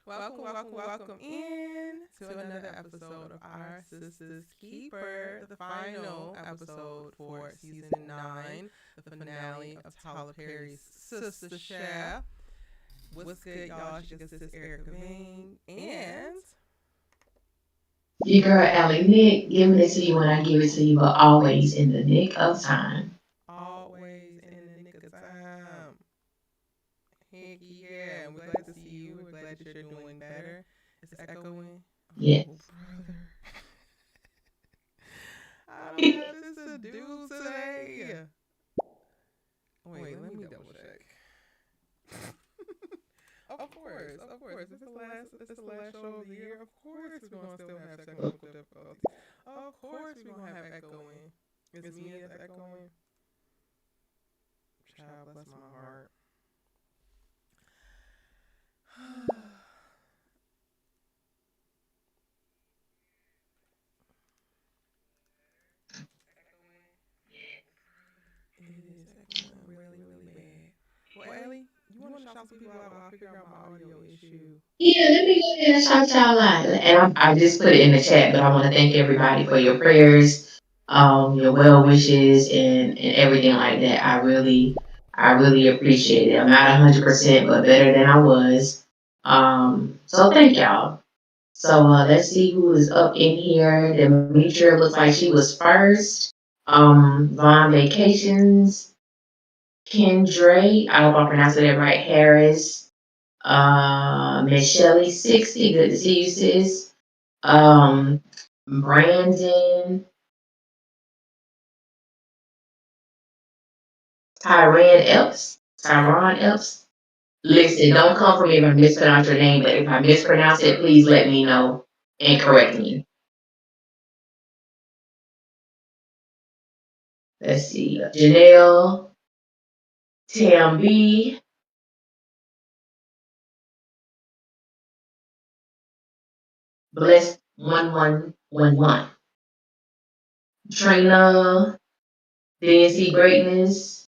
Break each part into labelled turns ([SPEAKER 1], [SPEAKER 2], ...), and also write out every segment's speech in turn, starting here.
[SPEAKER 1] Welcome in to another episode of Our Sistas Keeper, the final episode for season 9, the finale of Tyler Perry's Sister Share. What's good, y'all? It's your sis Erica Vane and
[SPEAKER 2] Your girl Ellie Nick, giving it to you when I give it to you, but always in the nick of time.
[SPEAKER 1] always in the nick of time. Heck yeah, and we're glad to see you. We're glad that you're doing better. It's echoing.
[SPEAKER 2] Yeah.
[SPEAKER 1] Oh, brother. I don't have this to do today. Wait, let me double check. Of course. It's the last show of the year. Of course, we're gonna still have technical difficulties. Of course, we're gonna have echoing. It's me that's echoing. Child, bless my heart. It is echoing really bad. Well, Ellie, you want to shout some people out while I figure out my audio issue?
[SPEAKER 2] Yeah, let me go ahead and shout y'all out. And I just put it in the chat, but I want to thank everybody for your prayers, your well wishes, and everything like that. I really appreciate it. I'm not 100%, but better than I was. So thank y'all. So let's see who is up in here. Demetria looks like she was first. Von Vacations, Kendra, I hope I pronounced it right, Harris, Miss Shelley 60, good to see you, sis. Um, Brandon, Tyron Epps. Listen, don't come for me if I mispronounce your name, but if I mispronounce it, please let me know and correct me. Let's see, Janelle, Tam B, Blessed 1111, Trina, DNC Greatness,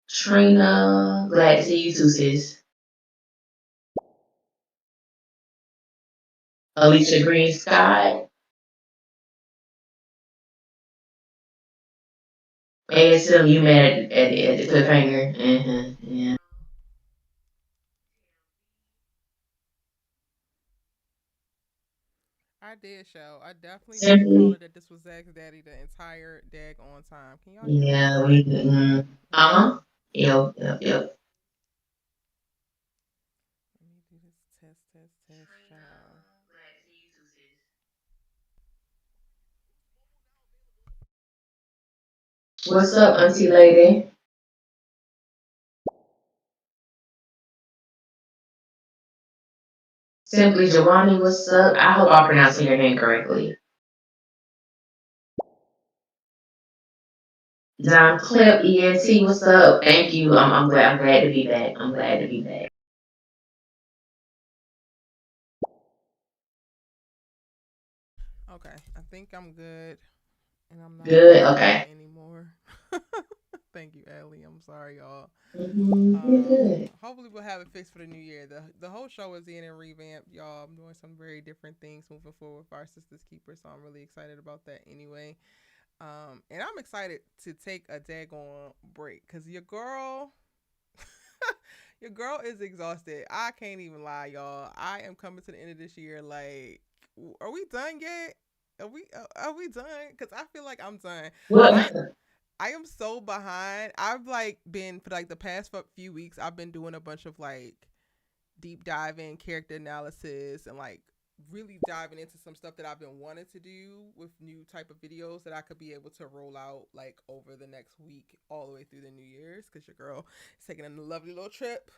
[SPEAKER 2] Trina, glad to see you too, sis. Alicia Green Scott, ASM, you mad at the cliffhanger? Yeah.
[SPEAKER 1] I did show. I definitely did call
[SPEAKER 2] Simply,
[SPEAKER 1] it that this was Zach's daddy the entire dag on time. Can y'all hear me?
[SPEAKER 2] yeah, we, uh
[SPEAKER 1] Okay.
[SPEAKER 2] huh. Yep.
[SPEAKER 1] Let me do this test, child.
[SPEAKER 2] What's up, Auntie Lady? Simply Giovanni, what's up? I hope I'm pronouncing your name correctly. John Clip, ENT, what's up? Thank you. I'm glad to be back. I'm glad to be back.
[SPEAKER 1] Okay, I think I'm good, and I'm not
[SPEAKER 2] Good.
[SPEAKER 1] echoing
[SPEAKER 2] Okay.
[SPEAKER 1] anymore. Thank you, Ellie. I'm sorry, y'all.
[SPEAKER 2] You're good.
[SPEAKER 1] Hopefully we'll have it fixed for the new year. The whole show is in and revamped, y'all. I'm doing some very different things moving forward with our Sisters Keeper, so I'm really excited about that anyway. And I'm excited to take a daggone break because your girl is exhausted. I can't even lie, y'all. I am coming to the end of this year. Like, are we done yet? Are we done? Because I feel like I'm done. I
[SPEAKER 2] What?
[SPEAKER 1] I am so behind. I've like been for like the past few weeks. I've been doing a bunch of like deep diving, character analysis, and like really diving into some stuff that I've been wanting to do with new type of videos that I could be able to roll out like over the next week all the way through the New Year's because your girl is taking a lovely little trip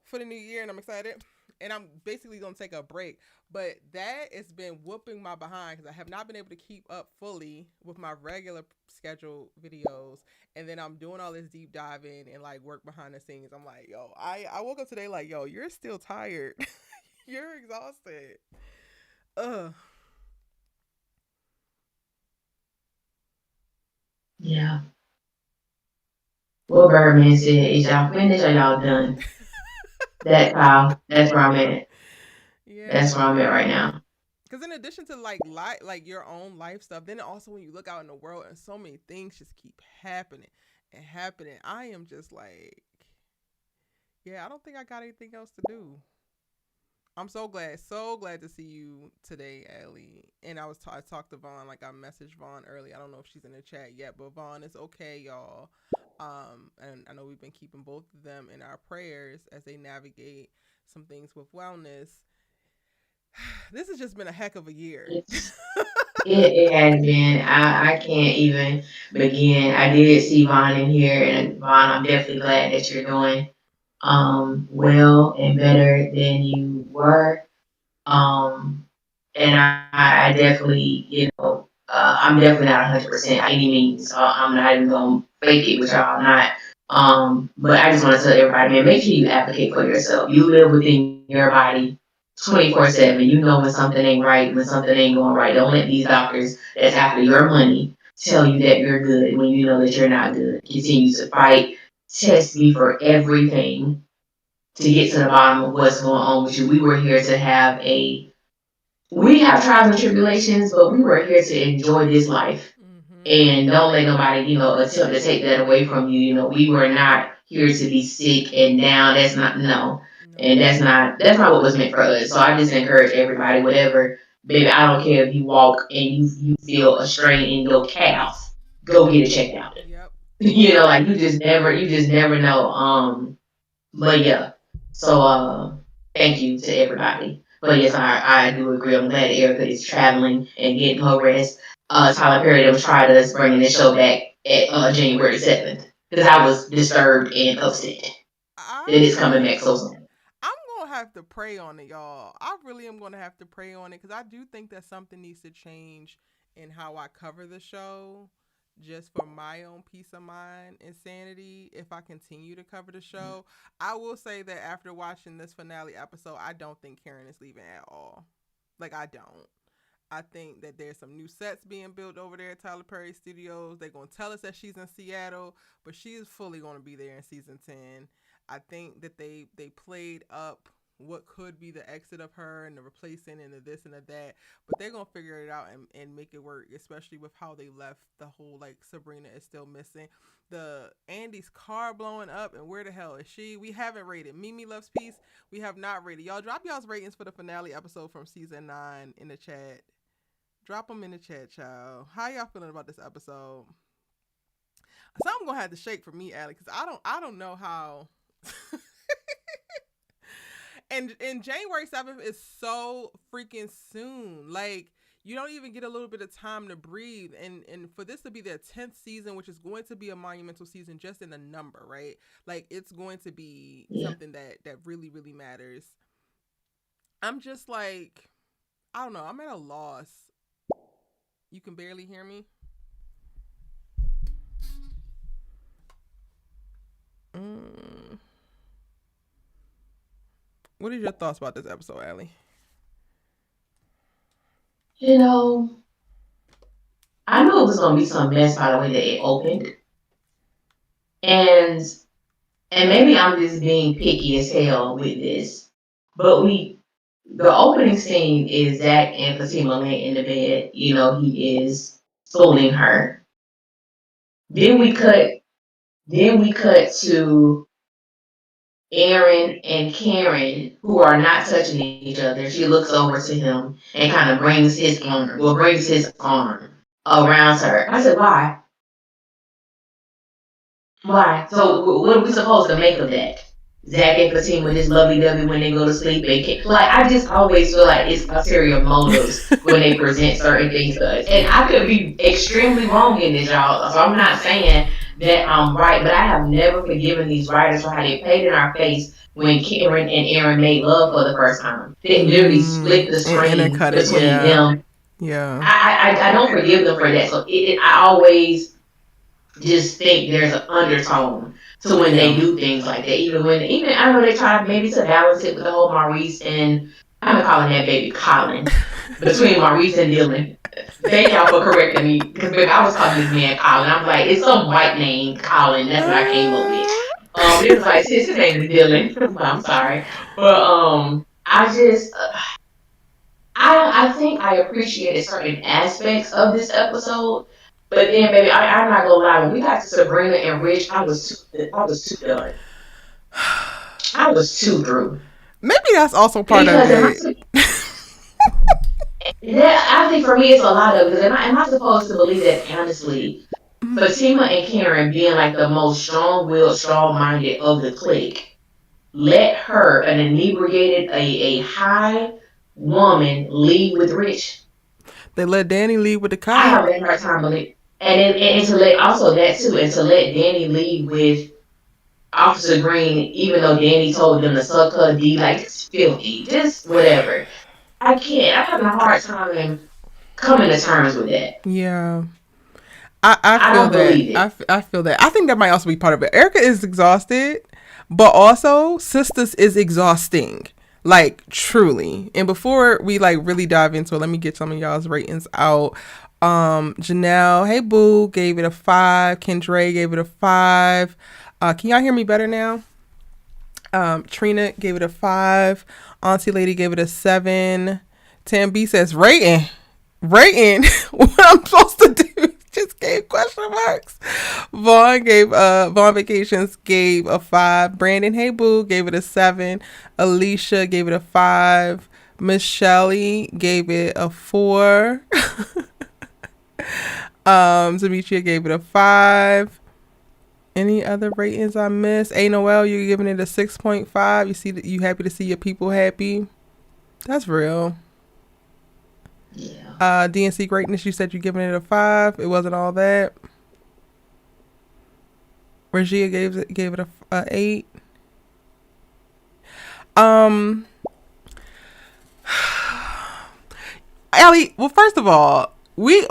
[SPEAKER 1] for the new year and I'm excited. And I'm basically gonna take a break. But that has been whooping my behind because I have not been able to keep up fully with my regular scheduled videos. And then I'm doing all this deep diving and like work behind the scenes. I'm like, yo, I woke up today like, yo, you're still tired. You're exhausted. Ugh.
[SPEAKER 2] Yeah. What Birdman said, is y'all finished or y'all done? That's where I'm at. That's where I'm
[SPEAKER 1] Yeah.
[SPEAKER 2] at right now.
[SPEAKER 1] Because in addition to like your own life stuff, then also when you look out in the world and so many things just keep happening and happening, I am just like, yeah, I don't think I got anything else to do. I'm so glad to see you today, Allie. And I talked to Vaughn, like I messaged Vaughn early. I don't know if she's in the chat yet, but Vaughn is okay, y'all. And I know we've been keeping both of them in our prayers as they navigate some things with wellness. This has just been a heck of a year.
[SPEAKER 2] It's it has been. I can't even begin. I did see Vaughn in here, and Vaughn, I'm definitely glad that you're doing well and better than you were. Um, and I definitely, I'm definitely not 100% by any means. I'm not even gonna fake it with y'all. I'm not. But I just want to tell everybody, man, make sure you advocate for yourself. You live within your body 24/7. You know when something ain't right, when something ain't going right. Don't let these doctors that's after your money tell you that you're good when you know that you're not good. Continue to fight. Test me for everything to get to the bottom of what's going on with you. We have trials and tribulations, but we were here to enjoy this life.
[SPEAKER 1] Mm-hmm.
[SPEAKER 2] And don't let nobody, attempt to take that away from you. We were not here to be sick and down. That's not no. And
[SPEAKER 1] No.
[SPEAKER 2] that's not what was meant for us. So I just encourage everybody, whatever, baby, I don't care if you walk and you feel a strain in your calf, go get it checked out.
[SPEAKER 1] Yep.
[SPEAKER 2] Like you just never know. But yeah. So thank you to everybody. But yes, I do agree. I'm glad Erica is traveling and getting her rest. Tyler Perry them tried us bringing this show back at January 7th because I was disturbed and upset that it's coming back so soon.
[SPEAKER 1] I'm gonna have to pray on it, y'all. I really am gonna have to pray on it because I do think that something needs to change in how I cover the show, just for my own peace of mind and sanity. If I continue to cover the show, I will say that after watching this finale episode, I don't think Karen is leaving at all. Like I don't. I think that there's some new sets being built over there at Tyler Perry Studios. They're gonna tell us that she's in Seattle, but she is fully gonna be there in season 10. I think that they played up what could be the exit of her and the replacing and the this and the that, but they're gonna figure it out and make it work, especially with how they left the whole like Sabrina is still missing. The Andy's car blowing up and where the hell is she? We haven't rated. Mimi Loves Peace. We have not rated. Y'all drop y'all's ratings for the finale episode from season 9 in the chat. Drop them in the chat, child. How y'all feeling about this episode? Something gonna have to shake for me, Alex, because I don't know how. And January 7th is so freaking soon. Like you don't even get a little bit of time to breathe. And for this to be their 10th season, which is going to be a monumental season just in the number, right? Like it's going to be
[SPEAKER 2] Yeah.
[SPEAKER 1] something that really really matters. I'm just like I don't know. I'm at a loss. You can barely hear me. Mm. What is your thoughts about this episode, Allie?
[SPEAKER 2] You know, I knew it was gonna be some mess by the way that it opened, and maybe I'm just being picky as hell with this, but the opening scene is Zach and Fatima laying in the bed. He is fooling her. Then we cut. Then we cut to Aaron and Karen, who are not touching each other. She looks over to him and kind of brings his arm around her. I said, why? Why? So what are we supposed to make of that? Zach and Fatima just lovey dovey when they go to sleep. They can't, like I just always feel like it's ulterior motives when they present certain things to us. And I could be extremely wrong in this, y'all. So I'm not saying that I'm right, but I have never forgiven these writers for how they played in our face when Karen and Aaron made love for the first time. They literally split the
[SPEAKER 1] And
[SPEAKER 2] screen
[SPEAKER 1] intercut it,
[SPEAKER 2] between
[SPEAKER 1] yeah.
[SPEAKER 2] them.
[SPEAKER 1] Yeah.
[SPEAKER 2] I don't forgive them for that. So I always just think there's an undertone to when they
[SPEAKER 1] Yeah.
[SPEAKER 2] do things like that. Even I know they try maybe to balance it with the whole Maurice and I'm calling that baby Colin between Maurice and Dylan. Thank y'all for correcting me because I was calling this man Colin. I'm like, it's some white name, Colin. That's what I came up with. It was like his name is Dylan. I'm sorry, but I just I think I appreciated certain aspects of this episode, but then, baby, I'm not gonna lie. When we got to Sabrina and Rich, I was too done. I was too through.
[SPEAKER 1] Maybe that's also part of
[SPEAKER 2] Because
[SPEAKER 1] it.
[SPEAKER 2] I think for me it's a lot of it. Because am I supposed to believe that honestly, Fatima and Karen being like the most strong-willed, strong-minded of the clique, let her, an inebriated, a high woman, lead with Rich?
[SPEAKER 1] They let Danny leave with the
[SPEAKER 2] I
[SPEAKER 1] cop.
[SPEAKER 2] have a hard time believing. And to let also that too, and to let Danny lead with Officer Green, even though Danny told them to suck her D, like just filthy, just whatever. I can't. I'm having a hard time coming to terms with that.
[SPEAKER 1] Yeah. I
[SPEAKER 2] I
[SPEAKER 1] feel
[SPEAKER 2] don't
[SPEAKER 1] that.
[SPEAKER 2] believe it.
[SPEAKER 1] I feel that. I think that might also be part of it. Erica is exhausted, but also Sisters is exhausting. Like truly. And before we like really dive into it, let me get some of y'all's ratings out. Janelle, hey boo, gave it a 5. Kendra gave it a 5. Can y'all hear me better now? Trina gave it a 5. Auntie Lady gave it a 7. Tam B says rating. What I'm supposed to do? Just gave question marks. Vaughn Vacations gave a 5. Brandon Hey Boo gave it a 7. Alicia gave it a 5. Miss Shelley gave it a 4. Demetria gave it a 5. Any other ratings I missed? A Noel, you're giving it a 6.5. You see that you happy to see your people happy. That's real.
[SPEAKER 2] Yeah.
[SPEAKER 1] DNC Greatness, you said you're giving it a 5. It wasn't all that. Regia gave it a 8. Allie, well, first of all, we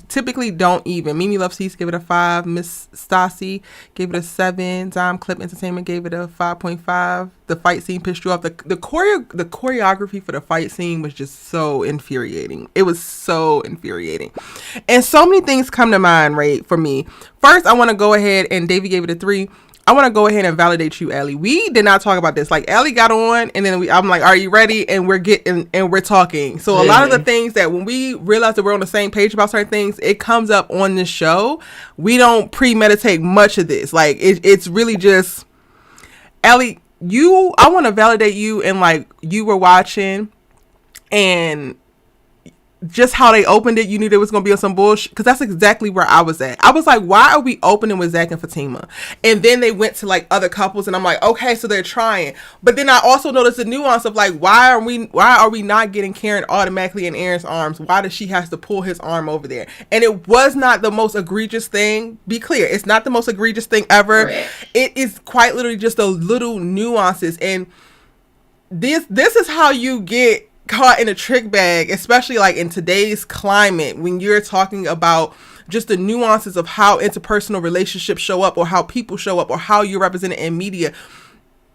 [SPEAKER 1] typically don't even. Mimi Love Seats gave it a 5. Miss Stassi gave it a 7. Dime Clip Entertainment gave it a 5.5. The fight scene pissed you off. The choreography for the fight scene was just so infuriating. It was so infuriating. And so many things come to mind, right, for me. First, I want to go ahead, and Davey gave it a 3. I want to go ahead and validate you, Allie. We did not talk about this. Like, Allie got on, and then I'm like, are you ready? And we're talking. So a lot of the things that when we realize that we're on the same page about certain things, it comes up on this show. We don't premeditate much of this. Like, it's really just, Allie, I want to validate you, and like, you were watching, and just how they opened it, you knew there was going to be some bullshit, because that's exactly where I was at. I was like, why are we opening with Zach and Fatima? And then they went to like other couples, and I'm like, okay, so they're trying. But then I also noticed the nuance of like, why are we not getting Karen automatically in Aaron's arms? Why does she have to pull his arm over there? And it was not the most egregious thing. Be clear, it's not the most egregious thing ever. Right. It is quite literally just a little nuances, and this is how you get caught in a trick bag, especially like in today's climate, when you're talking about just the nuances of how interpersonal relationships show up, or how people show up, or how you're represented in media.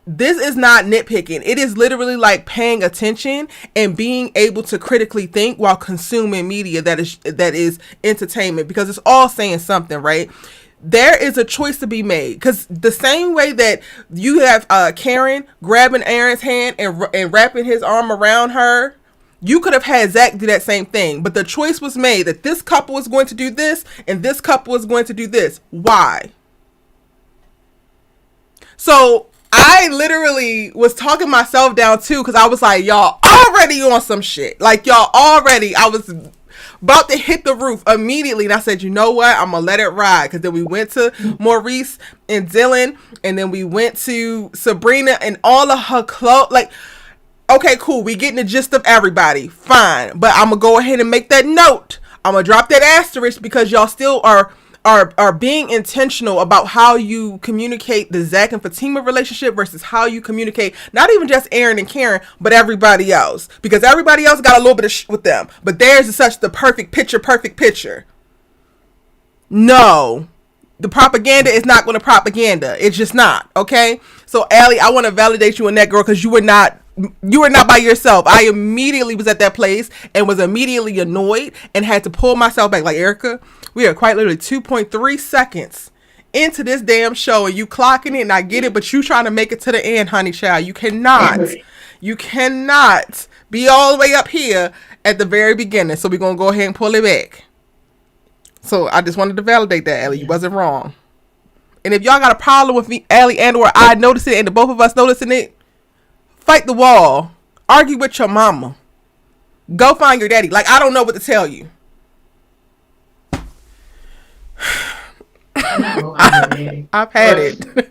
[SPEAKER 1] This is not nitpicking. It is literally like paying attention and being able to critically think while consuming media that is entertainment, because it's all saying something, right? There is a choice to be made, because the same way that you have Karen grabbing Aaron's hand and wrapping his arm around her, you could have had Zach do that same thing. But the choice was made that this couple was going to do this and this couple was going to do this. Why? So I literally was talking myself down too, because I was like, y'all already on some shit. Like, y'all already, I was about to hit the roof immediately, and I said, you know what, I'm gonna let it ride. Because then we went to Maurice and Dylan, and then we went to Sabrina and all of her clothes. Like, okay, cool, we getting the gist of everybody, fine, but I'm gonna go ahead and make that note. I'm gonna drop that asterisk, because y'all still are being intentional about how you communicate the Zach and Fatima relationship versus how you communicate not even just Aaron and Karen, but everybody else. Because everybody else got a little bit of with them, but theirs is such the perfect picture. No, the propaganda is not going to propaganda. It's just not, okay? So, Allie, I want to validate you in that, girl, because you were not by yourself. I immediately was at that place and was immediately annoyed and had to pull myself back. Like, Erica, we are quite literally 2.3 seconds into this damn show and you clocking it, and I get it, but you trying to make it to the end, honey child. You cannot. You cannot be all the way up here at the very beginning. So we're gonna go ahead and pull it back. So I just wanted to validate that, Ellie. You wasn't wrong. And if y'all got a problem with me, Ellie, and or I noticing it, and the both of us noticing it, fight the wall. Argue with your mama. Go find your daddy. Like, I don't know what to tell you.
[SPEAKER 2] I'm not gonna find your daddy.
[SPEAKER 1] I've had it.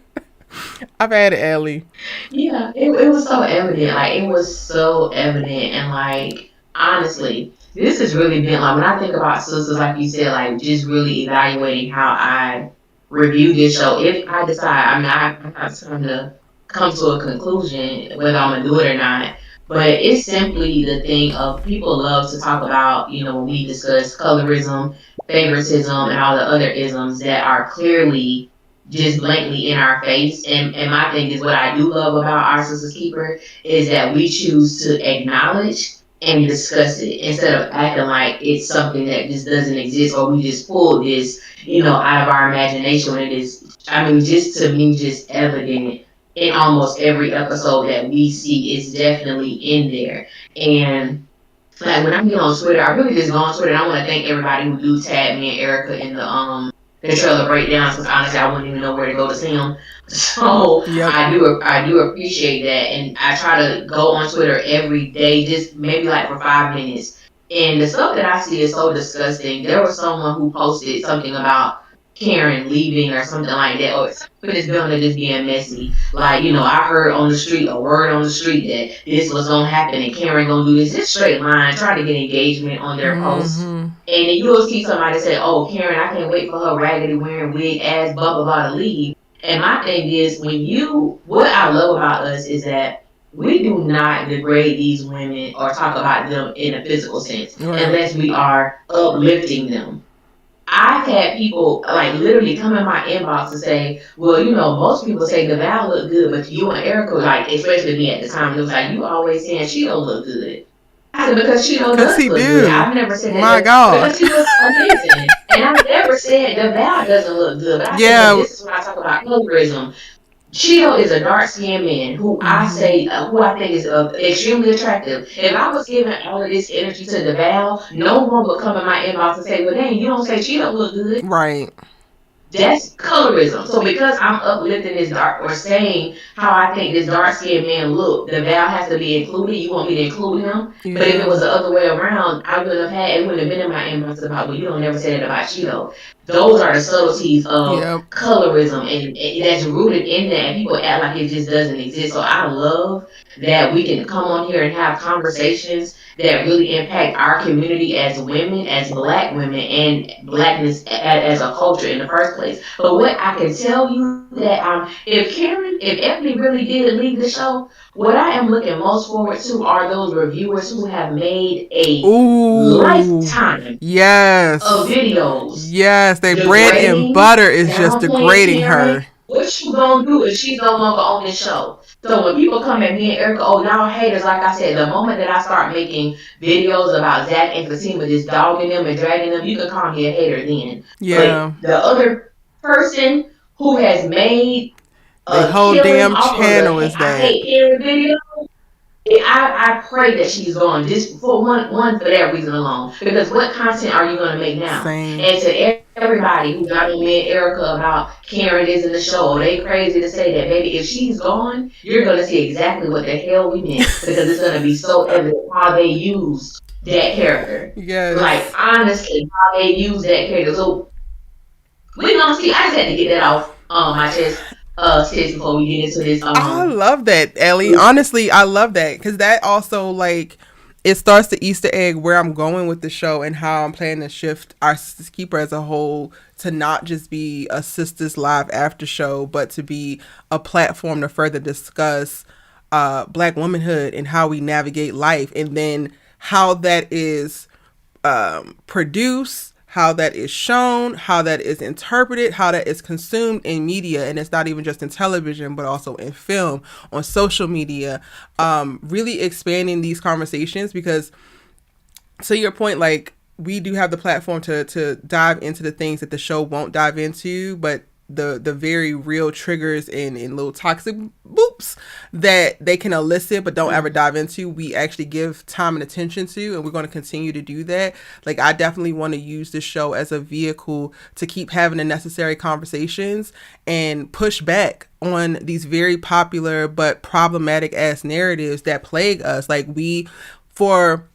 [SPEAKER 1] I've had it, Ellie.
[SPEAKER 2] Yeah, it was so evident. Like, it was so evident. And, like, honestly, this has really been, like, when I think about sisters, like you said, like, just really evaluating how I review this show. If I decide, I mean, I have time to come to a conclusion whether I'm going to do it or not. But it's simply the thing of people love to talk about, when we discuss colorism, favoritism, and all the other isms that are clearly just blatantly in our face. And my thing is, what I do love about Our Sistas Keeper is that we choose to acknowledge and discuss it instead of acting like it's something that just doesn't exist, or we just pulled this, out of our imagination. When it is, I mean, just to me, just evident in almost every episode that we see. Is definitely in there. And like when I get on Twitter, I really just go on Twitter, and I want to thank everybody who do tag me and Erica in the trailer breakdowns, because honestly I wouldn't even know where to go to see them. So
[SPEAKER 1] Yep.
[SPEAKER 2] I do appreciate that, and I try to go on Twitter every day, just maybe like for 5 minutes. And the stuff that I see is so disgusting. There was someone who posted something about Karen leaving or something like that, or something this building just being messy. Like, I heard on the street, a word on the street that this was gonna happen and Karen gonna do this. Just straight line, try to get engagement on their posts.
[SPEAKER 1] Mm-hmm.
[SPEAKER 2] And then you'll see somebody say, "Oh, Karen, I can't wait for her raggedy wearing wig ass blah blah blah to leave." And my thing is, what I love about us is that we do not degrade these women or talk about them in a physical sense,
[SPEAKER 1] Right.
[SPEAKER 2] unless we are uplifting them. I've had people like literally come in my inbox and say, "Well, most people say the Val look good, but you and Erica, like, especially me at the time, it was like, you always saying she don't look good." I said, because she don't
[SPEAKER 1] Cause
[SPEAKER 2] does
[SPEAKER 1] he
[SPEAKER 2] look good.
[SPEAKER 1] do.
[SPEAKER 2] I've never said
[SPEAKER 1] My
[SPEAKER 2] that
[SPEAKER 1] God.
[SPEAKER 2] because she looks amazing. And I've never said the Val doesn't look good. But I said,
[SPEAKER 1] Yeah.
[SPEAKER 2] this is when I talk about colorism. Cheeto is a dark skinned man who I say, who I think is extremely attractive. If I was giving all of this energy to the Val, no one would come in my inbox and say, "Well, dang, you don't say Cheeto look good."
[SPEAKER 1] Right.
[SPEAKER 2] That's colorism. So because I'm uplifting this dark, or saying how I think this dark skinned man look, the Val has to be included. You want me to include him?
[SPEAKER 1] Yeah.
[SPEAKER 2] But if it was the other way around, I would have had, it wouldn't have been in my inbox about, "Well, you don't never say that about Cheeto." Those are the subtleties of colorism, and that's rooted in that. And people act like it just doesn't exist. So I love that we can come on here and have conversations that really impact our community as women, as Black women, and Blackness as a culture in the first place. But what I can tell you that if Ebony really did leave the show, what I am looking most forward to are those reviewers who have made a lifetime of videos.
[SPEAKER 1] Yes, they bread and butter is just degrading her.
[SPEAKER 2] What you gonna do if she's no longer on this show? So when people come at me and Erica, "Oh, y'all haters," like I said, the moment that I start making videos about Zach and Fatima just dogging them and dragging them, you can call me a hater then.
[SPEAKER 1] Yeah.
[SPEAKER 2] But the other person who has made
[SPEAKER 1] the whole damn channel is
[SPEAKER 2] I
[SPEAKER 1] that.
[SPEAKER 2] hate hearing video, I pray that she's gone, just for one for that reason alone. Because what content are you going to make now?
[SPEAKER 1] Same.
[SPEAKER 2] And to everybody who got on me and Erica about Karen is in the show, they crazy to say that, baby, if she's gone, you're going to see exactly what the hell we meant. Because it's going to be so evident how they used that character.
[SPEAKER 1] Yes.
[SPEAKER 2] Like, honestly, how they used that character. So we're going to see. I just had to get that off my chest. Sis, before we get into this.
[SPEAKER 1] I love that, Ellie. Honestly, I love that, because that also, like, it starts to Easter egg where I'm going with the show and how I'm planning to shift Our Sistas Keeper as a whole to not just be a Sisters Live after show, but to be a platform to further discuss Black womanhood and how we navigate life, and then how that is produced, how that is shown, how that is interpreted, how that is consumed in media. And it's not even just in television, but also in film, on social media, really expanding these conversations. Because to your point, like, we do have the platform to dive into the things that the show won't dive into, but the very real triggers and little toxic boops that they can elicit but don't ever dive into, we actually give time and attention to, and we're going to continue to do that. Like, I definitely want to use this show as a vehicle to keep having the necessary conversations and push back on these very popular but problematic ass narratives that plague us. Like, we, for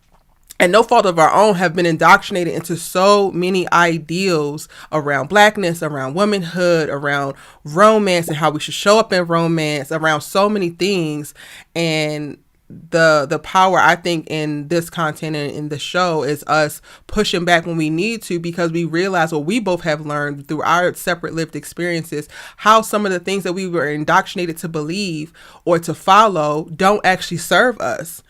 [SPEAKER 1] and no fault of our own, have been indoctrinated into so many ideals around blackness, around womanhood, around romance and how we should show up in romance, around so many things. And the power, I think, in this content and in the show is us pushing back when we need to, because we realize what we both have learned through our separate lived experiences, how some of the things that we were indoctrinated to believe or to follow don't actually serve us.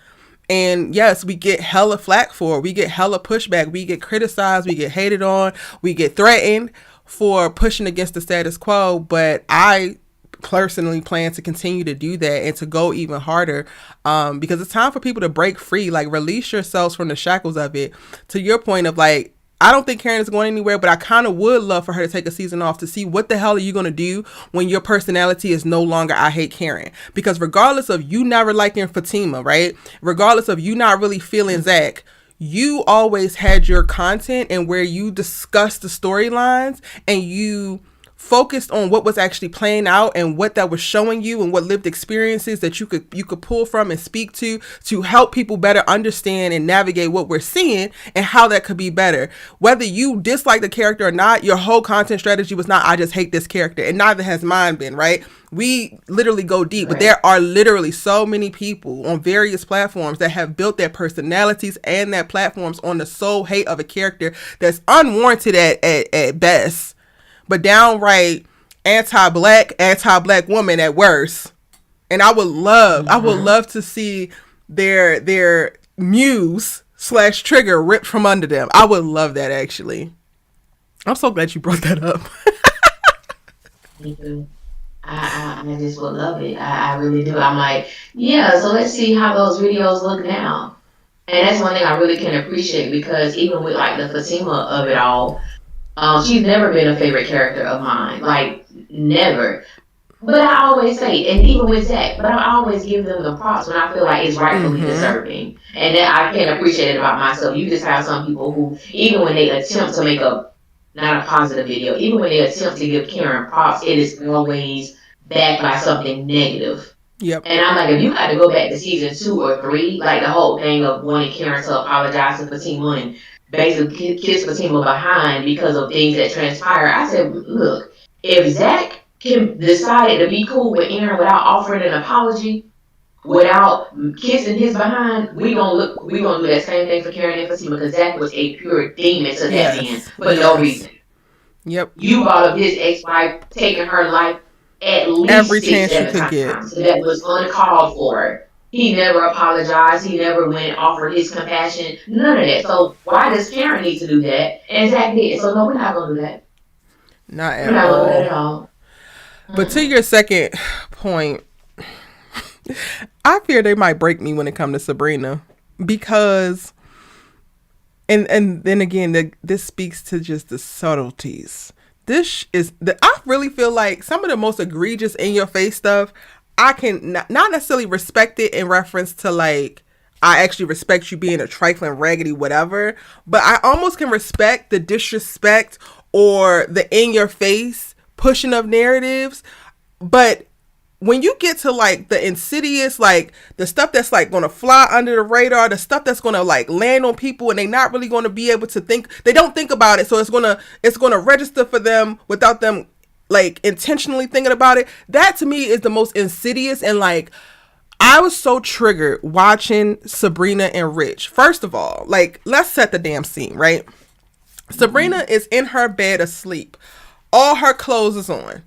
[SPEAKER 1] And yes, we get hella flack for it. We get hella pushback. We get criticized. We get hated on. We get threatened for pushing against the status quo. But I personally plan to continue to do that and to go even harder, because it's time for people to break free. Like, release yourselves from the shackles of it. To your point of, like, I don't think Karen is going anywhere, but I kind of would love for her to take a season off to see what the hell are you going to do when your personality is no longer I hate Karen. Because regardless of you never liking Fatima, right? Regardless of you not really feeling Zach, you always had your content and where you discussed the storylines and you focused on what was actually playing out and what that was showing you and what lived experiences that you could pull from and speak to help people better understand and navigate what we're seeing and how that could be better. Whether you dislike the character or not, your whole content strategy was not, I just hate this character, and neither has mine been, right? We literally go deep, but there are literally so many people on various platforms that have built their personalities and their platforms on the sole hate of a character that's unwarranted at best, but downright anti-black woman at worst. And I would love to see their muse / trigger ripped from under them. I would love that, actually. I'm so glad you brought that up.
[SPEAKER 2] Me too. I just would love it. I really do. I'm like, yeah, so let's see how those videos look now. And that's one thing I really can appreciate, because even with like the Fatima of it all, she's never been a favorite character of mine, like never. But I always say, and even with Zach, but I always give them the props when I feel like it's rightfully deserving, and that I can appreciate it about myself. You just have some people who, even when they attempt to make not a positive video, even when they attempt to give Karen props, it is always backed by something negative.
[SPEAKER 1] Yep.
[SPEAKER 2] And I'm like, if you got to go back to season 2 or 3, like the whole thing of wanting Karen to apologize to Fatima and basically kiss Fatima behind because of things that transpire, I said, look, if Zach can decide to be cool with Aaron without offering an apology, without kissing his behind, we gonna do that same thing for Karen and Fatima, because Zach was a pure demon to that man for no reason.
[SPEAKER 1] Yep.
[SPEAKER 2] You brought up his ex-wife taking her life at least
[SPEAKER 1] every
[SPEAKER 2] 6,
[SPEAKER 1] chance you could
[SPEAKER 2] times. So that was uncalled for. He never apologized. He never went and offered his compassion. None of that. So why does Karen need to do that? And Zach did. So no, we're not gonna do that.
[SPEAKER 1] Not
[SPEAKER 2] We're not gonna do that at all.
[SPEAKER 1] But to your second point, I fear they might break me when it comes to Sabrina, because, and then again, this speaks to just the subtleties. I really feel like some of the most egregious in your face stuff, I can not necessarily respect it in reference to, like, I actually respect you being a trifling raggedy whatever, but I almost can respect the disrespect or the in your face pushing of narratives. But when you get to, like, the insidious, like, the stuff that's, like, going to fly under the radar, the stuff that's going to, like, land on people and they not really going to be able to think, they don't think about it, so it's going to register for them without them, like, intentionally thinking about it. That to me is the most insidious. And, like, I was so triggered watching Sabrina and Rich. First of all, like, let's set the damn scene, right? Sabrina is in her bed asleep. All her clothes is on.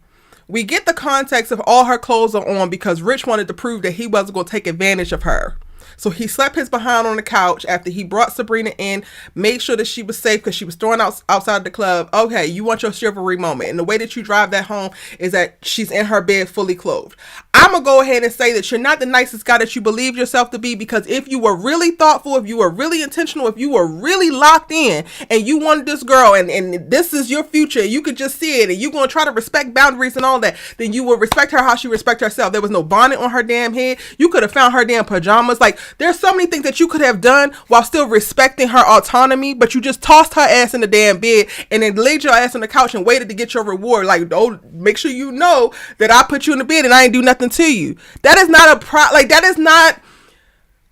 [SPEAKER 1] We get the context of all her clothes are on because Rich wanted to prove that he wasn't going to take advantage of her. So he slept his behind on the couch after he brought Sabrina in, made sure that she was safe because she was thrown outside the club. Okay, you want your chivalry moment. And the way that you drive that home is that she's in her bed fully clothed. I'm going to go ahead and say that you're not the nicest guy that you believe yourself to be, because if you were really thoughtful, if you were really intentional, if you were really locked in and you wanted this girl and this is your future, you could just see it and you're going to try to respect boundaries and all that, then you would respect her how she respect herself. There was no bonnet on her damn head. You could have found her damn pajamas. Like, there's so many things that you could have done while still respecting her autonomy, but you just tossed her ass in the damn bed and then laid your ass on the couch and waited to get your reward. Like, oh, make sure you know that I put you in the bed and I ain't do nothing to you. That is not that is not,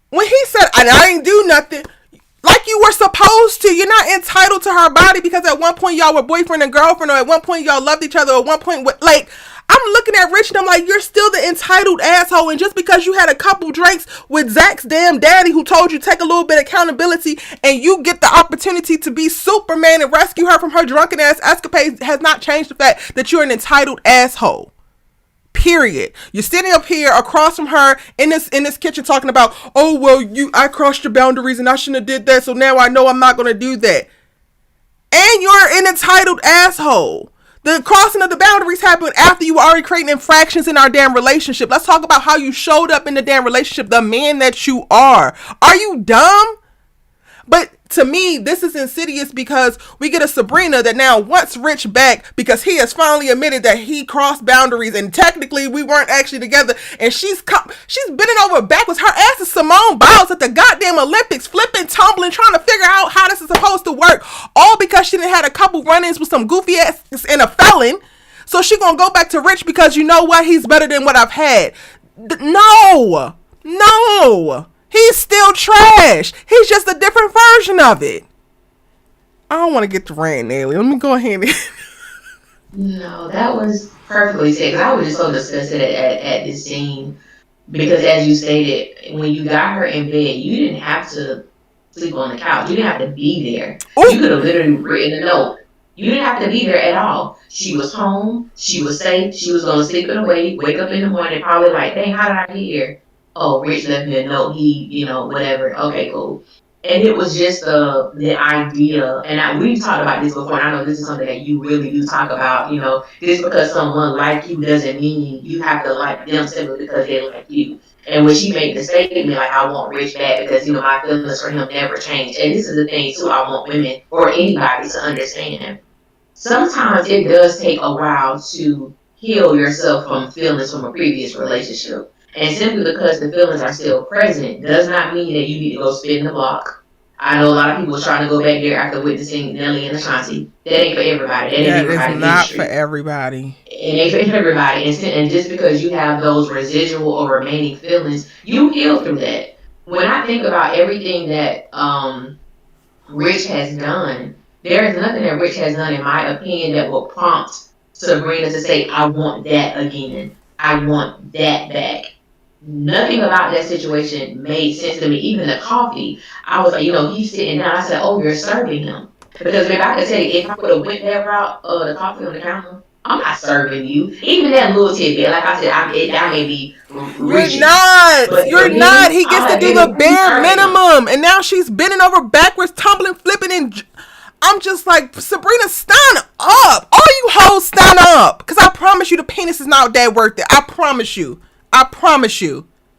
[SPEAKER 1] when he said I ain't do nothing, like you were supposed to. You're not entitled to her body because at one point y'all were boyfriend and girlfriend, or at one point y'all loved each other, or at one point, like, I'm looking at Rich and I'm like, you're still the entitled asshole. And just because you had a couple drinks with Zach's damn daddy who told you take a little bit of accountability and you get the opportunity to be Superman and rescue her from her drunken ass escapades has not changed the fact that you're an entitled asshole. Period. You're sitting up here across from her in this kitchen talking about, oh, well, I crossed your boundaries and I shouldn't have did that, so now I know I'm not going to do that. And you're an entitled asshole. The crossing of the boundaries happened after you were already creating infractions in our damn relationship. Let's talk about how you showed up in the damn relationship, the man that you are. Are you dumb? But to me, this is insidious because we get a Sabrina that now wants Rich back because he has finally admitted that he crossed boundaries and technically we weren't actually together. And she's bending over backwards. Her ass is Simone Biles at the goddamn Olympics, flipping, tumbling, trying to figure out how this is supposed to work. All because she done had a couple run-ins with some goofy ass and a felon. So she gonna go back to Rich because you know what? He's better than what I've had. No. He's still trash. He's just a different version of it. I don't want to get to ranting, Alien. Let me go ahead and...
[SPEAKER 2] No, that was perfectly said. Because I was just so disgusted at this scene. Because as you stated, when you got her in bed, you didn't have to sleep on the couch. You didn't have to be there. Ooh. You could have literally written a note. You didn't have to be there at all. She was home. She was safe. She was going to sleep it away. Wake up in the morning, probably like, dang, how did I get here? Oh, Rich left me a note. He, whatever. Okay, cool. And it was just the idea, and we've talked about this before, and I know this is something that you really do talk about, just because someone like you doesn't mean you have to like them simply because they like you. And when she made the statement, like, I want Rich back because, my feelings for him never changed. And this is the thing, too, I want women or anybody to understand. Sometimes it does take a while to heal yourself from feelings from a previous relationship. And simply because the feelings are still present does not mean that you need to go spin the block. I know a lot of people are trying to go back there after witnessing Nelly and Ashanti. That ain't for everybody.
[SPEAKER 1] That is not for everybody.
[SPEAKER 2] It ain't for everybody. And just because you have those residual or remaining feelings, you heal through that. When I think about everything that Rich has done, there is nothing that Rich has done, in my opinion, that will prompt Sabrina to say, I want that again. I want that back. Nothing about that situation made sense to me. Even the coffee, I was like, he's sitting down. I said, oh, you're serving him. Because if I could tell you, if I would have went that route, the coffee on the counter, I'm not serving you. Even that little tidbit, like I said, that may be reaching.
[SPEAKER 1] You're not. He gets to do the bare minimum. And now she's bending over backwards, tumbling, flipping, and I'm just like, Sabrina, stand up. All you hoes, stand up. Because I promise you the penis is not that worth it. I promise you.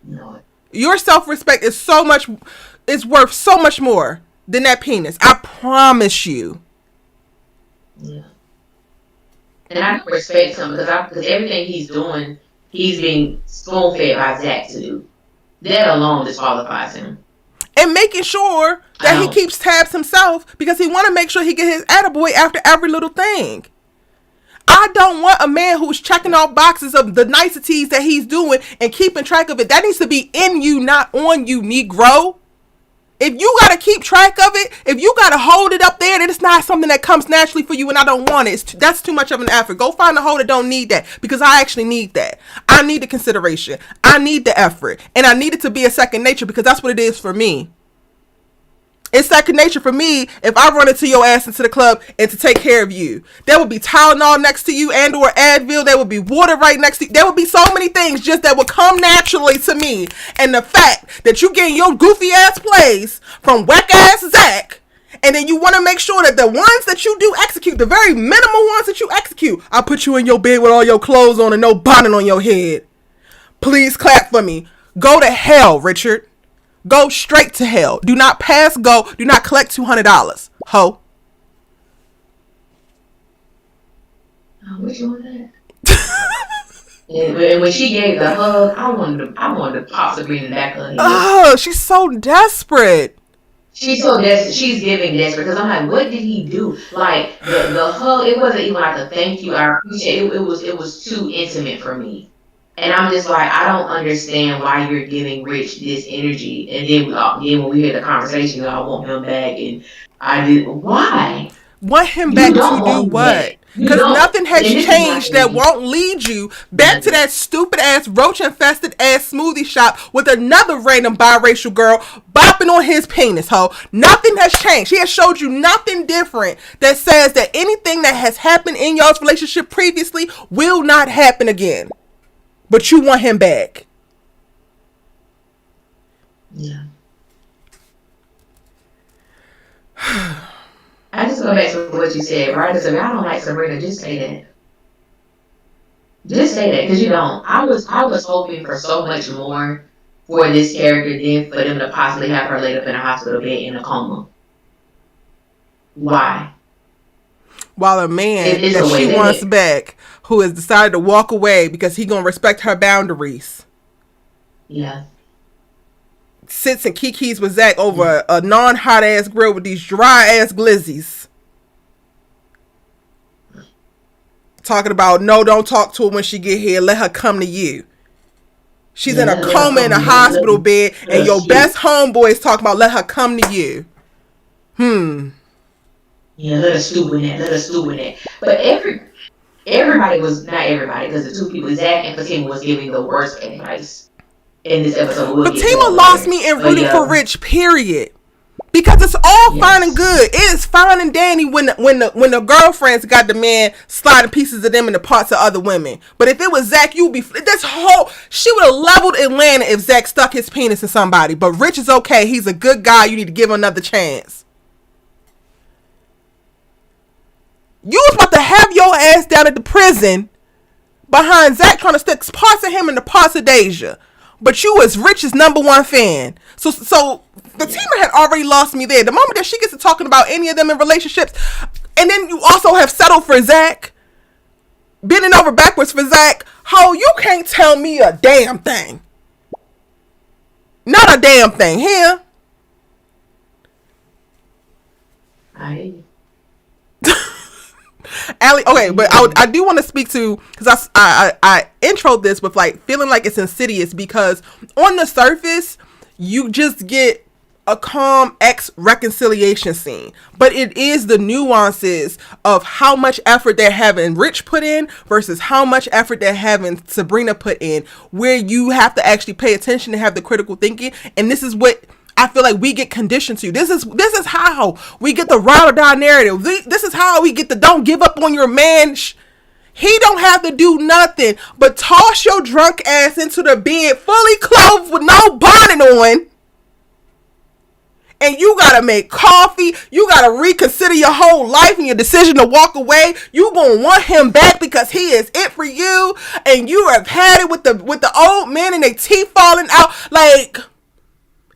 [SPEAKER 1] No. Your self-respect is worth so much more than that penis. I promise you.
[SPEAKER 2] Yeah. And I respect him because everything he's doing, he's being spoon-fed by Zach to do. That alone disqualifies him.
[SPEAKER 1] And making sure that he keeps tabs himself because he want to make sure he get his attaboy after every little thing. I don't want a man who's checking off boxes of the niceties that he's doing and keeping track of it. That needs to be in you, not on you, Negro. If you got to keep track of it, if you got to hold it up there, then it's not something that comes naturally for you and I don't want it. That's too much of an effort. Go find a hoe that don't need that because I actually need that. I need the consideration. I need the effort. And I need it to be a second nature because that's what it is for me. It's second nature for me if I run into your ass into the club and to take care of you. There would be Tylenol next to you and or Advil. There would be water right next to you. There would be so many things just that would come naturally to me. And the fact that you getting your goofy ass plays from whack ass Zach, and then you want to make sure that the ones that you do execute, the very minimal ones that you execute, I put you in your bed with all your clothes on and no bonnet on your head. Please clap for me. Go to hell, Richard. Go straight to hell. Do not pass go. Do not collect $200. Ho.
[SPEAKER 2] Which one that? And when she gave the hug, I wanted to pop Sabrina back on her head.
[SPEAKER 1] Oh, she's so desperate.
[SPEAKER 2] She's so desperate. She's giving desperate because I'm like, what did he do? Like the hug, it wasn't even like a thank you. I appreciate it. It was too intimate for me. And I'm just like, I don't understand why you're giving Rich this energy. And then when we had the conversation, I want him back. And I did. Why?
[SPEAKER 1] Want him back to do what? Because nothing has changed that won't lead you back to that stupid ass roach infested ass smoothie shop with another random biracial girl bopping on his penis, ho. Nothing has changed. He has showed you nothing different that says that anything that has happened in y'all's relationship previously will not happen again. But you want him back.
[SPEAKER 2] Yeah. I just go back to what you said, right? Because if I don't like Sabrina, just say that. Just say that, because you don't. I was hoping for so much more for this character than for them to possibly have her laid up in a hospital bed in a coma. Why?
[SPEAKER 1] While a man that she wants back, who has decided to walk away because he gonna respect her boundaries.
[SPEAKER 2] Yeah.
[SPEAKER 1] Sits and kikis with Zach over a non-hot ass grill with these dry ass glizzies. Talking about, no, don't talk to her when she get here. Let her come to you. She's in a coma in a hospital bed, and your best homeboy is talking about let her come to you.
[SPEAKER 2] Yeah, let us stew in that. But everybody was, not everybody, because the two people, Zach and Fatima, was giving the worst advice in this episode.
[SPEAKER 1] Fatima lost me in rooting for Rich, period. Because it's all fine and good. It is fine and dandy when the girlfriends got the man sliding pieces of them in the parts of other women. But if it was Zach, she would have leveled Atlanta if Zach stuck his penis in somebody. But Rich is okay. He's a good guy. You need to give him another chance. You was about to have your ass down at the prison behind Zach trying to stick parts of him in the parts of Deja. But you was Rich's number one fan. So Fatima had already lost me there. The moment that she gets to talking about any of them in relationships, and then you also have settled for Zach, bending over backwards for Zach, how you can't tell me a damn thing. Not a damn thing here. Allie, okay, but I do want to speak to, because I introed this with like feeling like it's insidious, because on the surface you just get a calm reconciliation scene, but it is the nuances of how much effort they're having Rich put in versus how much effort they're having Sabrina put in, where you have to actually pay attention and have the critical thinking. And this is what I feel like we get conditioned to. This is how we get the ride or die narrative. This is how we get the don't give up on your man. He don't have to do nothing but toss your drunk ass into the bed fully clothed with no bonnet on. And you gotta make coffee. You gotta reconsider your whole life and your decision to walk away. You gonna want him back because he is it for you. And you have had it with the old men and their teeth falling out. Like,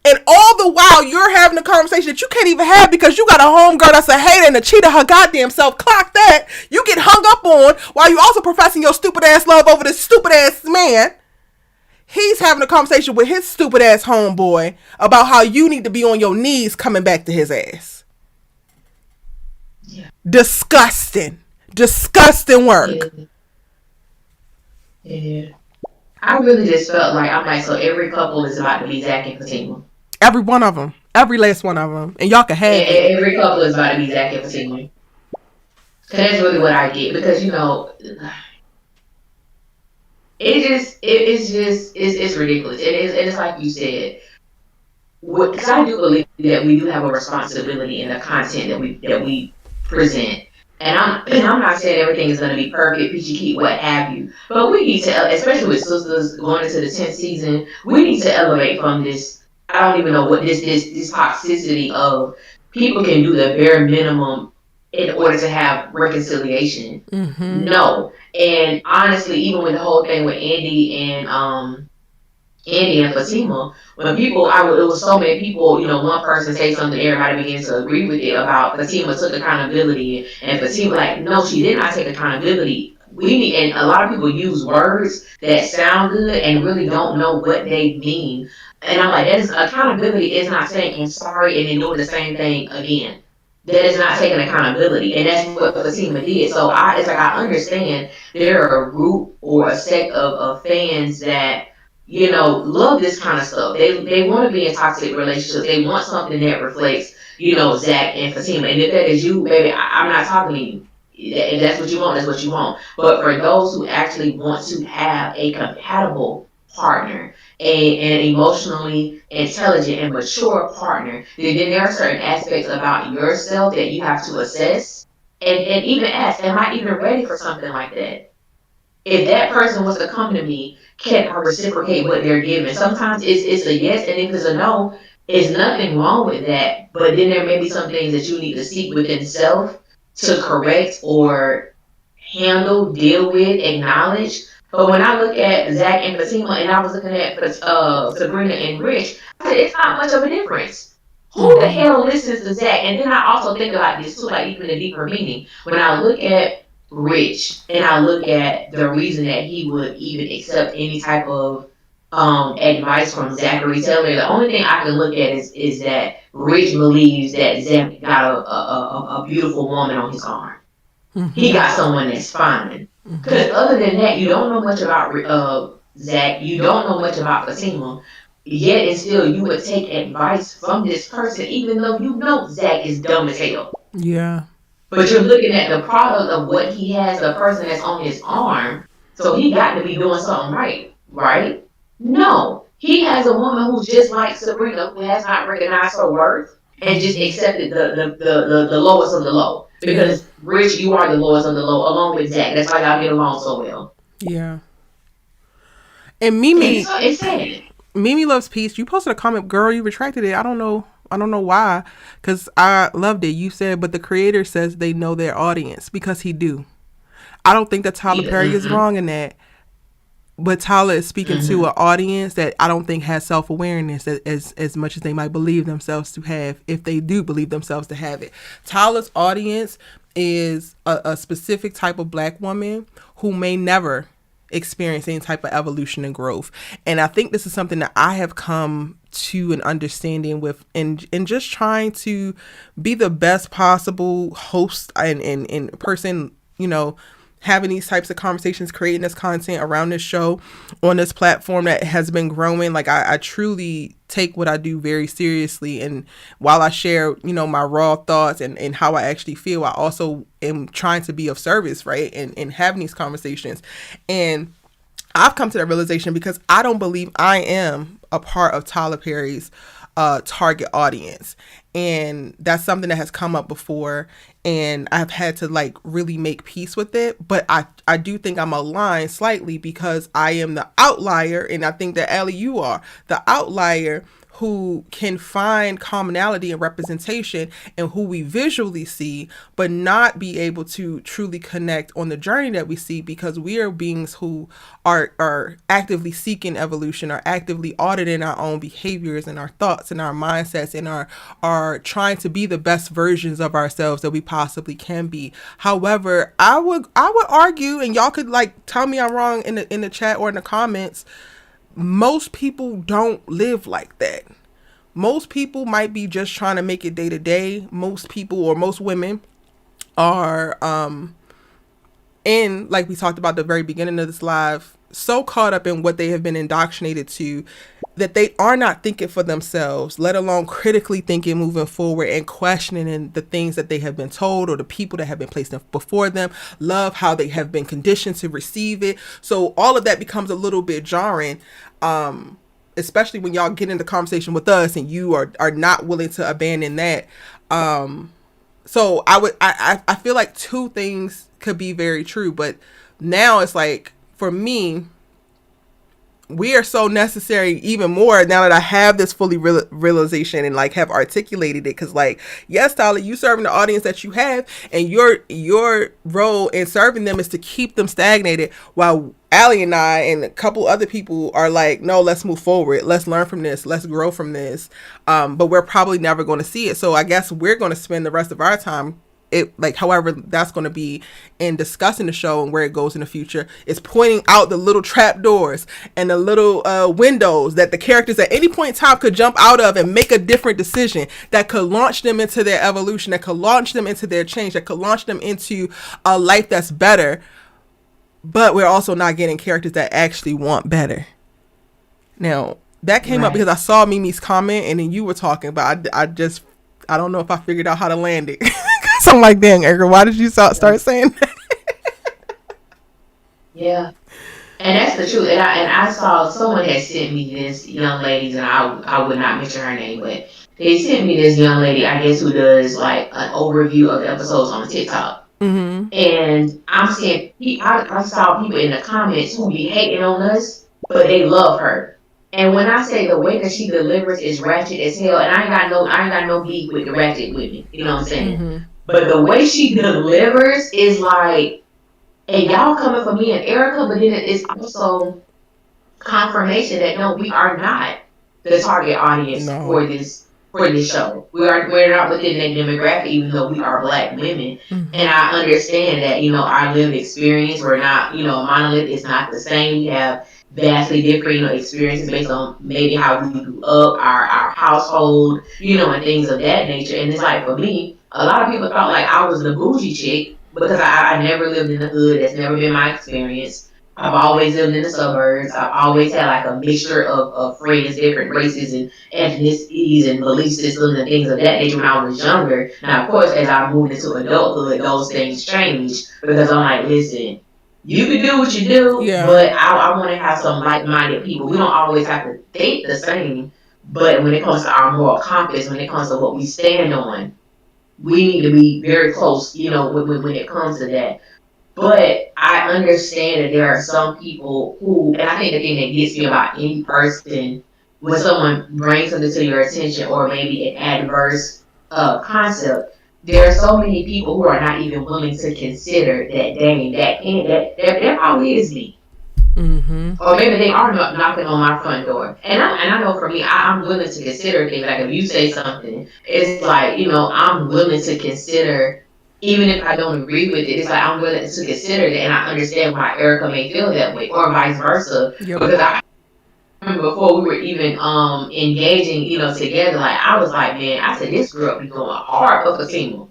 [SPEAKER 1] and all the while you're having a conversation that you can't even have because you got a homegirl that's a hater and a cheater her goddamn self. Clock that. You get hung up on while you also professing your stupid ass love over this stupid ass man. He's having a conversation with his stupid ass homeboy about how you need to be on your knees coming back to his ass. Yeah. Disgusting work.
[SPEAKER 2] Yeah. I really just felt like, I'm like, so every couple is about to be Zach and Fatima.
[SPEAKER 1] Every one of them. Every last one of them. And y'all can have it.
[SPEAKER 2] Every couple is about to be Zach and Fatima. Because that's really what I get. Because, it's ridiculous. And it's like you said, because I do believe that we do have a responsibility in the content that we present. And I'm not saying everything is going to be perfect, peachy keen, what have you. But we need to, especially with sisters going into the 10th season, we need to elevate from this. I don't even know what this toxicity of people can do the bare minimum in order to have reconciliation.
[SPEAKER 1] Mm-hmm.
[SPEAKER 2] No, and honestly, even with the whole thing with Andy and Fatima, when people, it was so many people, one person say something, everybody begins to agree with it about Fatima took accountability, and Fatima, like, no, she did not take accountability. We need, and a lot of people use words that sound good and really don't know what they mean. And I'm like, that is accountability is not saying I'm sorry and then doing the same thing again. That is not taking accountability, and that's what Fatima did. So it's like I understand there are a group or a sect of fans that love this kind of stuff. They want to be in toxic relationships. They want something that reflects, Zach and Fatima. And if that is you, baby, I'm not talking to you. If that's what you want, that's what you want. But for those who actually want to have a compatible partner, an emotionally intelligent and mature partner, then there are certain aspects about yourself that you have to assess and even ask, am I even ready for something like that? If that person was to come to me, can I reciprocate what they're giving? Sometimes it's a yes, and if it's a no, it's nothing wrong with that. But then there may be some things that you need to seek within self to correct or handle, deal with, acknowledge. But when I look at Zach and Fatima, and I was looking at Sabrina and Rich, I said it's not much of a difference. Who the hell listens to Zach? And then I also think about this too, like even a deeper meaning. When I look at Rich and I look at the reason that he would even accept any type of advice from Zachary Taylor, the only thing I can look at is that Rich believes that Zach got a beautiful woman on his arm. He got someone that's fine. Because other than that, you don't know much about Zach. You don't know much about Fatima. Yet and still, you would take advice from this person, even though you know Zach is dumb as hell.
[SPEAKER 1] Yeah.
[SPEAKER 2] But you're looking at the product of what he has, the person that's on his arm. So he got to be doing something right, right? No. He has a woman who's just like Sabrina, who has not recognized her worth and just accepted the lowest of the low. Because Rich, you are the lowest of the low, along with Zach. That's why y'all get along so well.
[SPEAKER 1] Yeah. And
[SPEAKER 2] It's sad.
[SPEAKER 1] Mimi loves peace. You posted a comment, girl. You retracted it. I don't know. I don't know why, because I loved it. You said, but the creator says they know their audience because he do. I don't think that Tyler Perry is wrong in that, but Tyler is speaking to an audience that I don't think has self-awareness as much as they might believe themselves to have, if they do believe themselves to have it. Tyler's audience is a specific type of black woman who may never experience any type of evolution and growth. And I think this is something that I have come to an understanding with, and just trying to be the best possible host and person, having these types of conversations, creating this content around this show on this platform that has been growing. Like I truly take what I do very seriously. And while I share, my raw thoughts and how I actually feel, I also am trying to be of service, right? And having these conversations. And I've come to that realization because I don't believe I am a part of Tyler Perry's target audience. And that's something that has come up before, and I've had to really make peace with it. But I do think I'm aligned slightly because I am the outlier, and I think that Allie, you are the outlier who can find commonality and representation in who we visually see, but not be able to truly connect on the journey that we see, because we are beings who are actively seeking evolution, are actively auditing our own behaviors and our thoughts and our mindsets, and are trying to be the best versions of ourselves that we possibly can be. However, I would argue, and y'all could tell me I'm wrong in the chat or in the comments, most people don't live like that. Most people might be just trying to make it day to day. Most people, or most women, are in, like we talked about at the very beginning of this live, so caught up in what they have been indoctrinated to, that they are not thinking for themselves, let alone critically thinking, moving forward, and questioning the things that they have been told or the people that have been placed before them, love how they have been conditioned to receive it. So all of that becomes a little bit jarring. especially when y'all get into conversation with us and you are not willing to abandon that. So I feel like two things could be very true, but now it's like for me, we are so necessary even more now that I have this fully realization and like have articulated it. Because like, yes, Tyler, you serving the audience that you have, and your role in serving them is to keep them stagnated, while Allie and I and a couple other people are like, no, let's move forward, let's learn from this, let's grow from this. But we're probably never going to see it, so I guess we're going to spend the rest of our time, it like however that's going to be, in discussing the show and where it goes in the future, is pointing out the little trap doors and the little windows that the characters at any point in time could jump out of and make a different decision that could launch them into their evolution, that could launch them into their change, that could launch them into a life that's better. But we're also not getting characters that actually want better. Now that came up because I saw Mimi's comment and then you were talking, but I don't know if I figured out how to land it. So I'm like, dang, Erica, why did you start saying that?
[SPEAKER 2] Yeah. And that's the truth. And I saw someone had sent me this young lady, and I would not mention her name, but they sent me this young lady, I guess, who does like an overview of the episodes on TikTok.
[SPEAKER 1] Mm-hmm.
[SPEAKER 2] And I'm seeing, I saw people in the comments who be hating on us, but they love her. And when I say the way that she delivers is ratchet as hell, and I ain't got no beef with the ratchet women, you know what I'm saying? Mm-hmm. But the way she delivers is like, and y'all coming for me and Erica, but then it's also confirmation that no, we are not the target audience for this show. We're not within that demographic, even though we are Black women. Mm-hmm. And I understand that, our lived experience, we're not, monolith is not the same. We have vastly different, experiences based on maybe how we grew up, our household, and things of that nature. And it's like, for me, a lot of people thought like I was the bougie chick because I never lived in the hood. That's never been my experience. I've always lived in the suburbs. I've always had like a mixture of friends, different races and ethnicities and belief systems and things of that nature when I was younger. Now, of course, as I moved into adulthood, those things changed because I'm like, listen, you can do what you do, but I want to have some like-minded people. We don't always have to think the same, but when it comes to our moral compass, when it comes to what we stand on, we need to be very close, when it comes to that. But I understand that there are some people who, and I think the thing that gets me about any person, when someone brings something to your attention or maybe an adverse concept, there are so many people who are not even willing to consider that, dang, that probably is me. Mm-hmm. Or maybe they are knocking on my front door. And I know for me, I'm willing to consider things. Like if you say something, it's like, I'm willing to consider, even if I don't agree with it, it's like I'm willing to consider it, and I understand why Erica may feel that way, or vice versa. Yep. Because I remember before we were even engaging, together, like I was like, man, I said, this girl be going hard for Fatima.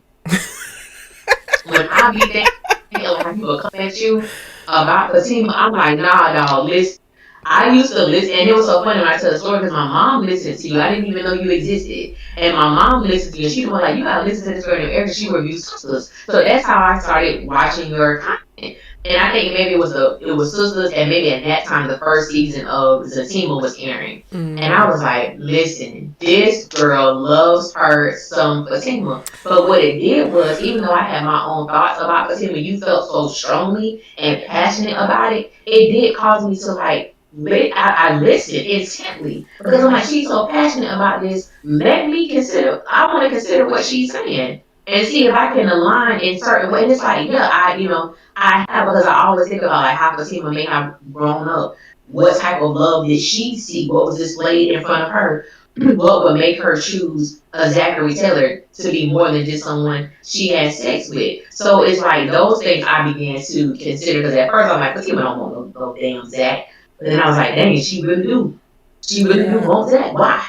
[SPEAKER 2] When I be thinking like people come at you about Fatima, I'm like, nah, dog, listen. I used to listen, and it was so funny when I tell the story because my mom listened to you. I didn't even know you existed. And my mom listened to you, and she was like, you gotta listen to this girl named Erica. She reviews Sistas. So that's how I started watching your content. And I think maybe it was Sistas, and maybe at that time the first season of Zatima was airing. Mm. And I was like, listen, this girl loves her some Fatima. But what it did was, even though I had my own thoughts about Fatima, you felt so strongly and passionate about it, it did cause me to like, I listened intently because I'm like, she's so passionate about this. Let me consider. I want to consider what she's saying and see if I can align in certain ways. And it's like, yeah, I have, because I always think about like how Fatima may have grown up. What type of love did she see? What was displayed in front of her? What would make her choose a Zachary Taylor to be more than just someone she had sex with? So it's like those things I began to consider, because at first I'm like, Fatima don't want no damn Zach. But then I was like, dang, she really do. She really do want that. Why?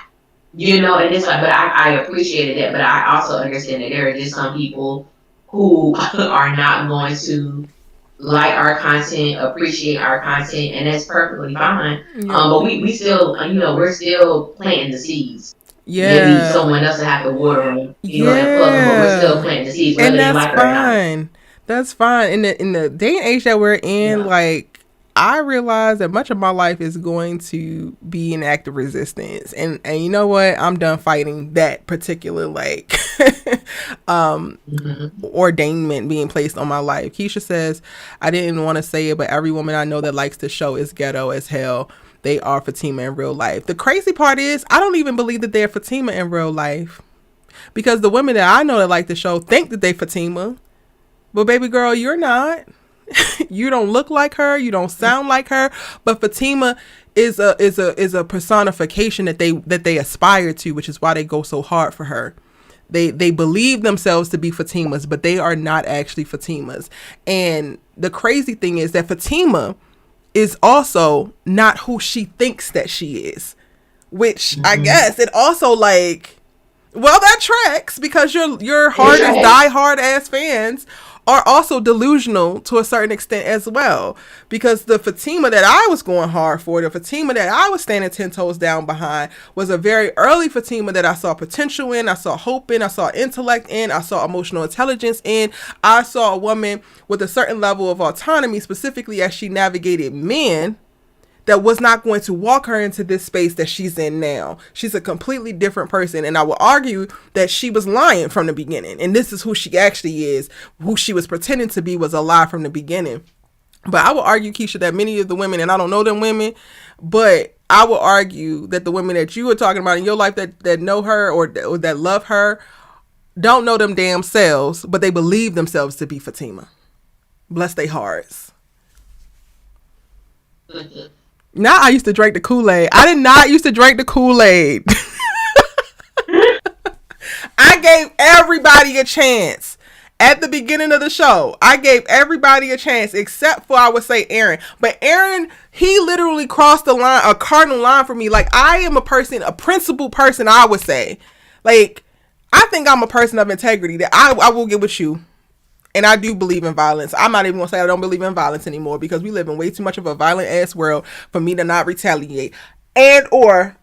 [SPEAKER 2] And it's like, but I appreciated that. But I also understand that there are just some people who are not going to like our content, appreciate our content, and that's perfectly fine. But we still, we're still planting the seeds. Yeah. Maybe someone else will have to water them, and plug them, but we're still planting the seeds, whether they like it or not.
[SPEAKER 1] That's fine. In the day and age that we're in, like, I realize that much of my life is going to be an act of resistance. And you know what? I'm done fighting that particular, like, ordainment being placed on my life. Keisha says, I didn't want to say it, but every woman I know that likes the show is ghetto as hell. They are Fatima in real life. The crazy part is, I don't even believe that they're Fatima in real life. Because the women that I know that like the show think that they Fatima. But baby girl, you're not. You don't look like her, you don't sound like her, but Fatima is a personification that they aspire to, which is why they go so hard for her. They believe themselves to be Fatimas, but they are not actually Fatimas. And the crazy thing is that Fatima is also not who she thinks that she is, which I guess it also, like, well, that tracks, because your hard as die hard ass fans are also delusional to a certain extent as well. Because the Fatima that I was going hard for, the Fatima that I was standing 10 toes down behind, was a very early Fatima that I saw potential in, I saw hope in, I saw intellect in, I saw emotional intelligence in. I saw a woman with a certain level of autonomy, specifically as she navigated men, that was not going to walk her into this space that she's in now. She's a completely different person. And I will argue that she was lying from the beginning. And this is who she actually is. Who she was pretending to be was a lie from the beginning. But I will argue, Keisha, that many of the women, and I don't know them women, but I will argue that the women that you were talking about in your life that know her or that love her don't know them damn selves, but they believe themselves to be Fatima. Bless their hearts. Now I used to drink the Kool-Aid. I did not used to drink the Kool-Aid. I gave everybody a chance. At the beginning of the show, I gave everybody a chance except for, I would say, Aaron. But Aaron, he literally crossed the line, a cardinal line for me. Like, I am a principled person, I would say. Like, I think I'm a person of integrity, that I will get with you. And I do believe in violence. I'm not even going to say I don't believe in violence anymore, because we live in way too much of a violent ass world for me to not retaliate. However,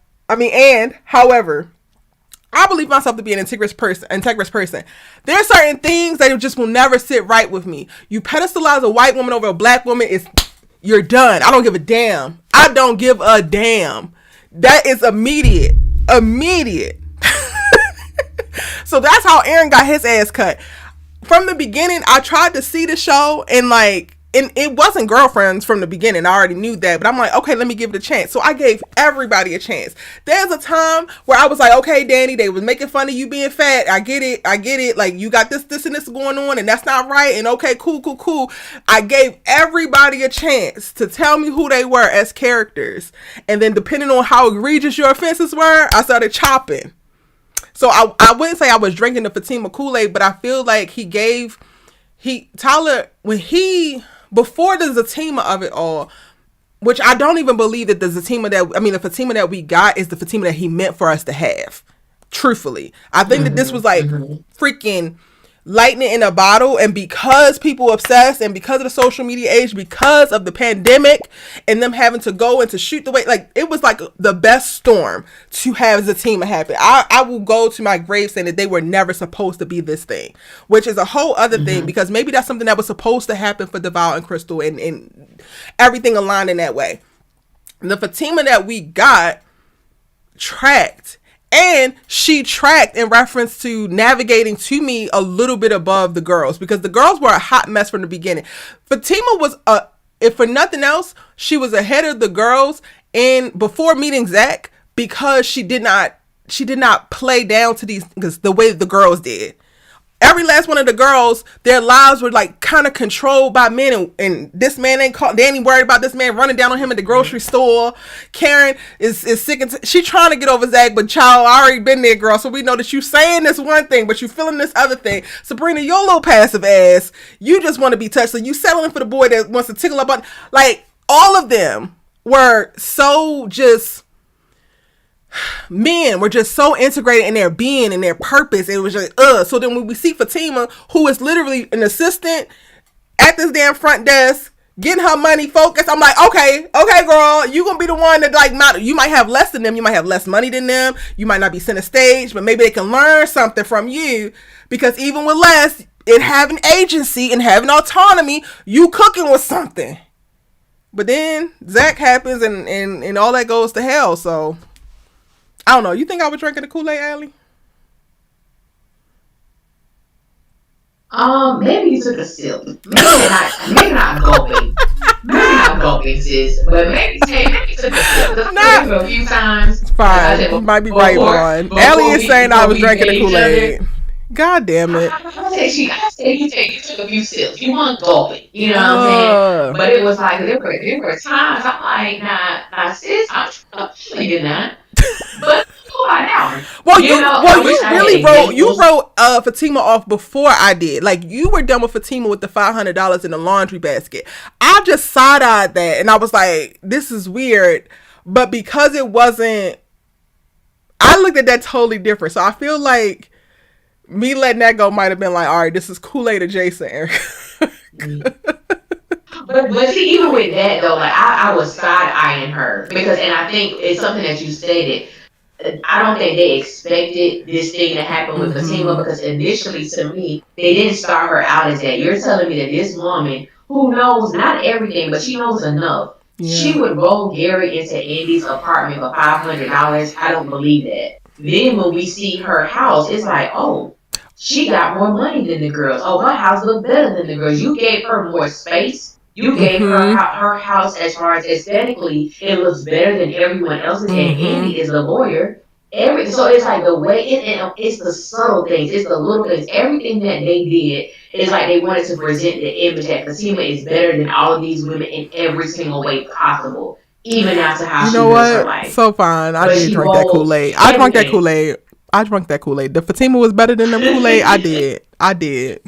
[SPEAKER 1] I believe myself to be an integrous person. There are certain things that just will never sit right with me. You pedestalize a white woman over a black woman, you're done. I don't give a damn. I don't give a damn. That is immediate. So that's how Aaron got his ass cut. From the beginning, I tried to see the show, and it wasn't girlfriends from the beginning. I already knew that, but I'm like, okay, let me give it a chance. So I gave everybody a chance. There's a time where I was like, okay, Danny, they was making fun of you being fat. I get it. Like, you got this, and this going on, and that's not right. And okay, cool. I gave everybody a chance to tell me who they were as characters. And then depending on how egregious your offenses were, I started chopping. So I wouldn't say I was drinking the Fatima Kool-Aid, but I feel like Tyler, before the Fatima of it all, which I don't even believe that the Fatima that we got is the Fatima that he meant for us to have. Truthfully. I think that this was like freaking lightning in a bottle, and because people obsessed, and because of the social media age, because of the pandemic and them having to go and to shoot the way, like, it was like the best storm to have Zatima happen. I will go to my grave saying that they were never supposed to be this thing, which is a whole other thing, because maybe that's something that was supposed to happen for Deval and Crystal, and everything aligned in that way. The Fatima that we got tracked. And she tracked in reference to navigating to me a little bit above the girls, because the girls were a hot mess from the beginning. Fatima was, if for nothing else, she was ahead of the girls before meeting Zach, because she did not play down to the way the girls did. Every last one of the girls, their lives were like kind of controlled by men, and this man ain't caught. Danny worried about this man running down on him at the grocery store. Karen is sick and she trying to get over Zach, but child, I already been there, girl. So we know that you saying this one thing, but you feeling this other thing. Sabrina, your little passive ass, you just want to be touched, so you settling for the boy that wants to tickle up on. Like, all of them were so just. Men were just so integrated in their being and their purpose. It was just so then when we see Fatima, who is literally an assistant at this damn front desk getting her money focused, I'm like, okay girl, you gonna be the one that, like, not, you might have less than them, you might have less money than them, you might not be center stage, but maybe they can learn something from you, because even with less, it having agency and having autonomy, you cooking with something. But then Zach happens and all that goes to hell. So I don't know. You think I was drinking the Kool-Aid, Allie?
[SPEAKER 2] Maybe you took a sip. Maybe not gulping. Maybe not gulping, sis. But maybe you took a sip. Because I
[SPEAKER 1] Nah,
[SPEAKER 2] did it a few times.
[SPEAKER 1] it's
[SPEAKER 2] Like I
[SPEAKER 1] fine.
[SPEAKER 2] said
[SPEAKER 1] You might be right, Vaughn. Allie is saying I
[SPEAKER 2] before
[SPEAKER 1] was
[SPEAKER 2] we
[SPEAKER 1] drinking
[SPEAKER 2] met
[SPEAKER 1] the
[SPEAKER 2] each other,
[SPEAKER 1] Kool-Aid. God damn it.
[SPEAKER 2] I say you took a few sips. You weren't gulping. You know what I'm saying?
[SPEAKER 1] Uh,
[SPEAKER 2] But it was like there were times I'm like, nah, sis, I'm telling you not. But go by now. I wish I had
[SPEAKER 1] you
[SPEAKER 2] examples.
[SPEAKER 1] wrote Fatima off before I did. Like you were done with Fatima with the $500 in the laundry basket. I just side eyed that and I was like, this is weird. But because it wasn't, I looked at that totally different. So I feel like me letting that go might have been like, all right, this is Kool-Aid adjacent, Eric.
[SPEAKER 2] Mm. But see, even with that though, like I was side eyeing her because, and I think it's something that you stated. I don't think they expected this thing to happen with Fatima
[SPEAKER 1] Mm-hmm.
[SPEAKER 2] because initially, to me, they didn't start her out as that. You're telling me that this woman who knows not everything, but she knows enough, she
[SPEAKER 1] Yeah.
[SPEAKER 2] would roll Gary into Andy's apartment for $500. I don't believe that. Then when we see her house, it's like, oh, she got more money than the girls. Oh, her house looked better than the girls. You gave her more space. You gave
[SPEAKER 1] Mm-hmm.
[SPEAKER 2] her house, as far as aesthetically, it looks better than everyone else's. And
[SPEAKER 1] Mm-hmm.
[SPEAKER 2] Andy is the lawyer. So it's like the way it's the subtle things, it's the little things. Everything that they did is like they wanted to present the image that Fatima is better than all of these women in every single way possible, even down to how
[SPEAKER 1] You
[SPEAKER 2] she
[SPEAKER 1] know
[SPEAKER 2] lives her
[SPEAKER 1] what?
[SPEAKER 2] life.
[SPEAKER 1] So fine. I
[SPEAKER 2] But
[SPEAKER 1] did
[SPEAKER 2] she
[SPEAKER 1] drink that
[SPEAKER 2] rolled
[SPEAKER 1] Kool-Aid. I drank that
[SPEAKER 2] everything.
[SPEAKER 1] Kool-Aid. I drank that Kool-Aid. The Fatima was better than them Kool-Aid. I did. I did.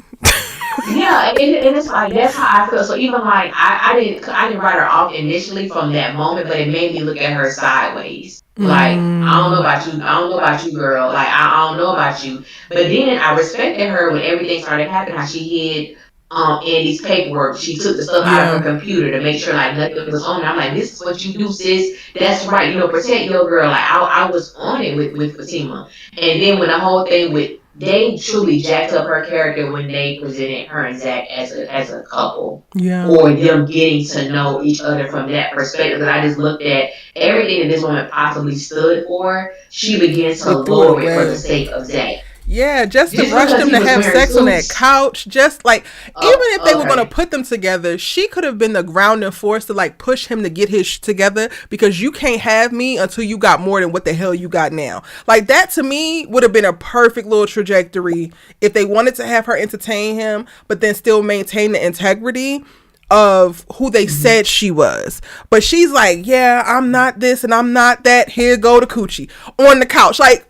[SPEAKER 2] Yeah, and it's like that's how I feel. So even like I didn't write her off initially from that moment, but it made me look at her sideways. Like I don't know
[SPEAKER 1] Mm.
[SPEAKER 2] about you, I don't know about you, girl. Like I don't know about you. But then I respected her when everything started happening. How she hid Andy's paperwork. She took the stuff out of her
[SPEAKER 1] Yeah.
[SPEAKER 2] computer to make sure like nothing was on it. I'm like, this is what you do, sis. That's right. Protect your girl. Like I was on it with Fatima. And then when the whole thing with they truly jacked up her character when they presented her and Zach as a couple,
[SPEAKER 1] Yeah.
[SPEAKER 2] or them getting to know each other from that perspective. Because I just looked at everything that this woman possibly stood for. She began to
[SPEAKER 1] They threw it
[SPEAKER 2] lower it for the
[SPEAKER 1] away.
[SPEAKER 2] sake of Zach,
[SPEAKER 1] Yeah, just to
[SPEAKER 2] just
[SPEAKER 1] rush
[SPEAKER 2] because
[SPEAKER 1] them
[SPEAKER 2] he
[SPEAKER 1] to
[SPEAKER 2] was
[SPEAKER 1] have
[SPEAKER 2] wearing
[SPEAKER 1] sex on that
[SPEAKER 2] suits.
[SPEAKER 1] couch, just like even if they were gonna
[SPEAKER 2] Okay.
[SPEAKER 1] put them together, she could have been the grounding force to like push him to get his together because you can't have me until you got more than what the hell you got now. Like that to me would have been a perfect little trajectory if they wanted to have her entertain him, but then still maintain the integrity of who they
[SPEAKER 2] Mm-hmm.
[SPEAKER 1] said she was. But she's like, yeah, I'm not this and I'm not that. Here go the coochie on the couch. Like,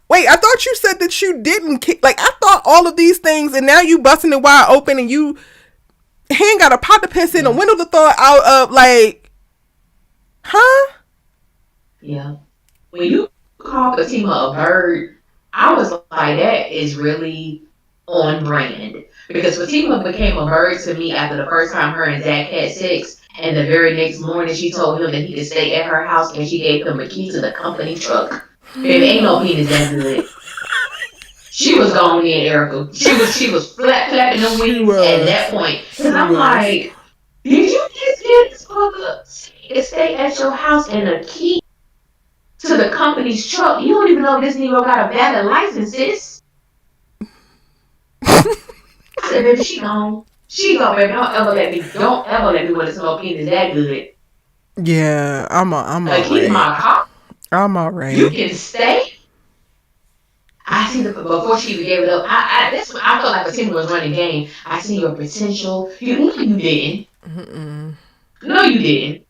[SPEAKER 1] wait, I thought you said that you didn't like I thought all of these things and now you busting it wide open and you he ain't got a pot to piss in, a
[SPEAKER 2] Yeah.
[SPEAKER 1] window to throw it out of, like, huh?
[SPEAKER 2] Yeah. When you call Fatima a bird, I was like, that is really on brand. Because Fatima became a bird to me after the first time her and Zach had sex. And the very next morning, she told him that he could stay at her house and she gave him a key to the company truck. Baby, ain't no penis that good. She was gone in, Erica. She was flapping them
[SPEAKER 1] She
[SPEAKER 2] wings at that
[SPEAKER 1] was.
[SPEAKER 2] point. Cause
[SPEAKER 1] She
[SPEAKER 2] I'm
[SPEAKER 1] was.
[SPEAKER 2] like, did you just get this mother to stay at your house and a key to the company's truck? You don't even know if this Negro got a valid license, sis. I said, baby, she gone. She gone, baby. Don't ever let me wear this no penis that good.
[SPEAKER 1] Yeah, I'm
[SPEAKER 2] Keep
[SPEAKER 1] alright.
[SPEAKER 2] my car.
[SPEAKER 1] I'm
[SPEAKER 2] You
[SPEAKER 1] alright.
[SPEAKER 2] can stay. I see the before she even gave it up. That's when I felt like Fatima was running game. I see your potential. You didn't.
[SPEAKER 1] Mm-mm.
[SPEAKER 2] No, you didn't.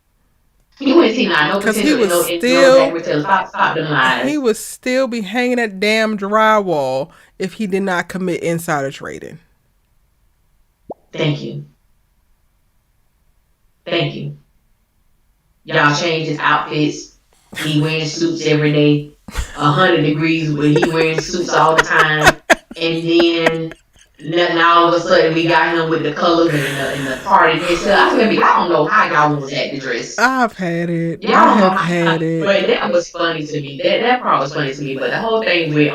[SPEAKER 2] You ain't seen no
[SPEAKER 1] Cause he
[SPEAKER 2] potential in
[SPEAKER 1] was
[SPEAKER 2] no Zach
[SPEAKER 1] still
[SPEAKER 2] Taylor. Stop them
[SPEAKER 1] he
[SPEAKER 2] lies.
[SPEAKER 1] would still be hanging that damn drywall if he did not commit insider trading.
[SPEAKER 2] Thank you. Thank you. Y'all change his outfits. He wearing suits every day. 100 degrees where he wearing suits all the time. And then now all of a sudden we got him with the colors and the party dress. I said, baby, I don't know how y'all was at the dress.
[SPEAKER 1] I've had it.
[SPEAKER 2] Y'all
[SPEAKER 1] I
[SPEAKER 2] don't know
[SPEAKER 1] have
[SPEAKER 2] how.
[SPEAKER 1] had it.
[SPEAKER 2] But that was funny to me. That part was funny to me. But the whole thing with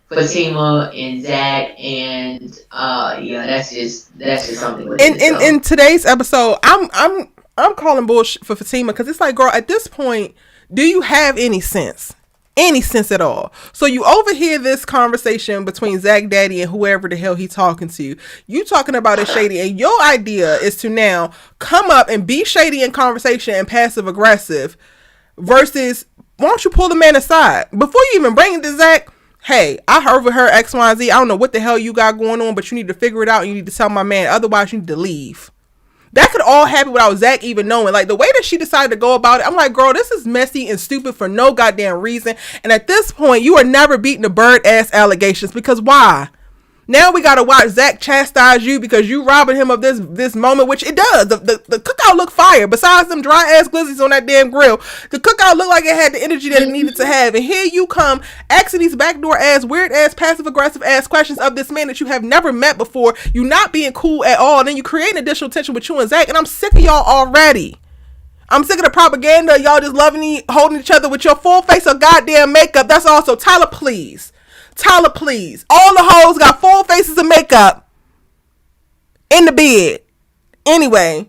[SPEAKER 2] Fatima and Zach and yeah, that's just something with
[SPEAKER 1] In
[SPEAKER 2] itself.
[SPEAKER 1] today's episode, I'm I'm calling bullshit for Fatima because it's like, girl, at this point, do you have any sense? Any sense at all? So you overhear this conversation between Zach Daddy and whoever the hell he talking to. You talking about it shady, and your idea is to now come up and be shady in conversation and passive aggressive versus why don't you pull the man aside before you even bring it to Zach? Hey, I overheard X, Y, and Z. I don't know what the hell you got going on, but you need to figure it out and you need to tell my man. Otherwise, you need to leave. That could all happen without Zach even knowing. Like, the way that she decided to go about it, I'm like, girl, this is messy and stupid for no goddamn reason. And at this point, you are never beating the bird ass allegations, because why? Now we gotta watch Zach chastise you because you robbing him of this moment, which it does. The cookout looked fire. Besides them dry ass glizzies on that damn grill, the cookout looked like it had the energy that it needed to have. And here you come asking these backdoor ass, weird ass, passive aggressive ass questions of this man that you have never met before. You not being cool at all, and then you create additional tension with you and Zach. And I'm sick of y'all already. I'm sick of the propaganda. Y'all just loving, holding each other with your full face of goddamn makeup. That's also Tyler, please. Tyler, please. All the hoes got full faces of makeup in the bed. Anyway,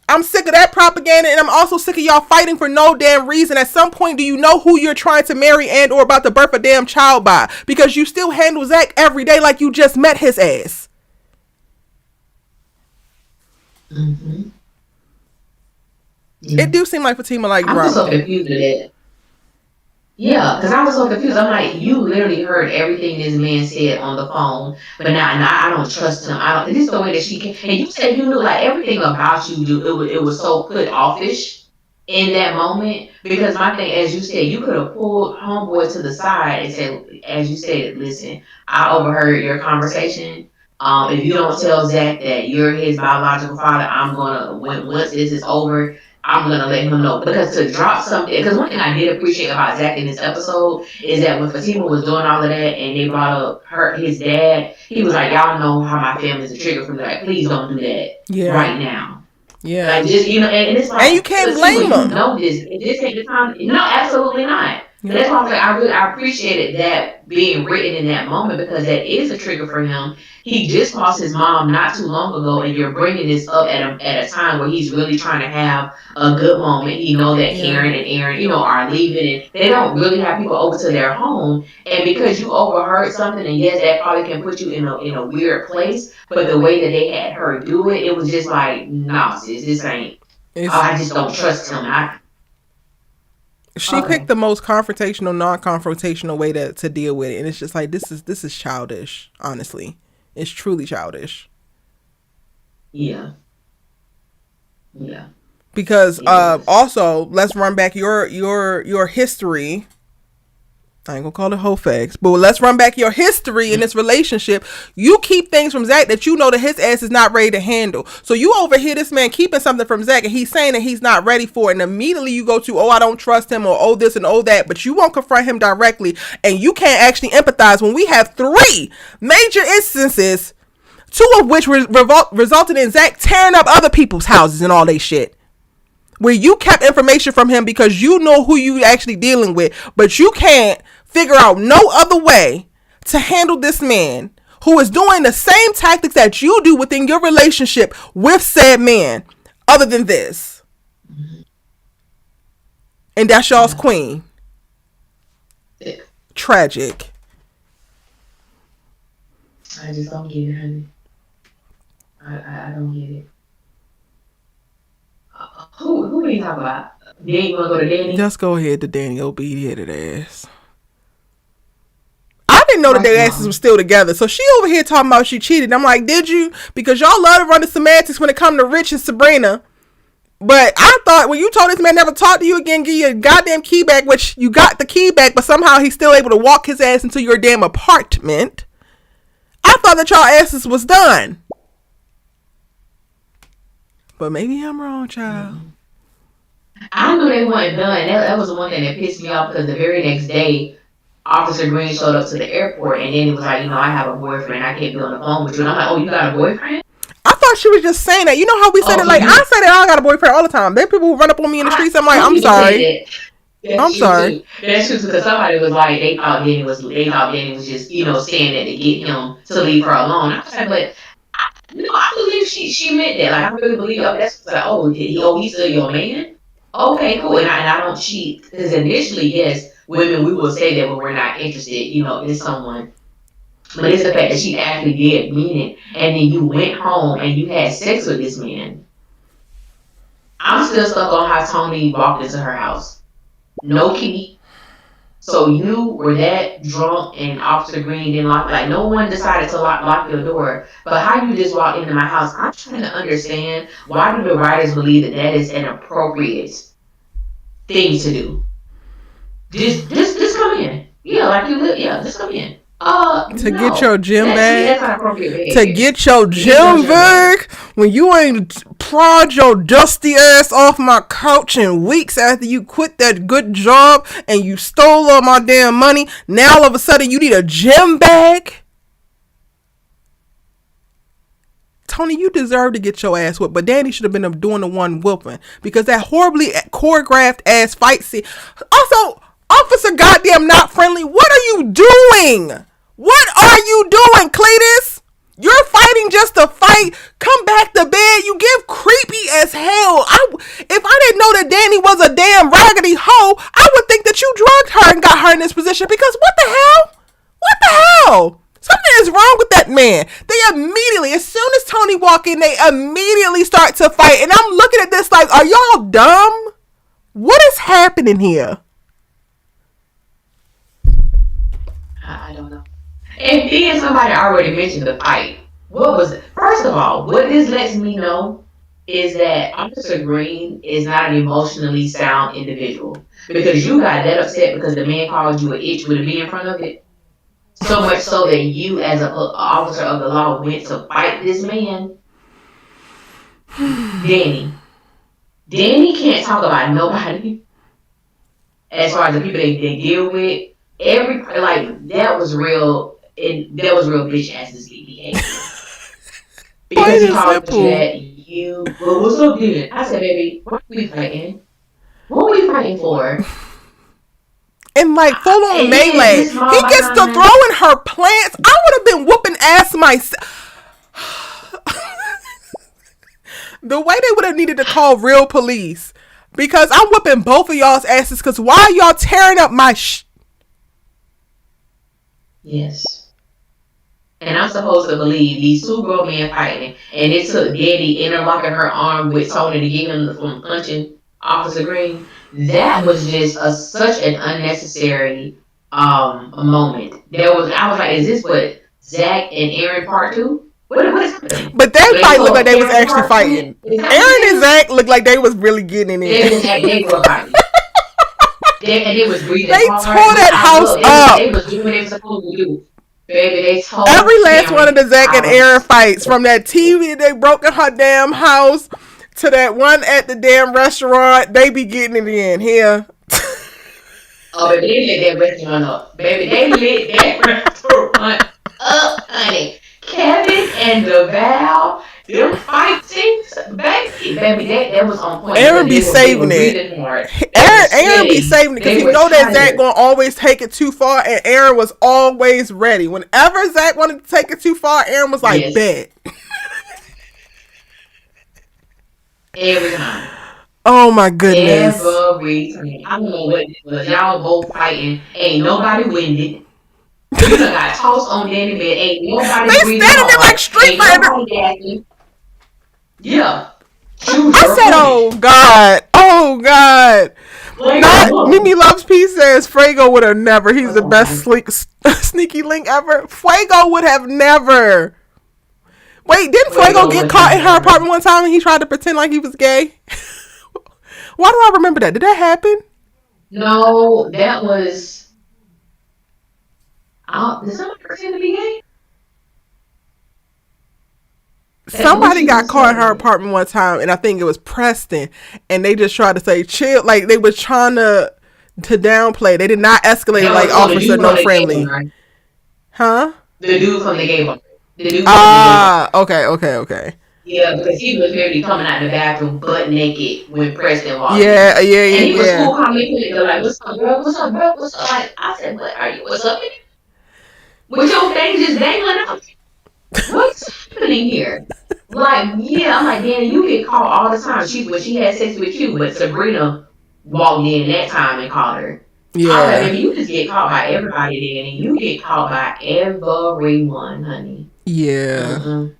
[SPEAKER 1] I'm sick of that propaganda, and I'm also sick of y'all fighting for no damn reason. At some point, do you know who you're trying to marry and or about to birth a damn child by? Because you still handle Zach every day like you just met his ass.
[SPEAKER 2] Mm-hmm. Yeah.
[SPEAKER 1] It do seem like Fatima like
[SPEAKER 2] I'm so confused with that. Yeah, because I was so confused. I'm like, you literally heard everything this man said on the phone, but now I don't trust him. I don't. This is the way that she can. And you said you knew like everything about you. It was so put offish in that moment, because my thing, as you said, you could have pulled homeboy to the side and said, as you said, listen, I overheard your conversation. If you don't tell Zach that you're his biological father, I'm gonna once this is over, I'm gonna let him know. Because to drop something, because one thing I did appreciate about Zach in this episode is that when Fatima was doing all of that and they brought up his dad, he was like, y'all know how my family's a trigger for me. Like, please don't do that right now.
[SPEAKER 1] Yeah.
[SPEAKER 2] Like, just, and it's like,
[SPEAKER 1] and you can't blame him.
[SPEAKER 2] You know this. It just take the time. No, absolutely not. Yeah. That's why I was like, I appreciated that being written in that moment, because that is a trigger for him. He just lost his mom not too long ago, and you're bringing this up at a time where he's really trying to have a good moment. He know that Karen and Aaron, are leaving, and they don't really have people over to their home. And because you overheard something, and yes, that probably can put you in a weird place, but the way that they had her do it, it was just like, no, sis, this ain't. I just don't trust him.
[SPEAKER 1] She picked the most confrontational, non-confrontational way to deal with it, and it's just like, this is childish. Honestly, it's truly childish.
[SPEAKER 2] Yeah.
[SPEAKER 1] Because also, let's run back your history. I ain't gonna call it whole facts, but let's run back your history in this relationship. You keep things from Zach that you know that his ass is not ready to handle. So you overhear this man keeping something from Zach, and he's saying that he's not ready for it. And immediately you go to, I don't trust him, or this and that, but you won't confront him directly. And you can't actually empathize when we have 3 major instances, 2 of which resulted in Zach tearing up other people's houses and all they shit. Where you kept information from him because you know who you actually dealing with, but you can't figure out no other way to handle this man who is doing the same tactics that you do within your relationship with said man, other than this. And that's y'all's queen. Tragic.
[SPEAKER 2] I just don't get it, honey. I don't get it. Who are you talking about? Danny, you want to go to Danny?
[SPEAKER 1] Just go ahead to Danny, obedient ass. I didn't know that their asses were still together. So she over here talking about she cheated. I'm like, did you? Because y'all love to run the semantics when it comes to Rich and Sabrina. But I thought when you told this man never talk to you again, give you a goddamn key back, which you got the key back, but somehow he's still able to walk his ass into your damn apartment. I thought that y'all asses was done. But maybe I'm wrong, child.
[SPEAKER 2] I knew they weren't done. That was the one thing that pissed me off, because the very next day, Officer Green showed up to the airport, and then he was like, I have a boyfriend. I can't be on the phone with you. And I'm like, oh, you got a boyfriend?
[SPEAKER 1] I thought she was just saying that. You know how we said it? Like, I say that I got a boyfriend all the time. Then people run up on me in the streets. I'm like, I'm sorry. I'm sorry.
[SPEAKER 2] That's true, because somebody was like, they thought Danny was just, saying that to get him to leave her alone. I was like, but No, I believe she meant that. Like I really believe. Oh, that's like, oh, did he? Oh, he's still your man. Okay, cool. And I don't cheat because initially, yes, women we will say that when we're not interested, in someone. But it's the fact that she actually did mean it, and then you went home and you had sex with this man. I'm still stuck on how Tony walked into her house. No key. So you were that drunk and Officer Green didn't lock, like no one decided to lock your door. But how you just walked into my house, I'm trying to understand why do the writers believe that that is an appropriate thing to do? Just come in. Yeah, like you live. Yeah, just come in.
[SPEAKER 1] To get your
[SPEAKER 2] No.
[SPEAKER 1] gym
[SPEAKER 2] That to me, that's
[SPEAKER 1] bag,
[SPEAKER 2] not appropriate
[SPEAKER 1] to
[SPEAKER 2] behavior.
[SPEAKER 1] get your
[SPEAKER 2] To get your
[SPEAKER 1] gym
[SPEAKER 2] gym bag.
[SPEAKER 1] bag, when you ain't prod your dusty ass off my couch in weeks after you quit that good job and you stole all my damn money, now all of a sudden you need a gym bag? Tony, you deserve to get your ass whipped, but Danny should have been doing the one whooping because that horribly choreographed ass fight scene. Also, Officer Goddamn Not Friendly, what are you doing? What are you doing, Cletus? You're fighting just to fight. Come back to bed. You give creepy as hell. If I didn't know that Danny was a damn raggedy hoe, I would think that you drugged her and got her in this position because what the hell? What the hell? Something is wrong with that man. They immediately, as soon as Tony walk in, they immediately start to fight. And I'm looking at this like, are y'all dumb? What is happening here?
[SPEAKER 2] I don't know. And then somebody already mentioned the fight. What was it? First of all, what this lets me know is that Officer Green is not an emotionally sound individual. Because you got that upset because the man called you an itch with a B in front of it. So much so that you, as an officer of the law, went to fight this man. Danny. Danny can't talk about nobody as far as the people they deal with. That was real. That was real bitch ass behavior.
[SPEAKER 1] Plain
[SPEAKER 2] Because he
[SPEAKER 1] and
[SPEAKER 2] called you
[SPEAKER 1] simple.
[SPEAKER 2] that. Well, what's up, then? I said, baby, what are we fighting? What are we fighting for?
[SPEAKER 1] And like full on
[SPEAKER 2] And then
[SPEAKER 1] melee.
[SPEAKER 2] this
[SPEAKER 1] He
[SPEAKER 2] small
[SPEAKER 1] gets to
[SPEAKER 2] behind.
[SPEAKER 1] throwing her plants. I would have been whooping ass myself. The way they would have needed to call real police. Because I'm whooping both of y'all's asses. Because why are y'all tearing up my
[SPEAKER 2] Yes. And I'm supposed to believe these two grown men fighting, and it took Daddy interlocking her arm with Tony to get him from punching Officer Green. That was just such an unnecessary moment. I was like, is this what Zach and Aaron part two? What is happening?
[SPEAKER 1] But that
[SPEAKER 2] So they
[SPEAKER 1] fight looked like
[SPEAKER 2] told
[SPEAKER 1] they was
[SPEAKER 2] Aaron
[SPEAKER 1] actually
[SPEAKER 2] part two.
[SPEAKER 1] fighting.
[SPEAKER 2] Is that what
[SPEAKER 1] Aaron
[SPEAKER 2] it
[SPEAKER 1] and
[SPEAKER 2] is?
[SPEAKER 1] Zach looked like they was really getting it in.
[SPEAKER 2] They were fighting. They was breathing
[SPEAKER 1] They
[SPEAKER 2] hard.
[SPEAKER 1] tore that house
[SPEAKER 2] They
[SPEAKER 1] up.
[SPEAKER 2] was doing what they were supposed to do. Baby, they told
[SPEAKER 1] Every last one of
[SPEAKER 2] Aaron
[SPEAKER 1] the Zach and Aaron
[SPEAKER 2] house.
[SPEAKER 1] fights, from that TV they broke in her damn house to that one at the damn restaurant, they be getting it in here.
[SPEAKER 2] Oh, baby, they lit that restaurant up. Baby, they lit that restaurant up, honey. Kevin and DeVal, them fight scenes, baby, that was on point
[SPEAKER 1] Aaron
[SPEAKER 2] because
[SPEAKER 1] be
[SPEAKER 2] they were
[SPEAKER 1] saving it.
[SPEAKER 2] breathing hard. They were
[SPEAKER 1] Aaron be
[SPEAKER 2] sweating.
[SPEAKER 1] saving it because
[SPEAKER 2] They
[SPEAKER 1] he
[SPEAKER 2] were
[SPEAKER 1] know that Zach
[SPEAKER 2] tired.
[SPEAKER 1] gonna always take it too far, and Aaron was always ready. Whenever Zach wanted to take it too far, Aaron was like,
[SPEAKER 2] Yes,
[SPEAKER 1] bet.
[SPEAKER 2] every time.
[SPEAKER 1] Oh my goodness.
[SPEAKER 2] Every time. I don't know what it was. Y'all both fighting. Ain't nobody winded. You done got tossed on Danny bed. Ain't
[SPEAKER 1] They
[SPEAKER 2] nobody breathing
[SPEAKER 1] standing there like
[SPEAKER 2] hard.
[SPEAKER 1] Street
[SPEAKER 2] Ain't
[SPEAKER 1] Fighter.
[SPEAKER 2] nobody gasping. Yeah. Choose
[SPEAKER 1] I
[SPEAKER 2] your
[SPEAKER 1] said,
[SPEAKER 2] footage.
[SPEAKER 1] oh God. Oh God.
[SPEAKER 2] Like,
[SPEAKER 1] Not
[SPEAKER 2] whoa.
[SPEAKER 1] Mimi Loves Peace says Fuego would have never. He's
[SPEAKER 2] What's
[SPEAKER 1] the
[SPEAKER 2] up,
[SPEAKER 1] best
[SPEAKER 2] honey?
[SPEAKER 1] sneaky link ever. Fuego would have never. Wait, didn't Fuego
[SPEAKER 2] Fuego
[SPEAKER 1] get
[SPEAKER 2] would
[SPEAKER 1] caught
[SPEAKER 2] have
[SPEAKER 1] in her
[SPEAKER 2] never.
[SPEAKER 1] apartment one time and he tried to pretend like he was gay? Why do I remember that? Did that happen?
[SPEAKER 2] No, that was. Did somebody pretend to be gay? What
[SPEAKER 1] Somebody
[SPEAKER 2] you
[SPEAKER 1] got
[SPEAKER 2] just
[SPEAKER 1] caught in her
[SPEAKER 2] said?
[SPEAKER 1] apartment one time, and I think it was Preston, and they just tried to say chill, like they was trying to downplay. They did not escalate
[SPEAKER 2] That
[SPEAKER 1] like
[SPEAKER 2] was the
[SPEAKER 1] Officer
[SPEAKER 2] dude from
[SPEAKER 1] No
[SPEAKER 2] the gay bar,
[SPEAKER 1] Friendly,
[SPEAKER 2] right?
[SPEAKER 1] huh?
[SPEAKER 2] The dude from the gay bar. The dude from the gay bar.
[SPEAKER 1] Ah, okay.
[SPEAKER 2] Yeah, because he was literally coming out the bathroom butt naked when Preston walked in. And he was
[SPEAKER 1] Yeah.
[SPEAKER 2] cool, calm, and cool. They're like, "What's up, girl? What's up, bro? What's up?" Like, I said, "What are you? What's up with your thing just dangling out?" What's happening here? Like, yeah, I'm like, Danny, you get caught all the time. When she had sex with you, but Sabrina walked in that time and caught her. I was like,
[SPEAKER 1] Yeah.
[SPEAKER 2] baby, you just get caught by everybody, Danny. You get caught by everyone, honey.
[SPEAKER 1] Yeah.
[SPEAKER 2] Mm-mm.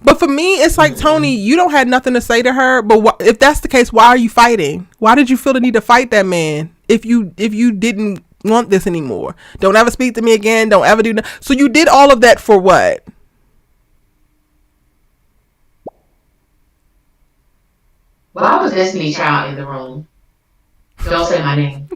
[SPEAKER 1] But for me, it's like, Tony,
[SPEAKER 2] Mm-mm.
[SPEAKER 1] you don't have nothing to say to her. But if that's the case, why are you fighting? Why did you feel the need to fight that man if you didn't want this anymore? Don't ever speak to me again. Don't ever do that. So you did all of that for what?
[SPEAKER 2] Why was Destiny Child in the room? Don't say my name.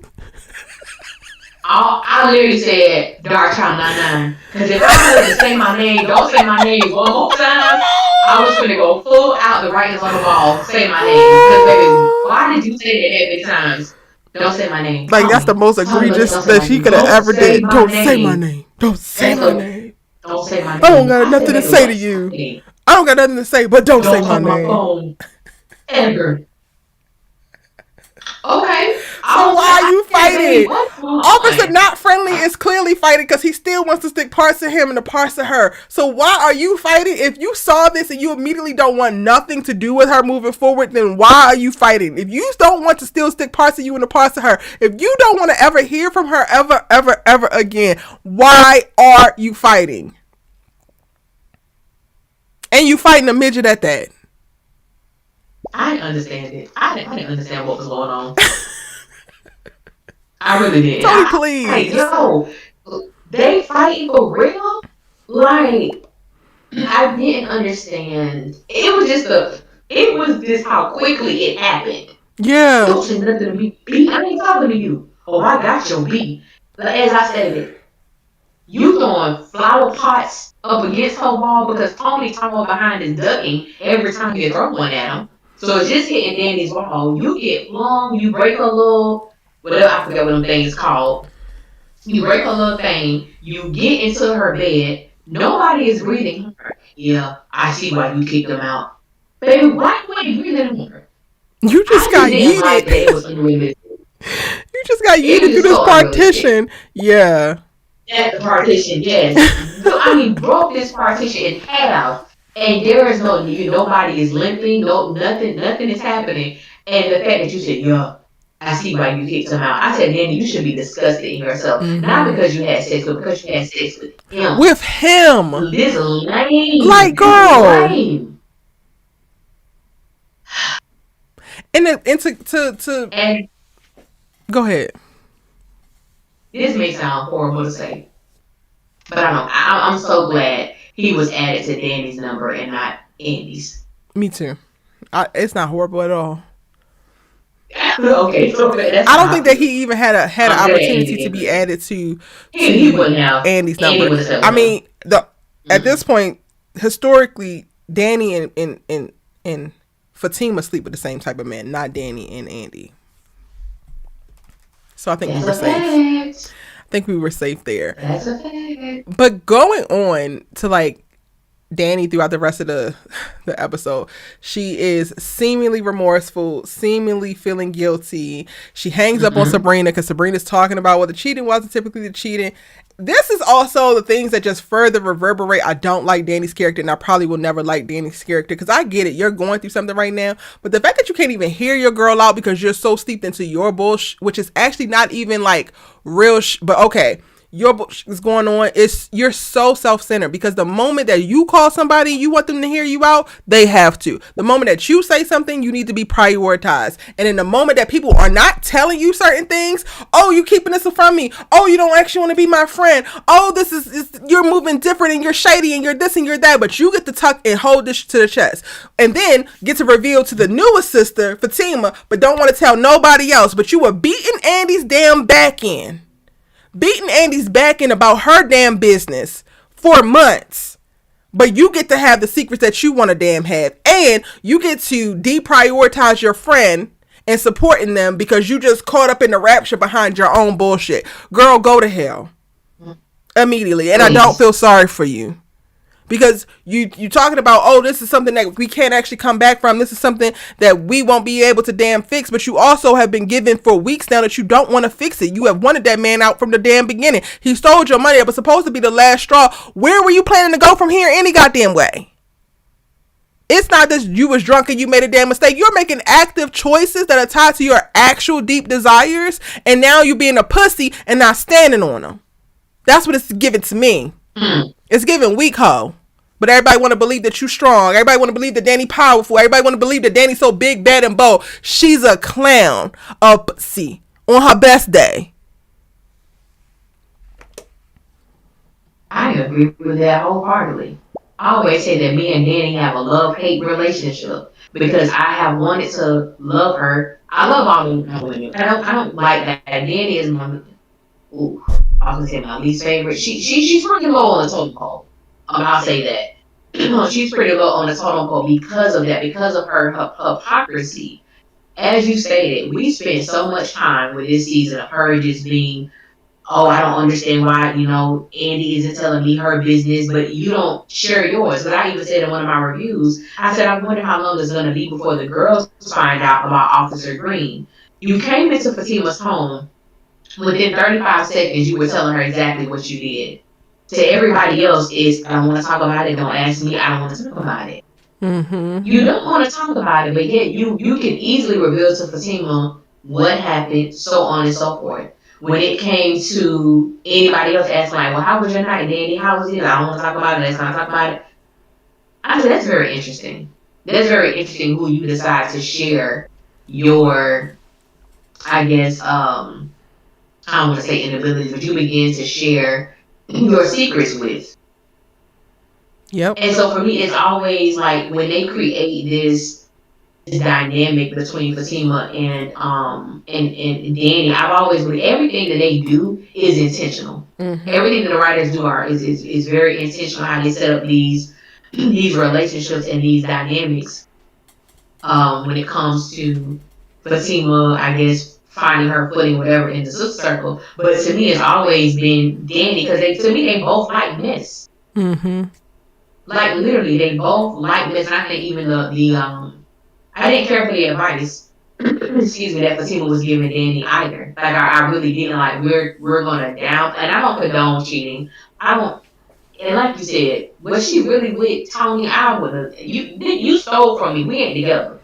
[SPEAKER 2] I literally said Dark Child 99. Because if I heard to say my name, don't say my name one more time, I was going to go full out the writings on the wall, say my name. Because, baby, why did you say that that many times? Don't say my name.
[SPEAKER 1] Like, that's the most
[SPEAKER 2] Tell me,
[SPEAKER 1] egregious
[SPEAKER 2] don't say
[SPEAKER 1] that
[SPEAKER 2] my
[SPEAKER 1] she
[SPEAKER 2] name.
[SPEAKER 1] could have
[SPEAKER 2] Don't
[SPEAKER 1] ever
[SPEAKER 2] say
[SPEAKER 1] did.
[SPEAKER 2] my
[SPEAKER 1] Don't say my
[SPEAKER 2] name.
[SPEAKER 1] name. Don't say my name.
[SPEAKER 2] Don't say my
[SPEAKER 1] I don't
[SPEAKER 2] name.
[SPEAKER 1] got
[SPEAKER 2] I said,
[SPEAKER 1] nothing to
[SPEAKER 2] baby,
[SPEAKER 1] say to
[SPEAKER 2] what's
[SPEAKER 1] you.
[SPEAKER 2] happening?
[SPEAKER 1] I don't got nothing to say, but don't say
[SPEAKER 2] Don't
[SPEAKER 1] my
[SPEAKER 2] talk my
[SPEAKER 1] name.
[SPEAKER 2] phone. Ever. Okay.
[SPEAKER 1] So why are you fighting?
[SPEAKER 2] What's going
[SPEAKER 1] Officer
[SPEAKER 2] on?
[SPEAKER 1] Not Friendly is clearly fighting because he still wants to stick parts of him and the parts of her. So why are you fighting? If you saw this and you immediately don't want nothing to do with her moving forward, then why are you fighting? If you don't want to still stick parts of you and the parts of her, if you don't want to ever hear from her ever again, why are you fighting? And you fighting a midget at that.
[SPEAKER 2] I didn't understand it. I didn't understand what was going on. I really didn't.
[SPEAKER 1] Tony, please.
[SPEAKER 2] Yo, they fighting for real? Like, I didn't understand. It was just how quickly it happened.
[SPEAKER 1] Yeah.
[SPEAKER 2] Don't say nothing to me. B, I ain't talking to you. Oh, I got your B. As I said it, you throwing flower pots up against her wall because Tony Tower behind is ducking every time you throw one at him. So it's just hitting Danny's wall. You get flung, you break her little, whatever, I forget what them things called. You break her little thing, you get into her bed, nobody is breathing her. Yeah, I see why you kicked them out. Baby, why you ain't breathing her?
[SPEAKER 1] You just got
[SPEAKER 2] didn't like that
[SPEAKER 1] yeeted.
[SPEAKER 2] it was unlimited.
[SPEAKER 1] You just got
[SPEAKER 2] It
[SPEAKER 1] yeeted
[SPEAKER 2] was
[SPEAKER 1] through
[SPEAKER 2] just
[SPEAKER 1] this
[SPEAKER 2] so
[SPEAKER 1] partition. Yeah.
[SPEAKER 2] At the partition, yes. I mean, broke this partition in half, and there is nobody is limping, nothing is happening. And the fact that you said, "Yeah, I see why you kicked him out," I said, "Danny, you should be disgusted in yourself, not because you had sex, but because you had sex with him."
[SPEAKER 1] With him.
[SPEAKER 2] This lame,
[SPEAKER 1] Like,
[SPEAKER 2] this is
[SPEAKER 1] girl.
[SPEAKER 2] lame.
[SPEAKER 1] And go ahead.
[SPEAKER 2] This may sound horrible to say, but I know I'm so glad he was added to Danny's number and not Andy's.
[SPEAKER 1] Me too. It's not horrible at all.
[SPEAKER 2] Okay, so that's
[SPEAKER 1] I don't think that he even had an opportunity to be added to
[SPEAKER 2] he wouldn't have
[SPEAKER 1] Andy's
[SPEAKER 2] Andy
[SPEAKER 1] number. I mean, at this point, historically, Danny and Fatima sleep with the same type of man, not Danny and Andy. So I think we were safe. I think we were safe there.
[SPEAKER 2] That's a fact.
[SPEAKER 1] But going on to like Danny throughout the rest of the episode, she is seemingly remorseful, seemingly feeling guilty. She hangs up on Sabrina because Sabrina's talking about, well, the cheating wasn't typically the cheating. This is also the things that just further reverberate. I don't like Danny's character, and I probably will never like Danny's character because I get it. You're going through something right now, but the fact that you can't even hear your girl out because you're so steeped into your bullshit, which is actually not even like real, but okay. Your bullshit is going on. You're so self-centered because the moment that you call somebody, you want them to hear you out, they have to. The moment that you say something, you need to be prioritized. And in the moment that people are not telling you certain things, oh, you keeping this from me. Oh, you don't actually want to be my friend. Oh, this is you're moving different and you're shady and you're this and you're that. But you get to tuck and hold this to the chest, and then get to reveal to the newest sister, Fatima, but don't want to tell nobody else. But you were beating Andy's damn back end. Beating Andy's back in about her damn business for months. But you get to have the secrets that you want to damn have. And you get to deprioritize your friend and supporting them because you just caught up in the rapture behind your own bullshit. Girl, go to hell. Immediately. And I don't feel sorry for you. Because you talking about, oh, this is something that we can't actually come back from. This is something that we won't be able to damn fix. But you also have been given for weeks now that you don't want to fix it. You have wanted that man out from the damn beginning. He stole your money. It was supposed to be the last straw. Where were you planning to go from here any goddamn way? It's not that you was drunk and you made a damn mistake. You're making active choices that are tied to your actual deep desires, and now you're being a pussy and not standing on them. That's what it's giving to me. It's giving weak hoe. But everybody want to believe that you strong. Everybody want to believe that Danny powerful. Everybody want to believe that Danny's so big, bad, and bold. She's a clown. A pussy. On her best day.
[SPEAKER 2] I agree with that wholeheartedly. I always say that me and Danny have a love-hate relationship because I have wanted to love her. I love all women. I don't like that. Danny is my, ooh, I was gonna say my least favorite. She's pretty low on the totem pole. I'll say that. She's pretty low on the totem pole because of that, because of her hypocrisy. As you stated, we spent so much time with this season of her just being, oh, I don't understand why, Andy isn't telling me her business, but you don't share yours. But I even said in one of my reviews, I said, I wonder how long it's going to be before the girls find out about Officer Green. You came into Fatima's home. Within 35 seconds, you were telling her exactly what you did. To everybody else, is I don't want to talk about it. Don't ask me. I don't want to talk about it.
[SPEAKER 1] Mm-hmm.
[SPEAKER 2] You don't want to talk about it, but yet you can easily reveal to Fatima what happened, so on and so forth. When it came to anybody else asking, like, well, how was your night, Danny? How was it? I don't want to talk about it. Let's not talk about it. I said, that's very interesting. That's very interesting who you decide to share your, I guess, I don't want to say inabilities, but you begin to share your secrets with.
[SPEAKER 1] Yep.
[SPEAKER 2] And so for me, it's always like when they create this dynamic between Fatima and Danny, I've always believed everything that they do is intentional.
[SPEAKER 1] Mm-hmm.
[SPEAKER 2] Everything that the writers do is very intentional. How they set up these relationships and these dynamics. When it comes to Fatima, I guess finding her footing, whatever, in the sister circle. But to me, it's always been Danny because to me they both like mess.
[SPEAKER 1] Mm-hmm.
[SPEAKER 2] Like literally, they both like mess. And I think even the I didn't care for the advice, excuse me, that Fatima was giving Danny either. Like I really didn't like. We're gonna down, and I don't condone cheating. I don't. And like you said, was she really with Tony? I would. You stole from me. We ain't together.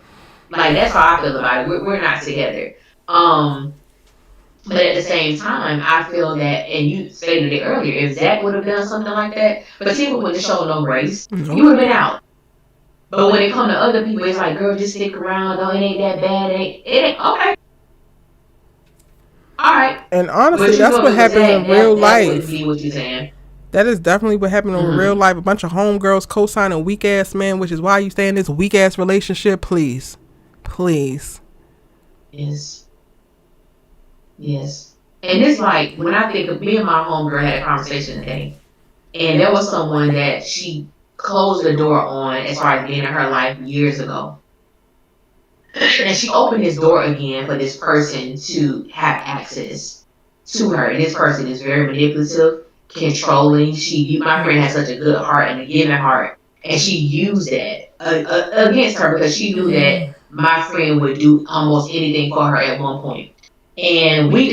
[SPEAKER 2] Like that's how I feel about it. We're not together. But at the same time, I feel that, and you stated it earlier, if Zach would have done something like that, Fatima wouldn't have shown no grace.
[SPEAKER 1] Nope.
[SPEAKER 2] You would have been out. But when it comes to other people, it's like, girl, just stick around. No, it ain't that bad. It ain't okay. All right.
[SPEAKER 1] And honestly, that's what happens in real life.
[SPEAKER 2] That would be what you're saying.
[SPEAKER 1] That is definitely what happened in real life. A bunch of homegirls co-signing weak ass men, which is why you stay in this weak ass relationship. Please.
[SPEAKER 2] Yes. And it's like when I think of me and my homegirl had a conversation today, and there was someone that she closed the door on as far as being in her life years ago. And she opened this door again for this person to have access to her. And this person is very manipulative, controlling. My friend has such a good heart and a giving heart. And she used that against her because she knew that my friend would do almost anything for her at one point. And we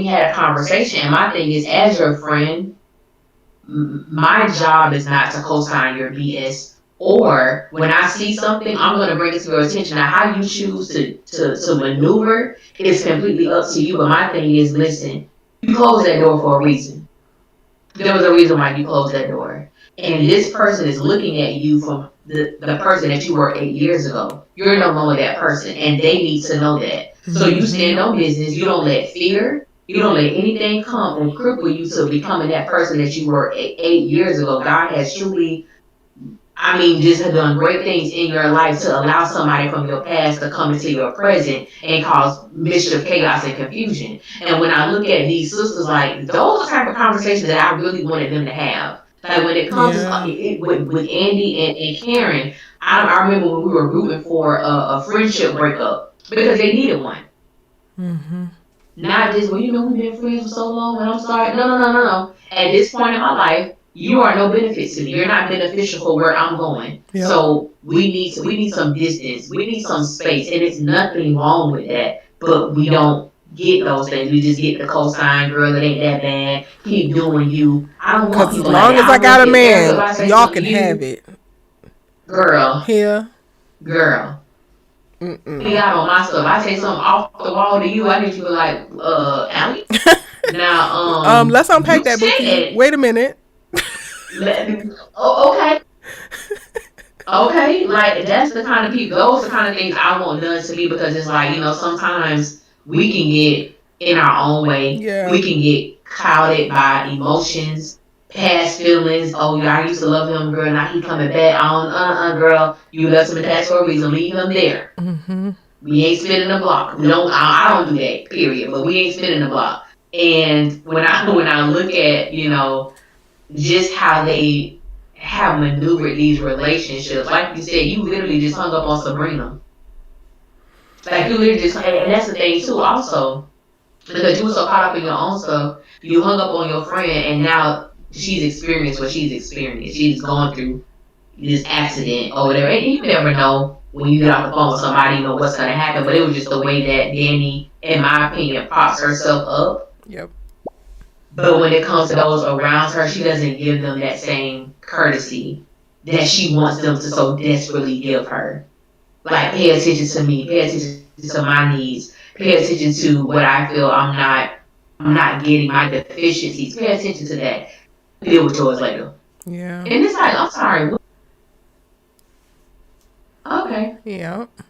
[SPEAKER 2] had a conversation. And my thing is, as your friend, my job is not to co-sign your BS. Or when I see something, I'm going to bring it to your attention. Now, how you choose to maneuver is completely up to you. But my thing is, listen, you closed that door for a reason. There was a reason why you closed that door. And this person is looking at you from the person that you were 8 years ago. You're no longer that person. And they need to know that. So you stand on business. You don't let fear. You don't let anything come and cripple you to becoming that person that you were 8 years ago. God has truly, just have done great things in your life to allow somebody from your past to come into your present and cause mischief, chaos, and confusion. And when I look at these sisters, like, those are the type of conversations that I really wanted them to have. Like, when it comes to with Andy and Karen, I remember when we were rooting for a friendship breakup because they needed one.
[SPEAKER 1] Mm-hmm.
[SPEAKER 2] Not just, well, we've been friends for so long and I'm sorry. No. At this point in my life, You are no benefit to me. You're not beneficial for where I'm going.
[SPEAKER 1] Yep.
[SPEAKER 2] So we need some distance. We need some space. And it's nothing wrong with that. But we don't get those things. We just get the cosign, girl, it ain't that bad. Keep doing you. I don't want
[SPEAKER 1] Because as
[SPEAKER 2] people like
[SPEAKER 1] long
[SPEAKER 2] that.
[SPEAKER 1] as I
[SPEAKER 2] I
[SPEAKER 1] got
[SPEAKER 2] want
[SPEAKER 1] a
[SPEAKER 2] it. Erica, if
[SPEAKER 1] man,
[SPEAKER 2] I say
[SPEAKER 1] y'all
[SPEAKER 2] something
[SPEAKER 1] can
[SPEAKER 2] to
[SPEAKER 1] have
[SPEAKER 2] you,
[SPEAKER 1] it.
[SPEAKER 2] girl,
[SPEAKER 1] Here.
[SPEAKER 2] girl.
[SPEAKER 1] Mm-mm.
[SPEAKER 2] Me out on my stuff. I say something off the wall to you. I need you to be like, Allie. Now,
[SPEAKER 1] Let's unpack
[SPEAKER 2] you
[SPEAKER 1] that, Bookie.
[SPEAKER 2] said,
[SPEAKER 1] Wait a minute.
[SPEAKER 2] oh, okay. Okay, like that's the kind of people, those are the kind of things I want done to me because it's like, sometimes we can get in our own way.
[SPEAKER 1] Yeah.
[SPEAKER 2] We can get clouded by emotions, past feelings. Oh, yeah, I used to love him, girl. Now he coming back on, girl. You left him in the past for a reason. Leave him there.
[SPEAKER 1] Mm-hmm.
[SPEAKER 2] We ain't spinning the block. We don't. I don't do that. Period. But we ain't spinning the block. And when I look at just how they have maneuvered these relationships. Like you said, you literally just hung up on Sabrina. Like you literally just, and that's the thing too. Also, because you were so caught up in your own stuff, you hung up on your friend, and now she's experienced what she's experienced. She's gone through this accident or whatever. And you never know when you get off the phone with somebody, what's gonna happen. But it was just the way that Danny, in my opinion, props herself up.
[SPEAKER 1] Yep.
[SPEAKER 2] But when it comes to those around her, she doesn't give them that same courtesy that she wants them to so desperately give her. Like, pay attention to me, pay attention to my needs, pay attention to what I feel I'm not getting, my deficiencies. Pay attention to that. Deal with yours later.
[SPEAKER 1] Yeah.
[SPEAKER 2] And it's like, I'm sorry. Okay.
[SPEAKER 1] Yeah.
[SPEAKER 2] Okay.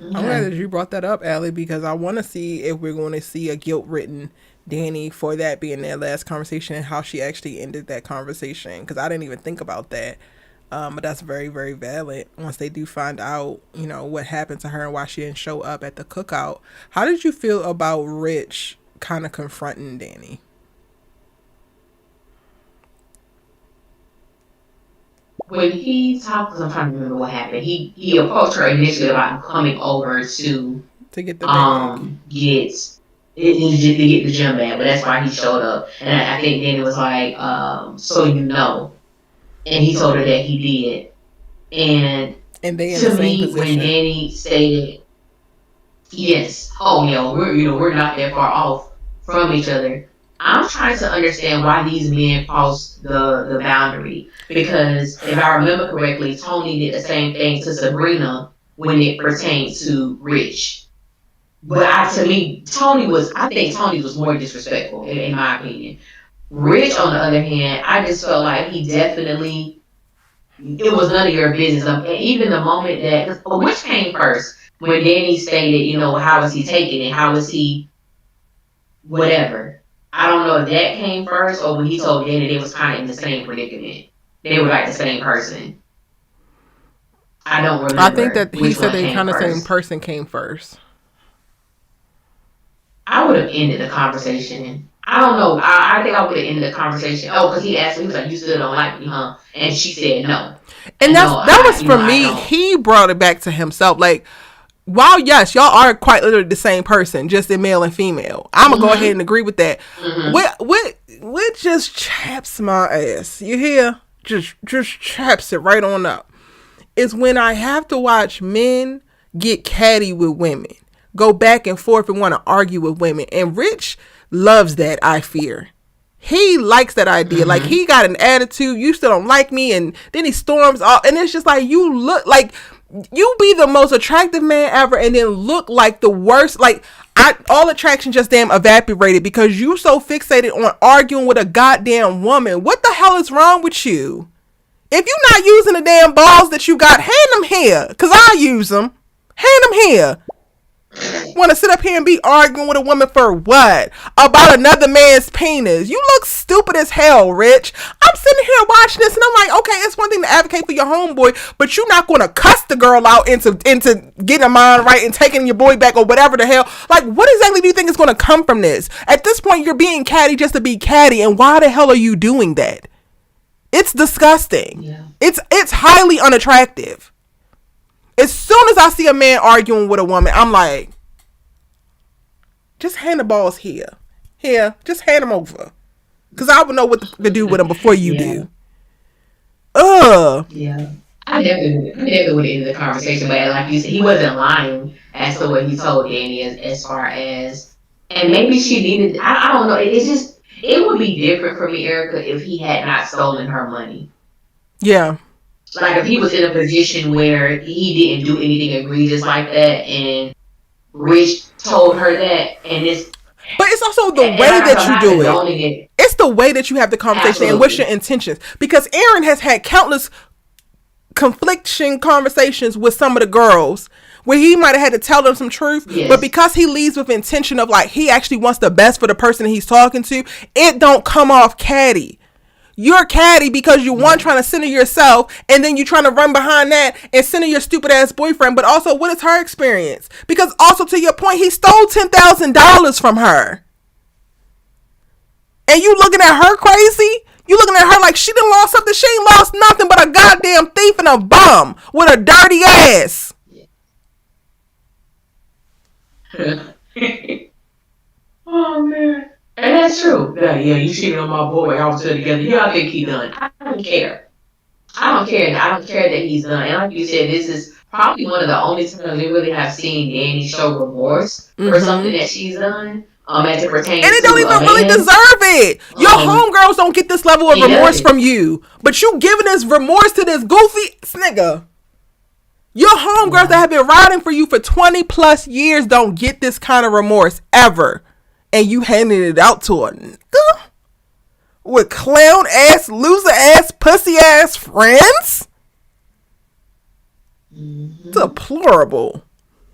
[SPEAKER 1] I'm glad that you brought that up, Allie, because I want to see if we're going to see a guilt-ridden Danny for that being their last conversation and how she actually ended that conversation, because I didn't even think about that. But that's very, very valid. Once they do find out, what happened to her and why she didn't show up at the cookout. How did you feel about Rich kind of confronting Danny?
[SPEAKER 2] When he talked, because I'm trying to remember what happened, he approached her initially about coming over to
[SPEAKER 1] get the bag.
[SPEAKER 2] To get the gym bag, but that's why he showed up. And I think Danny was like, so and he told her that he did. And
[SPEAKER 1] they in
[SPEAKER 2] to
[SPEAKER 1] the same
[SPEAKER 2] me,
[SPEAKER 1] position.
[SPEAKER 2] when Danny stated, yes, oh yeah, we're not that far off from each other. I'm trying to understand why these men crossed the boundary. Because if I remember correctly, Tony did the same thing to Sabrina when it pertained to Rich. But I think Tony was more disrespectful, in my opinion. Rich, on the other hand, I just felt like he definitely, it was none of your business. And even the moment that, which came first? When Danny stated, how is he taking it? How is he, whatever. I don't know if that came first or when he told Danny they was kind of in the same predicament. They were like the same person. I don't remember.
[SPEAKER 1] I think that he said
[SPEAKER 2] they
[SPEAKER 1] kind of same person came first.
[SPEAKER 2] I would have ended the conversation. I don't know. I think I would have ended the conversation. Oh, because he asked me, he was like, "You still don't like me, huh?" And she said no.
[SPEAKER 1] And that was for me. He brought it back to himself. Like, while yes, y'all are quite literally the same person, just in male and female. I'm gonna go ahead and agree with that. What just chaps my ass? You hear? Just chaps it right on up. Is when I have to watch men get catty with women, go back and forth and want to argue with women. And Rich loves that, I fear. He likes that idea. Like, he got an attitude, you still don't like me, and then he storms off. And it's just like, you look like you be the most attractive man ever and then look like the worst. Like, all attraction just damn evaporated because you so fixated on arguing with a goddamn woman. What the hell is wrong with you? If you're not using the damn balls that you got, hand them here, because I use them. Hand them here. Want to sit up here and be arguing with a woman for what? About another man's penis. You look stupid as hell, Rich. I'm sitting here watching this and I'm like, okay, it's one thing to advocate for your homeboy, but you're not going to cuss the girl out into getting her mind right and taking your boy back or whatever the hell. Like, what exactly do you think is going to come from this? At this point, you're being catty just to be catty, and why the hell are you doing that? It's disgusting. Yeah. It's highly unattractive. As soon as I see a man arguing with a woman, I'm like, just hand the balls here. Here, just hand them over. Because I would know what to do with him before you
[SPEAKER 2] Yeah,
[SPEAKER 1] do. Ugh.
[SPEAKER 2] yeah. I definitely would end the conversation, but like you said, he wasn't lying as to what he told Danny as far as, and maybe she needed. I don't know. It's just it would be different for me, Erica, if he had not stolen her money.
[SPEAKER 1] Yeah.
[SPEAKER 2] Like if he was in a position where he didn't do anything egregious like that, and Rich told her that, and it's
[SPEAKER 1] But it's also the
[SPEAKER 2] and
[SPEAKER 1] way
[SPEAKER 2] like I
[SPEAKER 1] that
[SPEAKER 2] said,
[SPEAKER 1] you
[SPEAKER 2] not
[SPEAKER 1] do it.
[SPEAKER 2] condoning it.
[SPEAKER 1] It's the way that you have the conversation and what's your
[SPEAKER 2] Absolutely.
[SPEAKER 1] intentions. Because Aaron has had countless confliction conversations with some of the girls where he might have had to tell them some truth, but
[SPEAKER 2] Yes.
[SPEAKER 1] because he leads with intention of like he actually wants the best for the person he's talking to, it don't come off catty. You're catty because you one
[SPEAKER 2] Yeah.
[SPEAKER 1] trying to center yourself and then you trying to run behind that and center your stupid ass boyfriend. But also, what is her experience? Because also to your point, he stole $10,000 from her, and you looking at her crazy. You looking at her like she done lost something. She ain't lost nothing but a goddamn thief and a bum with a dirty ass.
[SPEAKER 2] Oh man. And that's true. Yeah, you cheated on my boy. I was still together. Yeah, I think he done. I don't care. I don't care. I don't care that he's done. And like you said, this is probably one of the only times we really have seen Danny show remorse for something
[SPEAKER 1] Mm-hmm.
[SPEAKER 2] that she's done. As it
[SPEAKER 1] And
[SPEAKER 2] pertains
[SPEAKER 1] it
[SPEAKER 2] to
[SPEAKER 1] don't even
[SPEAKER 2] a
[SPEAKER 1] really
[SPEAKER 2] man.
[SPEAKER 1] deserve it. Your homegirls don't get this level of
[SPEAKER 2] He
[SPEAKER 1] remorse
[SPEAKER 2] doesn't.
[SPEAKER 1] from you. But you giving this remorse to this goofy nigga. Your homegirls that
[SPEAKER 2] Yeah.
[SPEAKER 1] have been riding for you for 20 plus years don't get this kind of remorse ever. And you handing it out to a nigga with clown ass, loser ass, pussy ass friends?
[SPEAKER 2] Mm-hmm.
[SPEAKER 1] Deplorable.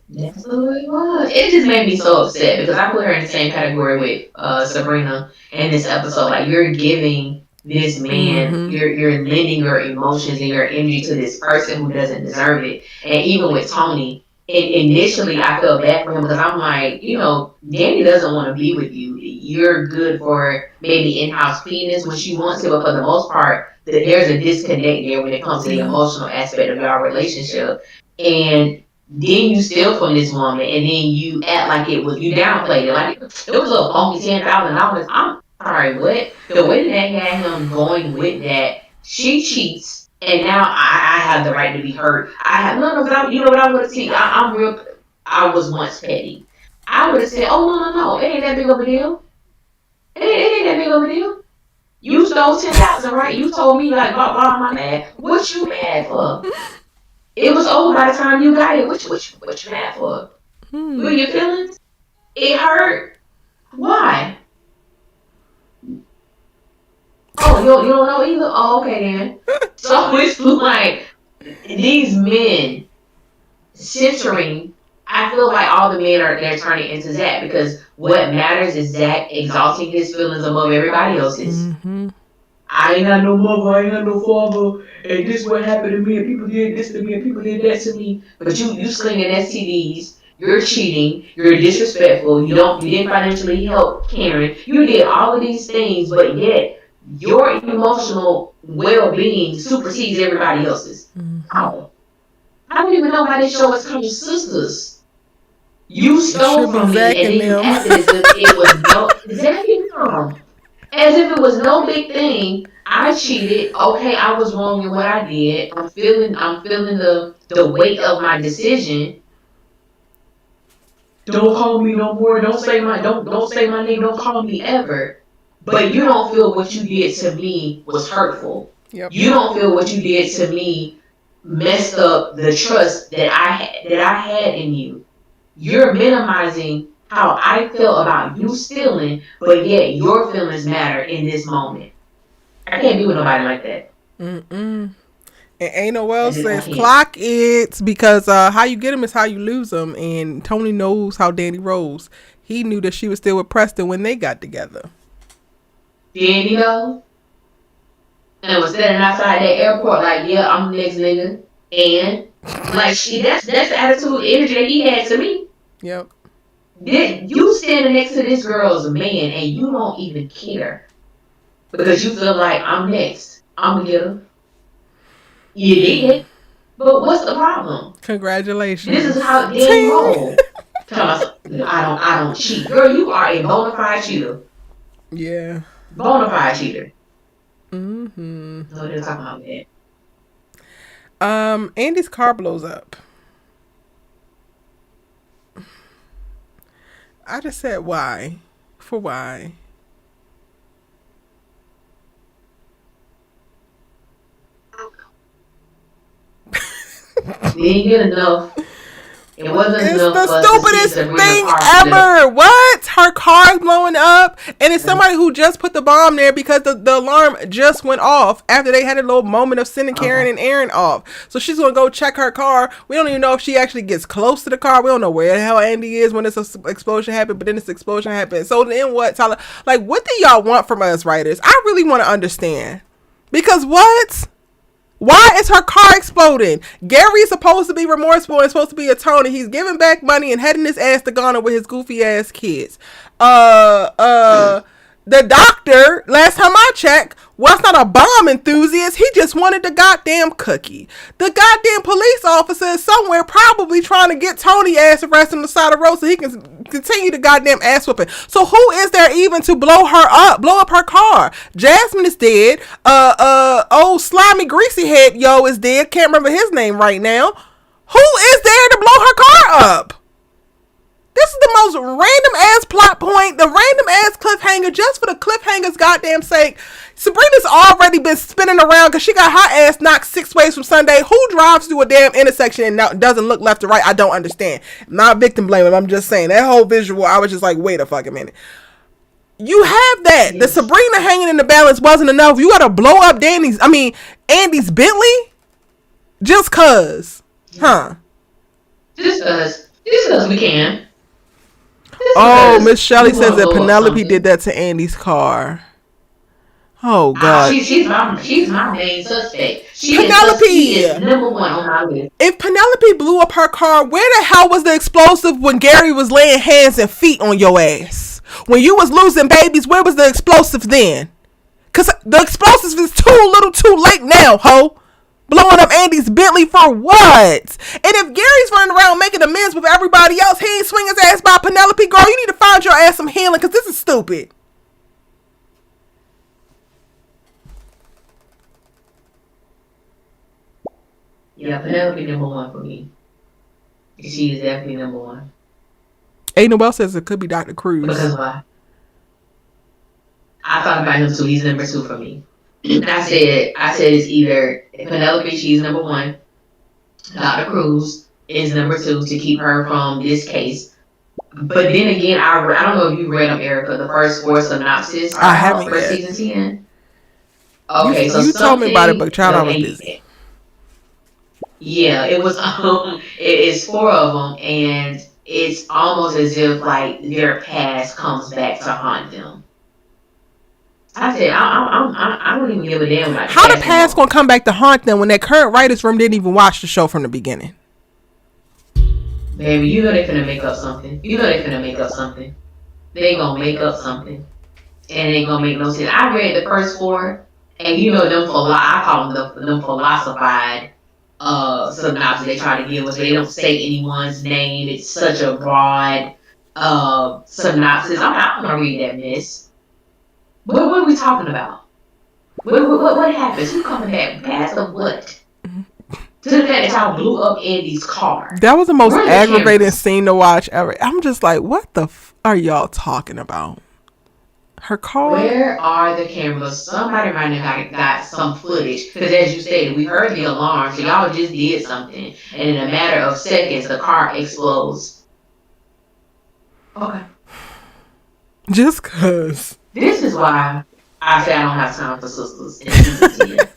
[SPEAKER 2] That's who it was. It just made me so upset because I put her in the same category with Sabrina in this episode. Like you're giving this man,
[SPEAKER 1] Mm-hmm.
[SPEAKER 2] you're lending your emotions and your energy to this person who doesn't deserve it. And even with Tony, initially I felt bad for him because I'm like, Danny doesn't want to be with you. You're good for maybe in-house penis when she wants it, but for the most part, there's a disconnect there when it comes to the
[SPEAKER 1] Yeah.
[SPEAKER 2] emotional aspect of your relationship. And then you steal from this woman, and then you act like it was you downplayed it, like it was a funky $10,000. I'm sorry, what? The way that they had him going with that, she cheats, and now I have the right to be hurt. I have no, but you know what I would have seen. I'm real. I was once petty. I would have said, "Oh no, it ain't that big of a deal. It ain't that big of a deal. You stole 10,000, right? You told me like, why am I mad? What you mad for? It was over by the time you got it. What you mad for? Were
[SPEAKER 1] Hmm.
[SPEAKER 2] your feelings? It hurt. Why? Oh, you don't know either? Oh, okay then. So it's like these men centering. I feel like all the men are they're turning into Zach because what matters is Zach exalting his feelings above everybody else's.
[SPEAKER 1] Mm-hmm.
[SPEAKER 2] I ain't had no mother, I ain't had no father, and this what happened to me, and people did this to me, and people did that to me. But you slinging STDs, you're cheating, you're disrespectful, you didn't financially help Karen, you did all of these things, but yet your emotional well being supersedes everybody else's.
[SPEAKER 1] Mm-hmm.
[SPEAKER 2] How? I don't even know why this show is called Sisters. You
[SPEAKER 1] It
[SPEAKER 2] stole
[SPEAKER 1] should be
[SPEAKER 2] from me,
[SPEAKER 1] Zach
[SPEAKER 2] and
[SPEAKER 1] and
[SPEAKER 2] then you
[SPEAKER 1] them.
[SPEAKER 2] acted as if it was no exactly no. As if it was no big thing. I cheated. Okay, I was wrong in what I did. I'm feeling the weight of my decision. Don't call me no more. Don't say my name. Don't call me ever. But you don't feel what you did to me was hurtful.
[SPEAKER 1] Yep.
[SPEAKER 2] You don't feel what you did to me messed up the trust that I had in you. You're minimizing how I feel about you stealing, but yet your feelings matter in this moment. I can't be with nobody like that.
[SPEAKER 1] Mm-mm. And ain't no
[SPEAKER 2] I
[SPEAKER 1] else
[SPEAKER 2] just I
[SPEAKER 1] says
[SPEAKER 2] can't.
[SPEAKER 1] clock it because how you get him is how you lose him. And Tony knows how Danny rolls. He knew that she was still with Preston when they got together.
[SPEAKER 2] Then and was standing outside that airport like, yeah, I'm the next nigga. And like that's the attitude energy that he had to me.
[SPEAKER 1] Yep.
[SPEAKER 2] Did you standing next to this girl's man and you don't even care because you feel like I'm next. I'm gonna get her. You did. But what's the problem? This is
[SPEAKER 1] Congratulations.
[SPEAKER 2] how Danny
[SPEAKER 1] Ting.
[SPEAKER 2] roll. Tell us I don't cheat. Girl, you are a bona fide cheater.
[SPEAKER 1] Yeah.
[SPEAKER 2] bona fide cheater.
[SPEAKER 1] Mm-hmm.
[SPEAKER 2] No, they're talking about that.
[SPEAKER 1] Andy's car blows up. I just said why. For why?
[SPEAKER 2] We didn't get enough. It wasn't
[SPEAKER 1] It's
[SPEAKER 2] enough
[SPEAKER 1] the
[SPEAKER 2] for us to see
[SPEAKER 1] stupidest
[SPEAKER 2] Sabrina
[SPEAKER 1] thing
[SPEAKER 2] car flip.
[SPEAKER 1] ever. What? Her car's blowing up, and it's somebody who just put the bomb there because the alarm just went off after they had a little moment of sending Karen and Aaron off. So she's gonna go check her car. We don't even know if she actually gets close to the car. We don't know where the hell Andy is when this explosion happened. But then this explosion happened. So then what, Tyler? Like, what do y'all want from us, writers? I really want to understand. Because what? Why is her car exploding? Gary's supposed to be remorseful and supposed to be a Tony. He's giving back money and heading his ass to Ghana with his goofy ass kids. The doctor, last time I checked, was not a bomb enthusiast. He just wanted the goddamn cookie. The goddamn police officer is somewhere probably trying to get Tony ass arrested on the side of the road so he can continue the goddamn ass whooping. So who is there even to blow up her car? Jasmine is dead. Old slimy greasy head is dead. Can't remember his name right now. Who is there to blow her car up? This is the most random ass plot point, the random ass cliffhanger, just for the cliffhanger's goddamn sake. Sabrina's already been spinning around because she got her ass knocked 6 ways from Sunday. Who drives through a damn intersection and doesn't look left or right? I don't understand. I'm not victim blaming. I'm just saying that whole visual. I was just like, wait a fucking minute. You have that. Yes. The Sabrina hanging in the balance wasn't enough. You gotta blow up Andy's Bentley, just cause, huh?
[SPEAKER 2] Just cause we can.
[SPEAKER 1] Oh, Miss Shelley says that Penelope did that to Andy's car. Oh God,
[SPEAKER 2] she's my main suspect.
[SPEAKER 1] Penelope
[SPEAKER 2] is number one on my list.
[SPEAKER 1] If Penelope blew up her car, where the hell was the explosive when Gary was laying hands and feet on your ass? When you was losing babies, where was the explosive then? Cause the explosive is too little, too late now, ho. Blowing up Andy's Bentley for what? And if Gary's running around making amends with everybody else, he ain't swing his ass by Penelope. Girl, you need to find your ass some healing because this is stupid.
[SPEAKER 2] Yeah, Penelope number one for me. She is definitely number one.
[SPEAKER 1] A. Noel says it could be Dr. Cruz.
[SPEAKER 2] Because why? I thought about him too. He's number two for me. I said it's either Penelope, she's number one. Dr. Cruz is number two to keep her from this case. But then again, I don't know if you read them, Erica. The first 4 synopsis
[SPEAKER 1] I haven't
[SPEAKER 2] for
[SPEAKER 1] yet.
[SPEAKER 2] season 10. Okay,
[SPEAKER 1] you told me about it, but child, I was busy.
[SPEAKER 2] Yeah, it was. It's 4 of them, and it's almost as if like their past comes back to haunt them. I said, I don't even give a damn. Like,
[SPEAKER 1] how the past gonna come back to haunt them when that current writers' room didn't even watch the show from the beginning?
[SPEAKER 2] Baby, you know they finna make up something. They gonna make up something, and it ain't gonna make no sense. I read the first 4, and you know them I call them philosophized synopsis they try to give us. They don't say anyone's name. It's such a broad synopsis. I'm not gonna read that mess. What are we talking about? What happens? Who coming back? Past the what? To the fact that y'all blew up Andy's car.
[SPEAKER 1] That was the most aggravating scene to watch ever. I'm just like, what the are y'all talking about? Her car?
[SPEAKER 2] Where are the cameras? Somebody might have got some footage. Because as you stated, we heard the alarm. So y'all just did something. And in a matter of seconds, the car explodes. Okay.
[SPEAKER 1] Just cause.
[SPEAKER 2] This is why I say I don't have time for sisters in season 10.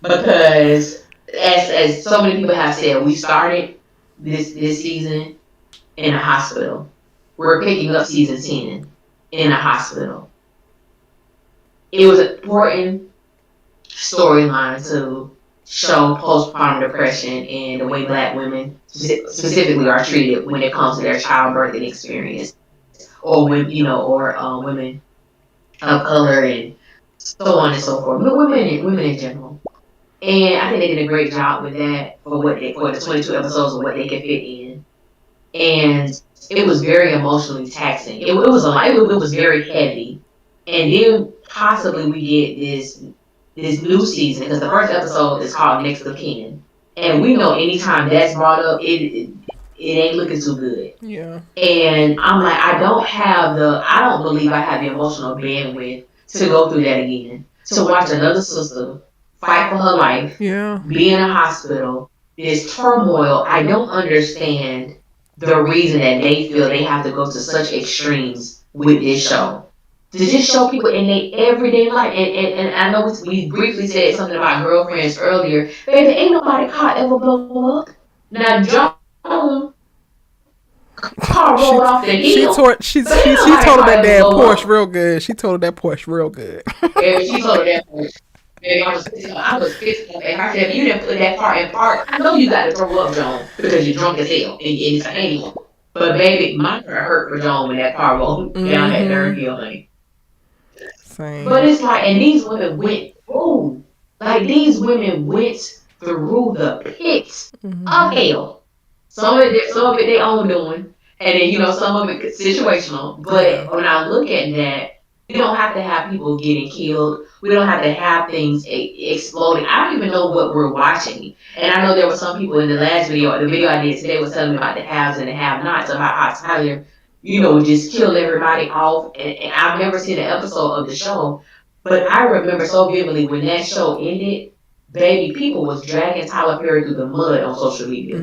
[SPEAKER 2] Because as so many people have said, we started this season in a hospital. We're picking up season 10 in a hospital. It was an important storyline to show postpartum depression and the way Black women specifically are treated when it comes to their childbirthing experience, or when women of color and so on and so forth. But women in general. And I think they did a great job with that for the 22 episodes of what they could fit in. And it was very emotionally taxing. It was a lot. It was very heavy. and then possibly we get this new season, because the first episode is called Next of Kin, and we know anytime that's brought up, it ain't looking too good.
[SPEAKER 1] Yeah.
[SPEAKER 2] And I'm like, I don't believe I have the emotional bandwidth to go through that again. To watch another sister fight for her life,
[SPEAKER 1] Yeah.
[SPEAKER 2] be in a hospital, this turmoil. I don't understand the reason that they feel they have to go to such extremes with this show. To just show people in their everyday life. And I know we briefly said something about girlfriends earlier. Baby, ain't nobody car ever blow up. Now, Joan car rolled off the hill, but ain't
[SPEAKER 1] she
[SPEAKER 2] nobody
[SPEAKER 1] told her
[SPEAKER 2] car
[SPEAKER 1] that
[SPEAKER 2] ever
[SPEAKER 1] damn
[SPEAKER 2] blow
[SPEAKER 1] Porsche
[SPEAKER 2] up.
[SPEAKER 1] real good. She told her that Porsche real good.
[SPEAKER 2] Baby, she told her that Porsche. Baby, I was pissed off. And I said, if you didn't put that car in park, I know you got to throw up, Joan, because you're drunk as hell and it's a handy one. But baby, my heart hurt for Joan when that car rolled down that darn hill, honey.
[SPEAKER 1] Same.
[SPEAKER 2] But it's like, and these women went through, like these women went through the pits of hell. Some of it they own doing, and then some of it situational. But when I look at that, we don't have to have people getting killed. We don't have to have things exploding. I don't even know what we're watching. And I know there were some people in the last video, the video I did today, was telling me about the haves and the have-nots, about how Tyler, would just kill everybody off. And I've never seen an episode of the show, but I remember so vividly when that show ended, baby, people was dragging Tyler Perry through the mud on social media.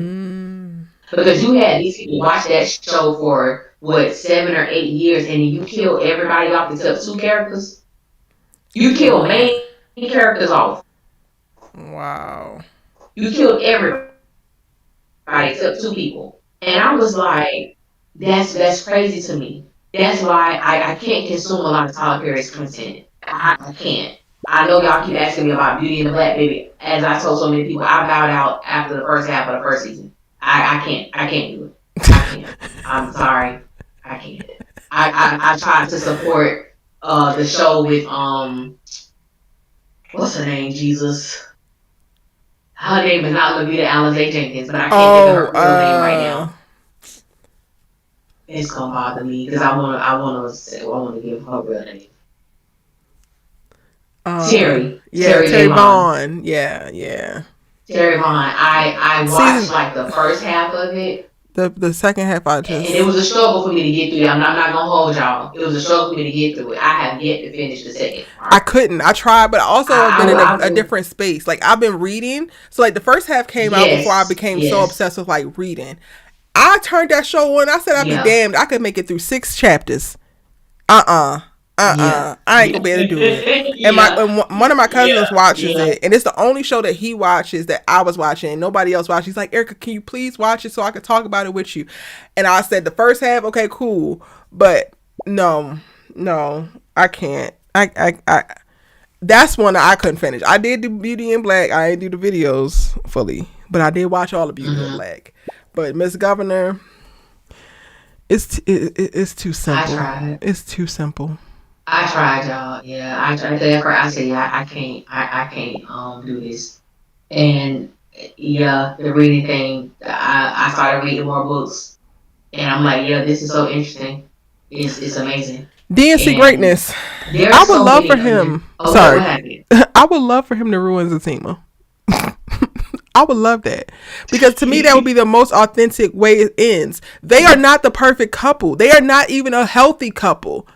[SPEAKER 2] Because you had these people watch that show for, what, 7 or 8 years, and then you kill everybody off except 2 characters? You killed main characters off.
[SPEAKER 1] Wow.
[SPEAKER 2] You killed everybody except 2 people. And I was like, that's crazy to me. That's why I can't consume a lot of Tyler Perry's content. I can't. I know y'all keep asking me about Beauty and the Black, baby. As I told so many people, I bowed out after the first half of the first season. I can't do it. I can't. I'm sorry. I can't. I tried to support the show with what's her name, Jesus? Her name is not Levita Alizé Jenkins, but I can't think of her real name right now. It's gonna bother me because I wanna give her real name. Terry
[SPEAKER 1] Vaughn. Yeah.
[SPEAKER 2] Terry Vaughn. I watched like the first half of it.
[SPEAKER 1] The second half
[SPEAKER 2] and it was a struggle for me to get through it. I'm not gonna hold y'all. It was a struggle for me to get through it. I have yet to finish the second part.
[SPEAKER 1] I couldn't. I tried, but also I've been in a different space. Like I've been reading, so like the first half came out before I became so obsessed with like reading. I turned that show on. I said I'd be damned. I could make it through 6 chapters. I ain't gonna be able to do it. And one of my cousins watches it, and it's the only show that he watches that I was watching, and nobody else watches. He's like, Erica, can you please watch it so I can talk about it with you? And I said the first half, okay, cool, but no, I can't. I that's one that I couldn't finish. I did do Beauty and Black. I didn't do the videos fully, but I did watch all of Beauty and Black. But Miss Governor, it's too simple. It's too simple.
[SPEAKER 2] I tried, y'all. Yeah, I tried. I said, yeah, I can't do this. And yeah, the reading thing, I started reading more books, and I'm like, yeah, this is so interesting. It's amazing.
[SPEAKER 1] DNC greatness. I would love for him. Sorry, I would love for him to ruin Zatima. I would love that, because to me that would be the most authentic way it ends. They are not the perfect couple. They are not even a healthy couple.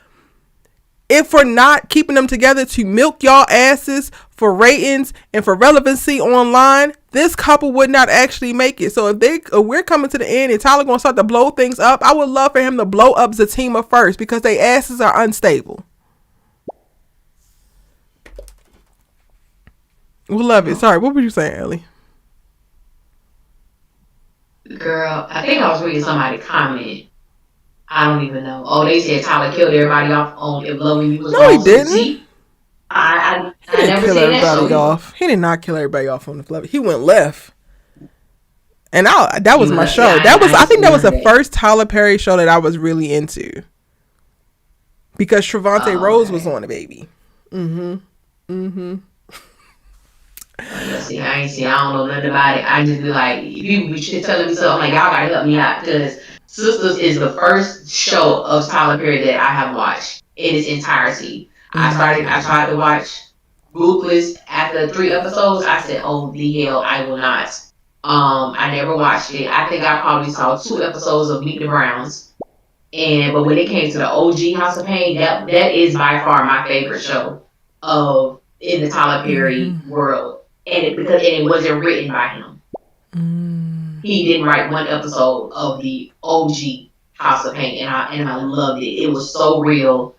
[SPEAKER 1] If we're not keeping them together to milk y'all asses for ratings and for relevancy online, this couple would not actually make it. So if we're coming to the end and Tyler gonna start to blow things up, I would love for him to blow up Zatima first, because their asses are unstable. We love it. Sorry, what were you saying, Ellie?
[SPEAKER 2] Girl, I think I was reading somebody's comment. I don't even know. Oh, they said Tyler killed everybody off on If Loving You Was Wrong.
[SPEAKER 1] No, he didn't.
[SPEAKER 2] See, I never
[SPEAKER 1] kill
[SPEAKER 2] seen
[SPEAKER 1] everybody
[SPEAKER 2] that
[SPEAKER 1] off. He did not kill everybody off on the Love. He went left. And that was my show.
[SPEAKER 2] Yeah,
[SPEAKER 1] I think that was the first Tyler Perry show that I was really into, because Trevante Rose was on it, baby.
[SPEAKER 2] See, I don't know nothing about it. I just be like, people be telling me something, like, y'all gotta help me out, because Sistas is the first show of Tyler Perry that I have watched in its entirety. I tried to watch Ruthless. After 3 episodes, I said, "Oh, the hell, I will not." I never watched it. I think I probably saw 2 episodes of Meet the Browns. But when it came to the OG House of Pain, that is by far my favorite show of in the Tyler Perry world. And it wasn't written by him. He didn't write one episode of the OG House of Pain, and I loved it. It was so real.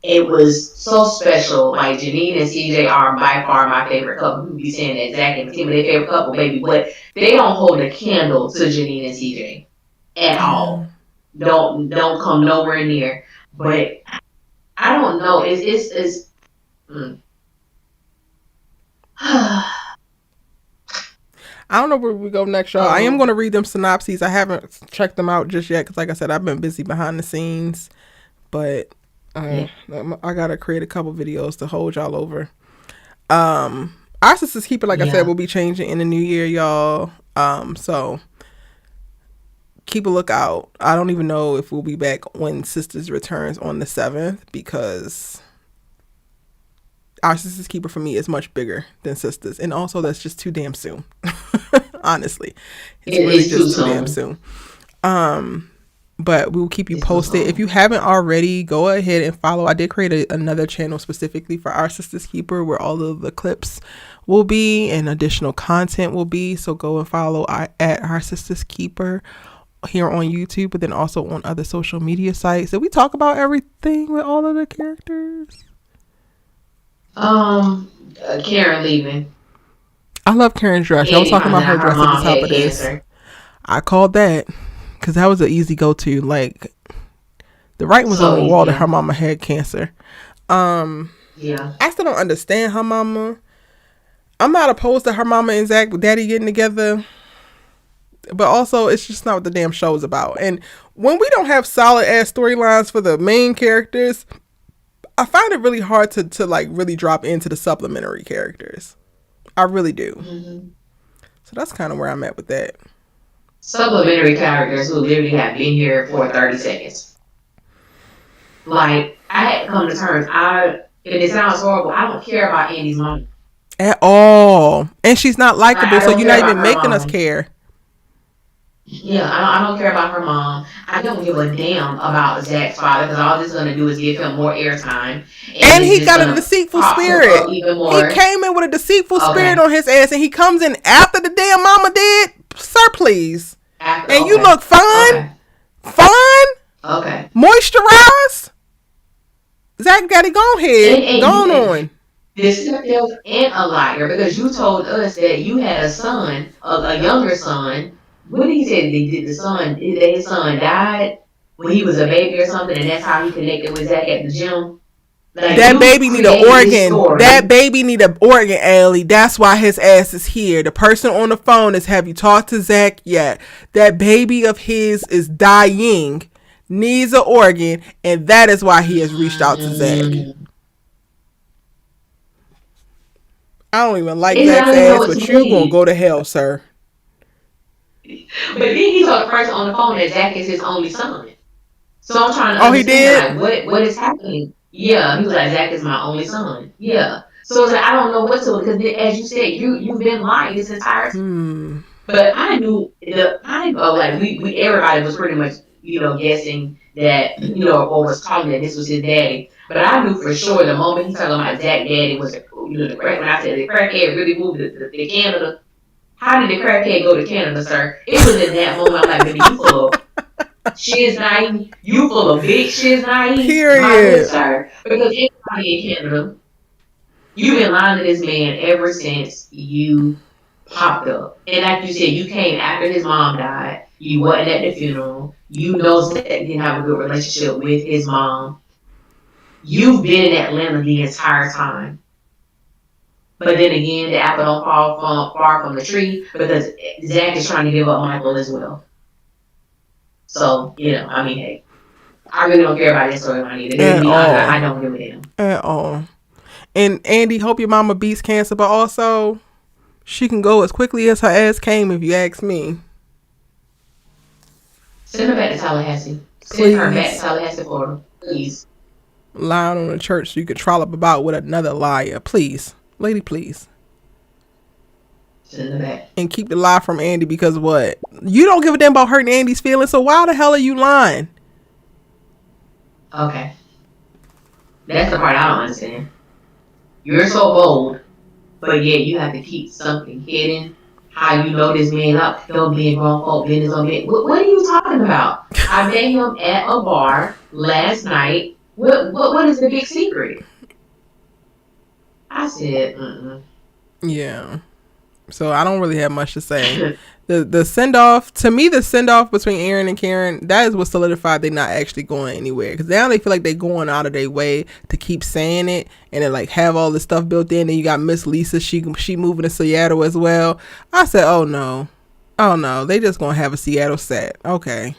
[SPEAKER 2] It was so special. Like Janine and CJ are by far my favorite couple. People be saying that Zach and Tim are their favorite couple, baby, but they don't hold a candle to Janine and CJ at all. Don't come nowhere near. But I don't know. It's
[SPEAKER 1] I don't know where we go next, y'all. I am going to read them synopses. I haven't checked them out just yet because, like I said, I've been busy behind the scenes. But I got to create a couple videos to hold y'all over. Our Sistas Keeper, like I said, will be changing in the new year, y'all. So keep a lookout. I don't even know if we'll be back when Sistas returns on the 7th because Our Sistas Keeper for me is much bigger than Sistas. And also that's just too damn soon. Honestly. It's really just too damn soon. But we will keep you posted. If you haven't already, go ahead and follow. I did create another channel specifically for Our Sistas Keeper where all of the clips will be and additional content will be. So go and follow at Our Sistas Keeper here on YouTube, but then also on other social media sites. Did we talk about everything with all of the characters?
[SPEAKER 2] Karen leaving.
[SPEAKER 1] I love Karen's dress. I was talking about her dress at the top of this. I called that because that was an easy go-to. Like the writing was on the wall that her mama had cancer. I still don't understand her mama. I'm not opposed to her mama and Zach with daddy getting together. But also, it's just not what the damn show is about. And when we don't have solid ass storylines for the main characters, I find it really hard to like really drop into the supplementary characters. I really do. So that's kind of where I'm at with that.
[SPEAKER 2] Supplementary characters who literally have been here for 30 seconds. Like, I had to come to terms. And it sounds horrible. I don't care about Andy's mom.
[SPEAKER 1] At all. And she's not likable, so you're not even making us care.
[SPEAKER 2] Yeah, I don't care about her mom. I don't give a damn about Zach's father because all this is going to do is give him more airtime.
[SPEAKER 1] And he got a deceitful spirit. He came in with a deceitful spirit on his ass and he comes in after the damn mama did. Sir, please. And you look fine. Fine.
[SPEAKER 2] Okay.
[SPEAKER 1] Moisturized. Zach got it. Go ahead. Go on.
[SPEAKER 2] Deceptive and a liar because you told us that you had a son, a younger son. What did he say? His son died when he was a baby or something, and that's how he connected with Zach at the gym. Like,
[SPEAKER 1] that baby need an organ. That baby need an organ, Allie. That's why his ass is here. The person on the phone is, have you talked to Zach yet? That baby of his is dying, needs an organ, and that is why he has reached out to Zach. I don't even like Zach's ass, but you gonna go to hell, sir.
[SPEAKER 2] But then he told the person on the phone that Zach is his only son. So I'm trying to understand, like, what is happening? Yeah, he was like, Zach is my only son. Yeah. So it's like, I don't know what to, because as you said, you've been lying this entire time. But I know, like, we everybody was pretty much, guessing that, or was calling that this was his daddy. But I knew for sure the moment he talking about Zach daddy was, the crack, when I said the crackhead really moved to Canada. How did the crackhead go to Canada, sir? It was in that moment I'm like, baby, you full of shiz naive. You full of big shiz naive.
[SPEAKER 1] Period.
[SPEAKER 2] Sir. Because everybody in Canada, you've been lying to this man ever since you popped up. And like you said, you came after his mom died. You wasn't at the funeral. You know Zach didn't have a good relationship with his mom. You've been in Atlanta the entire time. But then again, the apple don't fall far from the tree because Zach is trying to give up Michael as well. So, hey, I really don't care about that storyline either. At all. I don't give a damn.
[SPEAKER 1] At all. And Andy, hope your mama beats cancer, but also she can go as quickly as her ass came, if you ask me.
[SPEAKER 2] Send her back to Tallahassee. Send her back to Tallahassee, Florida, please.
[SPEAKER 1] lying on the church so you could trollop about with another liar. Please, lady, please. And keep the lie from Andy, because what? You don't give a damn about hurting Andy's feelings, so why the hell are you lying?
[SPEAKER 2] Okay. That's the part I don't understand. You're so bold, but yet you have to keep something hidden. How you know this man up? Don't be in grown folk business on me. What are you talking about? I met him at a bar last night. What is the big secret? I said,
[SPEAKER 1] Yeah. So I don't really have much to say. The send off, to me, the send off between Aaron and Karen, that is what solidified they're not actually going anywhere. Because now they feel like they're going out of their way to keep saying it, and then like have all this stuff built in. And you got Miss Lisa, she moving to Seattle as well. I said, oh no, they just gonna have a Seattle set. Okay,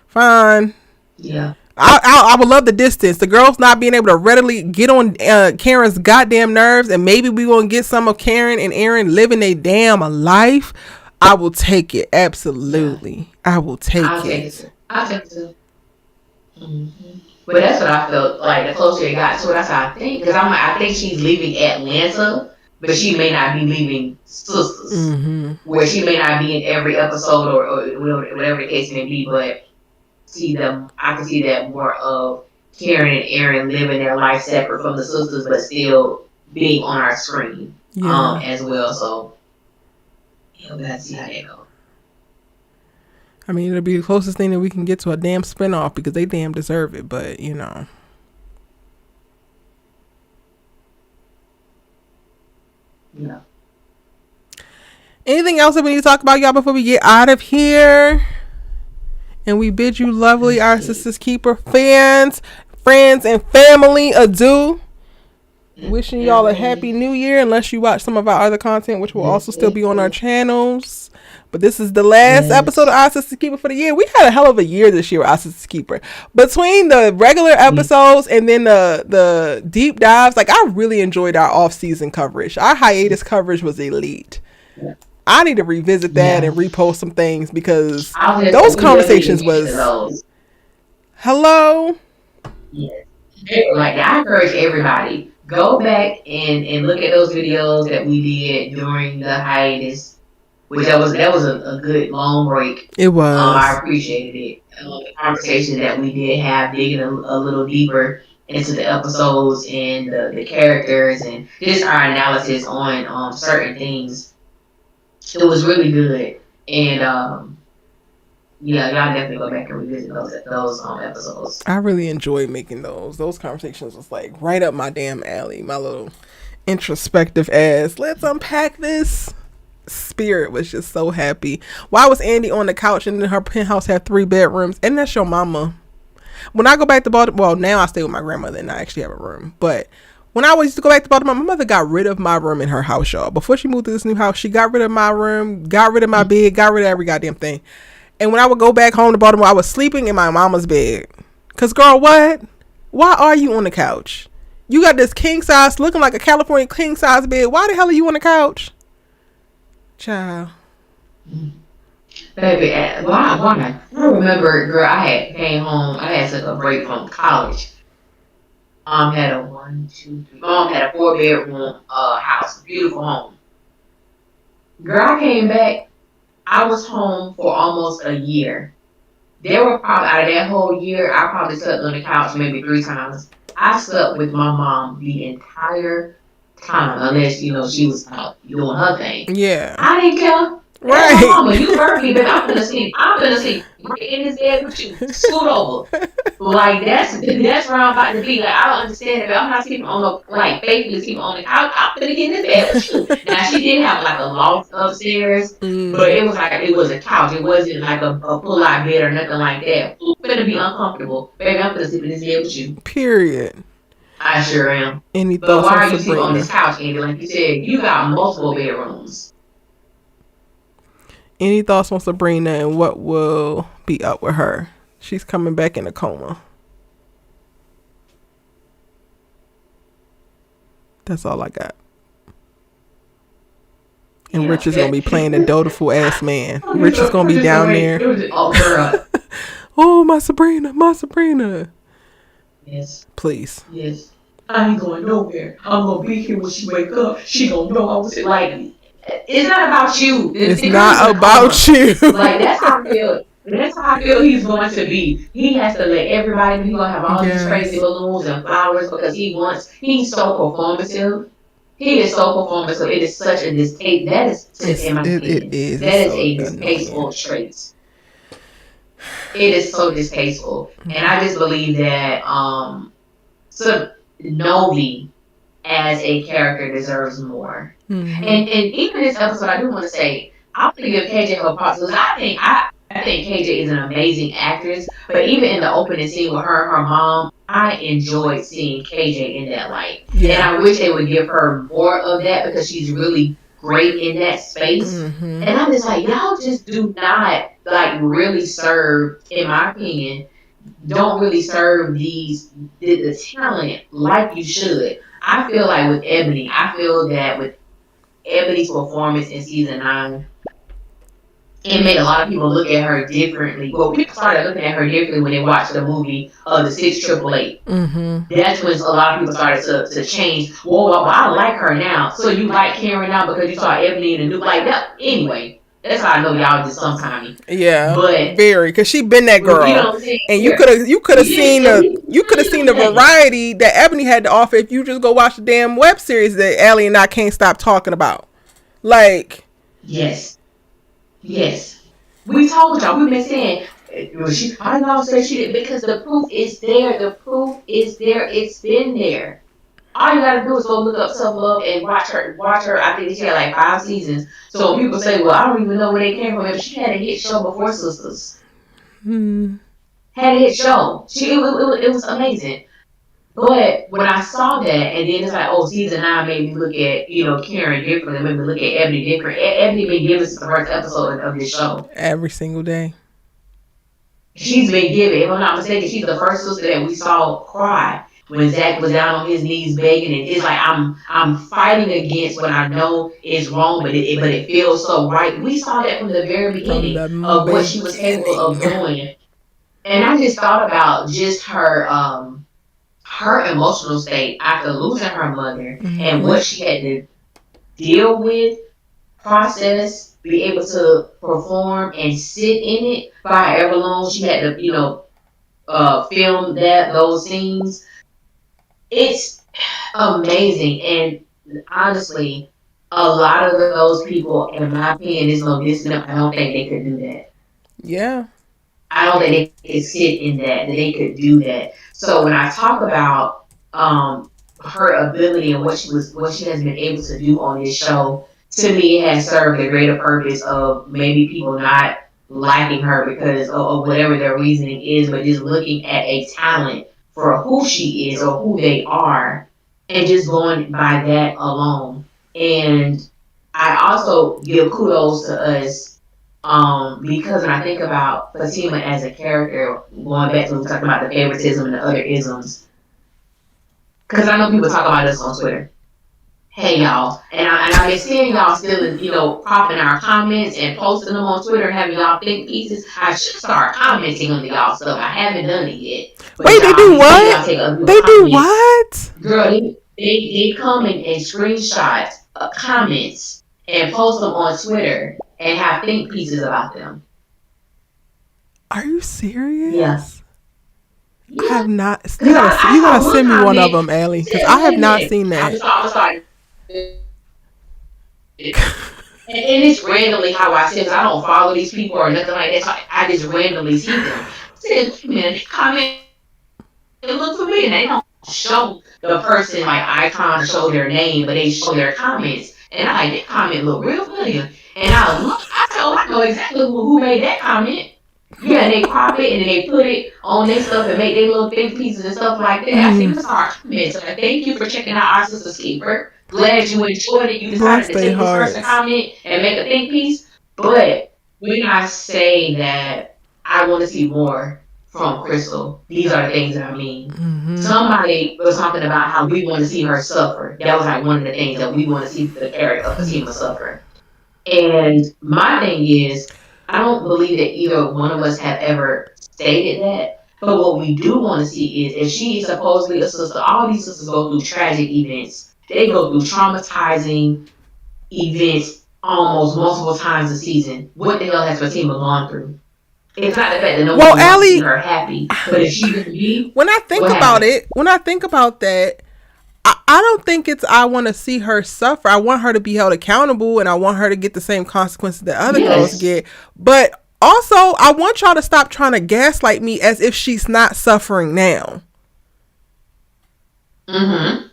[SPEAKER 1] fine.
[SPEAKER 2] Yeah.
[SPEAKER 1] I would love the distance. The girls not being able to readily get on Karen's goddamn nerves, and maybe we gonna get some of Karen and Aaron living a damn life. I will take it. Absolutely. Yeah. I will take it.
[SPEAKER 2] I'll take it too. Mm-hmm. But that's what I felt like the closer it got to it. That's how I think. Because I'm like, I think she's leaving Atlanta, but she may not be leaving Sisters, where she may not be in every episode or whatever the case may be. But I can see that more of Karen and Aaron living their life separate from the Sisters, but still being on our screen as well. So we'll have to see how that goes.
[SPEAKER 1] I mean, it'll be the closest thing that we can get to a damn spinoff, because they damn deserve it, but you know.
[SPEAKER 2] Yeah.
[SPEAKER 1] Anything else that we need to talk about, y'all, before we get out of here? And we bid you lovely Our Sistas Keeper fans, friends, and family adieu. Wishing y'all a happy new year, unless you watch some of our other content, which will also still be on our channels. But this is the last episode of Our Sistas Keeper for the year. We had a hell of a year this year with Our Sistas Keeper. Between the regular episodes and then the deep dives, like, I really enjoyed our off-season coverage. Our hiatus coverage was elite. I need to revisit that and repost some things, because those conversations was... Hello?
[SPEAKER 2] Yes. Like, I encourage everybody, go back and look at those videos that we did during the hiatus, which that was a good long break.
[SPEAKER 1] It was.
[SPEAKER 2] I appreciated it. The conversation that we did have, digging a little deeper into the episodes and the characters, and just our analysis on certain things. It was really good. And y'all definitely go back and revisit those episodes.
[SPEAKER 1] I really enjoyed making those. Those conversations was like right up my damn alley. My little introspective ass. Let's unpack this. Spirit was just so happy. Why was Andy on the couch and her penthouse had 3 bedrooms? And that's your mama. When I go back to Baltimore, well, now I stay with my grandmother and I actually have a room. But when I used to go back to Baltimore, my mother got rid of my room in her house, y'all. Before she moved to this new house, she got rid of my room, got rid of my bed, got rid of every goddamn thing. And when I would go back home to Baltimore, I was sleeping in my mama's bed. Because, girl, what? Why are you on the couch? You got this king size, looking like a California king size bed. Why the hell are you on the couch? Child.
[SPEAKER 2] Baby, why? I remember, girl, I had came home. I had took a break from college. Mom had a 4-bedroom house, beautiful home. Girl, I came back. I was home for almost a year. There were probably, out of that whole year, I probably slept on the couch maybe 3 times. I slept with my mom the entire time, unless she was out doing her thing.
[SPEAKER 1] Yeah,
[SPEAKER 2] I didn't care.
[SPEAKER 1] Right.
[SPEAKER 2] Hey, mama, you heard me, but I'm gonna sleep right in this bed with you. Scoot over. Like, that's where I'm about to be. Like, I don't understand it, but I'm not sleeping on no, like, faithfully sleeping on the couch. I'm gonna get in this bed with you. Now, she did have like a loft upstairs, but it was a couch. It wasn't like a pull-out bed or nothing like that. I'm gonna be uncomfortable. Baby, I'm gonna sleep in this bed with you.
[SPEAKER 1] Period.
[SPEAKER 2] I sure am.
[SPEAKER 1] Any
[SPEAKER 2] but
[SPEAKER 1] thoughts
[SPEAKER 2] why
[SPEAKER 1] on
[SPEAKER 2] are you sleeping on
[SPEAKER 1] Sabrina?
[SPEAKER 2] this couch, Andy? Like you said, you got multiple bedrooms.
[SPEAKER 1] Any thoughts on Sabrina and what will be up with her? She's coming back in a coma. That's all I got. And Rich is going to be playing a doubtful ass man. Rich is going to be down there.
[SPEAKER 2] Oh, girl.
[SPEAKER 1] Oh, my Sabrina, my Sabrina.
[SPEAKER 2] Yes.
[SPEAKER 1] Please.
[SPEAKER 2] Yes. I ain't going nowhere. I'm gonna be here when she wake up. She gonna know I was like. It's not about you.
[SPEAKER 1] It's
[SPEAKER 2] The girl is
[SPEAKER 1] not
[SPEAKER 2] in a coma.
[SPEAKER 1] about you.
[SPEAKER 2] Like that's how I feel. That's how I feel he's going to be. He has to let everybody know he's gonna have all these crazy
[SPEAKER 1] Yes.
[SPEAKER 2] balloons and flowers because he's so performative. He is so performative. It is such a distaste. That is, in my
[SPEAKER 1] It
[SPEAKER 2] opinion,
[SPEAKER 1] is. It's
[SPEAKER 2] that is
[SPEAKER 1] so
[SPEAKER 2] a
[SPEAKER 1] annoying.
[SPEAKER 2] distasteful trait. It is so distasteful, and I just believe that so Novi as a character deserves more.
[SPEAKER 1] Mm-hmm.
[SPEAKER 2] And even this episode, I do want to say I want to give KJ her props because I think KJ is an amazing actress. But even in the opening scene with her and her mom, I enjoyed seeing KJ in that light, and
[SPEAKER 1] Yeah.
[SPEAKER 2] I wish they would give her more of that because she's really great in that space.
[SPEAKER 1] Mm-hmm.
[SPEAKER 2] And I'm just like, y'all just do not like really serve, in my opinion, don't really serve the talent like you should. I feel like with Ebony, I feel that with Ebony's performance in season 9, it made a lot of people look at her differently. Well, people started looking at her differently when they watched the movie of the 688.
[SPEAKER 1] Mm-hmm.
[SPEAKER 2] That's when a lot of people started to change. Well, I like her now. So you like Karen now because you saw Ebony in the new like that. Anyway, that's how I know y'all just sometimes.
[SPEAKER 1] Yeah,
[SPEAKER 2] But
[SPEAKER 1] very, because she been that
[SPEAKER 2] you
[SPEAKER 1] girl,
[SPEAKER 2] know what I'm saying?
[SPEAKER 1] and
[SPEAKER 2] Yeah.
[SPEAKER 1] you could have seen
[SPEAKER 2] And
[SPEAKER 1] the variety that Ebony had to offer if you just go watch the damn web series that Allie and I can't stop talking about. Like,
[SPEAKER 2] yes. Yes. We told y'all, we've been saying, how do y'all say she did? Because the proof is there. The proof is there. It's been there. All you gotta do is go look up Self Love and watch her. Watch her. I think she had like 5 seasons. So when people say, "Well, I don't even know where they came from," if she had a hit show before Sisters,
[SPEAKER 1] hmm.
[SPEAKER 2] had a hit show. It was amazing. But when I saw that, and then it's like, oh, season 9 made me look at Karen differently, made me look at Ebony different. Ebony been giving us the first episode of this show.
[SPEAKER 1] Every single day.
[SPEAKER 2] She's been giving. If I'm not mistaken, she's the first sister that we saw cry when Zach was down on his knees begging, and it's like I'm fighting against what I know is wrong, but it feels so right. We saw that from the very
[SPEAKER 1] From
[SPEAKER 2] beginning
[SPEAKER 1] the
[SPEAKER 2] of what she was capable of
[SPEAKER 1] beginning.
[SPEAKER 2] doing, and I just thought about just her emotional state after losing her mother and
[SPEAKER 1] Mm-hmm.
[SPEAKER 2] what she had to deal with, process, be able to perform and sit in it for however long she had to, film those scenes. It's amazing, and honestly, a lot of those people, in my opinion, is no dissing them. I don't think they could do that.
[SPEAKER 1] Yeah.
[SPEAKER 2] I don't think they could sit in that they could do that. So when I talk about her ability and what she has been able to do on this show, to me it has served the greater purpose of maybe people not liking her because of whatever their reasoning is, but just looking at a talent for who she is or who they are and just going by that alone. And I also give kudos to us because when I think about Fatima as a character, going back to when we talked about the favoritism and the other isms, because I know people talk about us on Twitter. Hey y'all, and I've been seeing y'all still, popping our comments and posting them on Twitter and having y'all think pieces. I should start commenting on y'all stuff. I haven't done it yet, but
[SPEAKER 1] Wait, they
[SPEAKER 2] y'all
[SPEAKER 1] do
[SPEAKER 2] be seeing y'all
[SPEAKER 1] what?
[SPEAKER 2] take other people's
[SPEAKER 1] They do
[SPEAKER 2] comments.
[SPEAKER 1] what?
[SPEAKER 2] Girl, they come and screenshot comments and post them on Twitter and have think pieces about them.
[SPEAKER 1] Are you serious?
[SPEAKER 2] Yeah.
[SPEAKER 1] I have
[SPEAKER 2] Yeah.
[SPEAKER 1] not.
[SPEAKER 2] Because I
[SPEAKER 1] You
[SPEAKER 2] saw
[SPEAKER 1] gotta
[SPEAKER 2] one
[SPEAKER 1] send me one of
[SPEAKER 2] comment.
[SPEAKER 1] them, Allie,
[SPEAKER 2] It
[SPEAKER 1] because
[SPEAKER 2] said,
[SPEAKER 1] I have
[SPEAKER 2] wait a
[SPEAKER 1] not
[SPEAKER 2] minute.
[SPEAKER 1] seen that.
[SPEAKER 2] I'm sorry. And it's randomly how I see it. 'Cause I don't follow these people or nothing like that. So I just randomly see them. I said, wait a minute, they comment, it look familiar. They don't show the person like icon or show their name, but they show their comments. And I like, that comment look real familiar. And I look, I said, oh, I know exactly who made that comment. Yeah, and they crop it and then they put it on their stuff and make their little think pieces and stuff like that. I see this our comments. So thank you for checking out Our Sister's Keeper. Glad you enjoyed it. You
[SPEAKER 1] Bless
[SPEAKER 2] decided to
[SPEAKER 1] their
[SPEAKER 2] take this person
[SPEAKER 1] hearts.
[SPEAKER 2] comment and make a think piece. But when I say that I want to see more from Crystal, these are the things that I mean.
[SPEAKER 1] Mm-hmm.
[SPEAKER 2] Somebody was talking about how we want to see her suffer. That was like one of the things that we want to see the character of Fatima suffer. And my thing is, I don't believe that either one of us have ever stated that. But what we do want to see is if she is supposedly a sister, all these sisters go through tragic events. They go through traumatizing events almost multiple times a season. What the hell has Fatima gone through? It's not the fact that no
[SPEAKER 1] Well,
[SPEAKER 2] one wants to see
[SPEAKER 1] Allie,
[SPEAKER 2] her happy, but if she would be,
[SPEAKER 1] when I think
[SPEAKER 2] what
[SPEAKER 1] about
[SPEAKER 2] happened?
[SPEAKER 1] it, when I think about that, I don't think it's I want to see her suffer. I want her to be held accountable and I want her to get the same consequences that other girls
[SPEAKER 2] Yes.
[SPEAKER 1] get. But also, I want y'all to stop trying to gaslight me as if she's not suffering now.
[SPEAKER 2] Mm-hmm.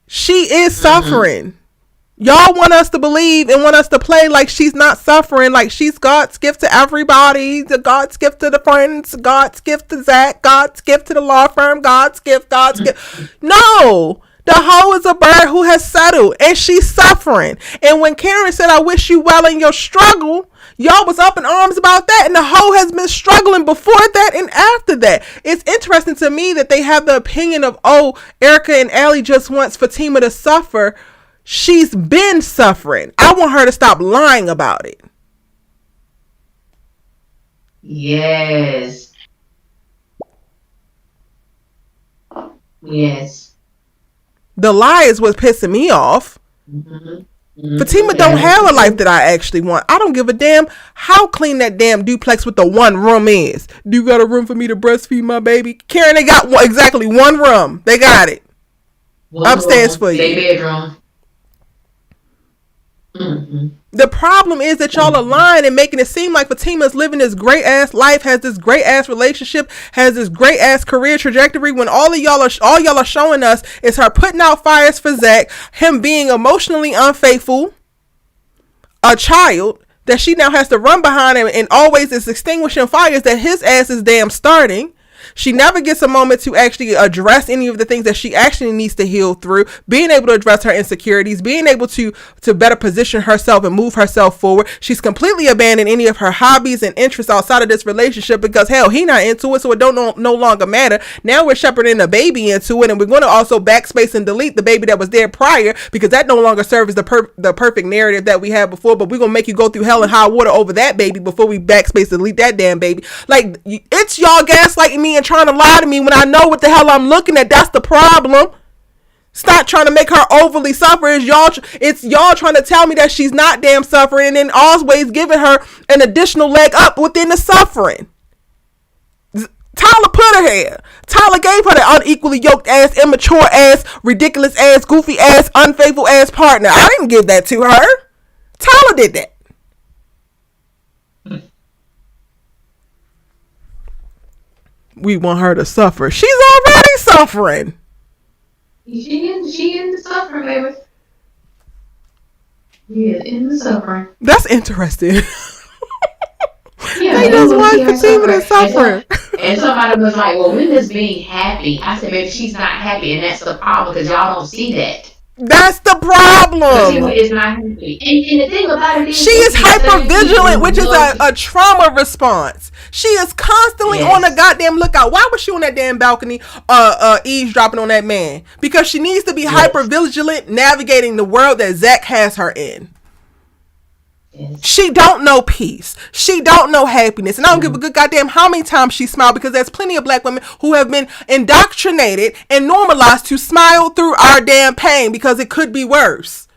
[SPEAKER 1] She is
[SPEAKER 2] Mm-hmm.
[SPEAKER 1] suffering. Y'all want us to believe and want us to play like she's not suffering, like she's God's gift to everybody, the God's gift to the friends, God's gift to Zach, God's gift to the law firm, God's gift, God's gift. No, the hoe is a bird who has settled and she's suffering. And when Karen said, I wish you well in your struggle, y'all was up in arms about that, and the hoe has been struggling before that and after that. It's interesting to me that they have the opinion of, oh, Erica and Allie just wants Fatima to suffer. She's been suffering. I want her to stop lying about it.
[SPEAKER 2] Yes. Yes.
[SPEAKER 1] The lie is what's pissing me off.
[SPEAKER 2] Mm-hmm.
[SPEAKER 1] Fatima
[SPEAKER 2] Mm-hmm.
[SPEAKER 1] don't
[SPEAKER 2] That is
[SPEAKER 1] have
[SPEAKER 2] the
[SPEAKER 1] a life
[SPEAKER 2] truth.
[SPEAKER 1] that I actually want. I don't give a damn how clean that damn duplex with the one room is. Do you got a room for me to breastfeed my baby? Karen, they got exactly one room. They got it.
[SPEAKER 2] One
[SPEAKER 1] Upstairs
[SPEAKER 2] room,
[SPEAKER 1] for
[SPEAKER 2] they
[SPEAKER 1] you.
[SPEAKER 2] bedroom. Mm-hmm.
[SPEAKER 1] The problem is that y'all are
[SPEAKER 2] Mm-hmm.
[SPEAKER 1] lying and making it seem like Fatima's living this great ass life, has this great ass relationship, has this great ass career trajectory. When all y'all are showing us is her putting out fires for Zach, him being emotionally unfaithful, a child that she now has to run behind him and always is extinguishing fires that his ass is damn starting. She never gets a moment to actually address any of the things that she actually needs to heal through, being able to address her insecurities, being able to better position herself and move herself forward. She's completely abandoned any of her hobbies and interests outside of this relationship because hell, he not into it, so it don't no longer matter. Now we're shepherding a baby into it, and we're going to also backspace and delete the baby that was there prior because that no longer serves the perfect narrative that we had before. But we're gonna make you go through hell and high water over that baby before we backspace and delete that damn baby. Like, it's y'all gaslighting me and trying to lie to me when I know what the hell I'm looking at. That's the problem. Stop trying to make her overly suffer. It's y'all trying to tell me that she's not damn suffering and then always giving her an additional leg up within the suffering. Tyler put her here. Tyler gave her the unequally yoked ass, immature ass, ridiculous ass, goofy ass, unfaithful ass partner. I didn't give that to her. Tyler did that. We want her to suffer. She's already suffering.
[SPEAKER 2] She in the suffering, baby. Yeah, in the suffering.
[SPEAKER 1] That's interesting.
[SPEAKER 2] Yeah,
[SPEAKER 1] They
[SPEAKER 2] we
[SPEAKER 1] just
[SPEAKER 2] want to see
[SPEAKER 1] want
[SPEAKER 2] her
[SPEAKER 1] Fatima
[SPEAKER 2] suffer.
[SPEAKER 1] to suffer.
[SPEAKER 2] And somebody was like, well, when is being happy? I said, baby, she's not happy, and that's the problem because y'all don't see that.
[SPEAKER 1] That's the
[SPEAKER 2] Fatima
[SPEAKER 1] problem.
[SPEAKER 2] is not happy. And the thing about it is,
[SPEAKER 1] She
[SPEAKER 2] it's
[SPEAKER 1] is
[SPEAKER 2] the
[SPEAKER 1] hyper
[SPEAKER 2] same people
[SPEAKER 1] vigilant,
[SPEAKER 2] who
[SPEAKER 1] which is
[SPEAKER 2] love.
[SPEAKER 1] a trauma response. She is constantly on the
[SPEAKER 2] Yes.
[SPEAKER 1] goddamn lookout. Why was she on that damn balcony eavesdropping on that man? Because she needs to be hyper
[SPEAKER 2] Yes.
[SPEAKER 1] vigilant navigating the world that Zach has her in.
[SPEAKER 2] Yes.
[SPEAKER 1] She don't know peace. She don't know happiness. And I don't give a
[SPEAKER 2] Mm.
[SPEAKER 1] good goddamn how many times she smiled because there's plenty of black women who have been indoctrinated and normalized to smile through our damn pain because it could be worse.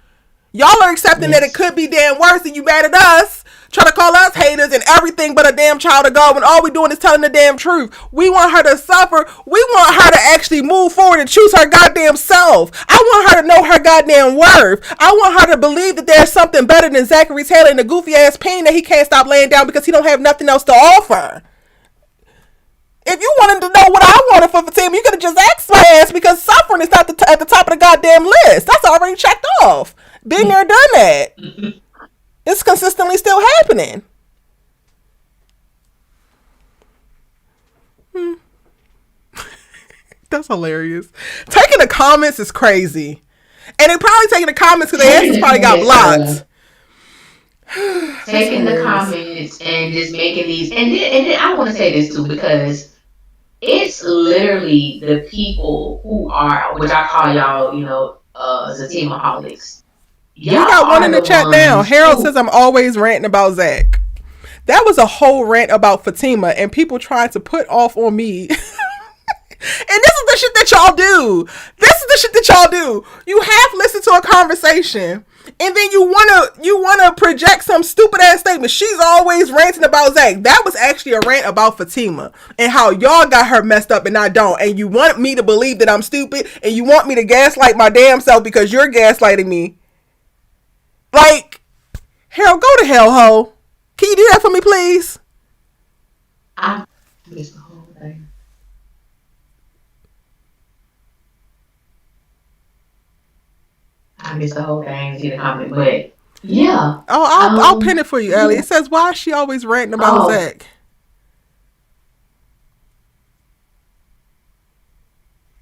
[SPEAKER 1] Y'all are accepting that it
[SPEAKER 2] Yes.
[SPEAKER 1] could be damn worse and you mad at us. Trying to call us haters and everything but a damn child of God when all we doing is telling the damn truth. We want her to suffer. We want her to actually move forward and choose her goddamn self. I want her to know her goddamn worth. I want her to believe that there's something better than Zachary Taylor and the goofy ass pain that he can't stop laying down because he don't have nothing else to offer. If you wanted to know what I wanted for Fatima, you could have just asked my ass because suffering is not at the top of the goddamn list. That's already checked off. Been there, done that. It's consistently still happening. That's hilarious. Taking the comments is crazy. And they probably taking the comments because their asses probably got blocked.
[SPEAKER 2] Taking the comments and just making these, and then I want to say this too because it's literally the people who are, which I call y'all, Zatimaholics.
[SPEAKER 1] We
[SPEAKER 2] Y'all
[SPEAKER 1] got one
[SPEAKER 2] are
[SPEAKER 1] in the
[SPEAKER 2] the
[SPEAKER 1] chat now.
[SPEAKER 2] ones
[SPEAKER 1] Harold
[SPEAKER 2] who,
[SPEAKER 1] says I'm always ranting about Zach. That was a whole rant about Fatima and people trying to put off on me. And this is the shit that y'all do. This is the shit that y'all do. You half listen to a conversation, and then you wanna project some stupid ass statement. She's always ranting about Zach. That was actually a rant about Fatima and how y'all got her messed up and I don't. And you want me to believe that I'm stupid, and you want me to gaslight my damn self because you're gaslighting me. Like, hell, go to hell, ho. Can you do that for me, please?
[SPEAKER 2] I missed the whole thing. I missed the whole thing. See the comment, but yeah.
[SPEAKER 1] Oh, I'll pin it for you, Ellie.
[SPEAKER 2] Yeah.
[SPEAKER 1] It says, why is she always ranting about
[SPEAKER 2] Oh,
[SPEAKER 1] Zach?